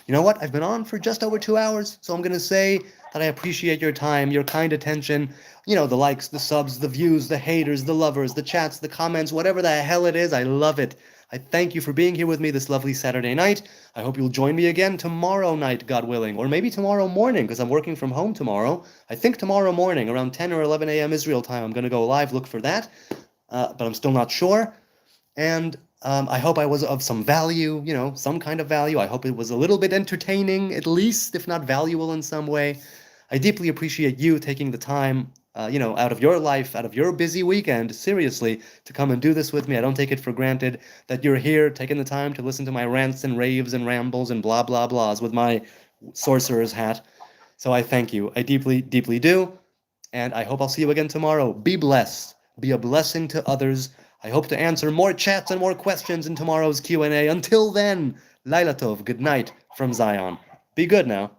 You know what? I've been on for just over 2 hours, so I'm going to say that I appreciate your time, your kind attention, the likes, the subs, the views, the haters, the lovers, the chats, the comments, whatever the hell it is, I love it. I thank you for being here with me this lovely Saturday night. I hope you'll join me again tomorrow night, God willing, or maybe tomorrow morning, because I'm working from home tomorrow. I think tomorrow morning, around 10 or 11 a.m. Israel time, I'm going to go live, look for that, but I'm still not sure. And I hope I was of some value, some kind of value. I hope it was a little bit entertaining, at least, if not valuable in some way. I deeply appreciate you taking the time, out of your life, out of your busy weekend, seriously, to come and do this with me. I don't take it for granted that you're here, taking the time to listen to my rants and raves and rambles and blah, blah, blahs with my sorcerer's hat. So I thank you. I deeply, deeply do. And I hope I'll see you again tomorrow. Be blessed. Be a blessing to others. I hope to answer more chats and more questions in tomorrow's Q&A. Until then, Laila Tov, good night from Zion. Be good now.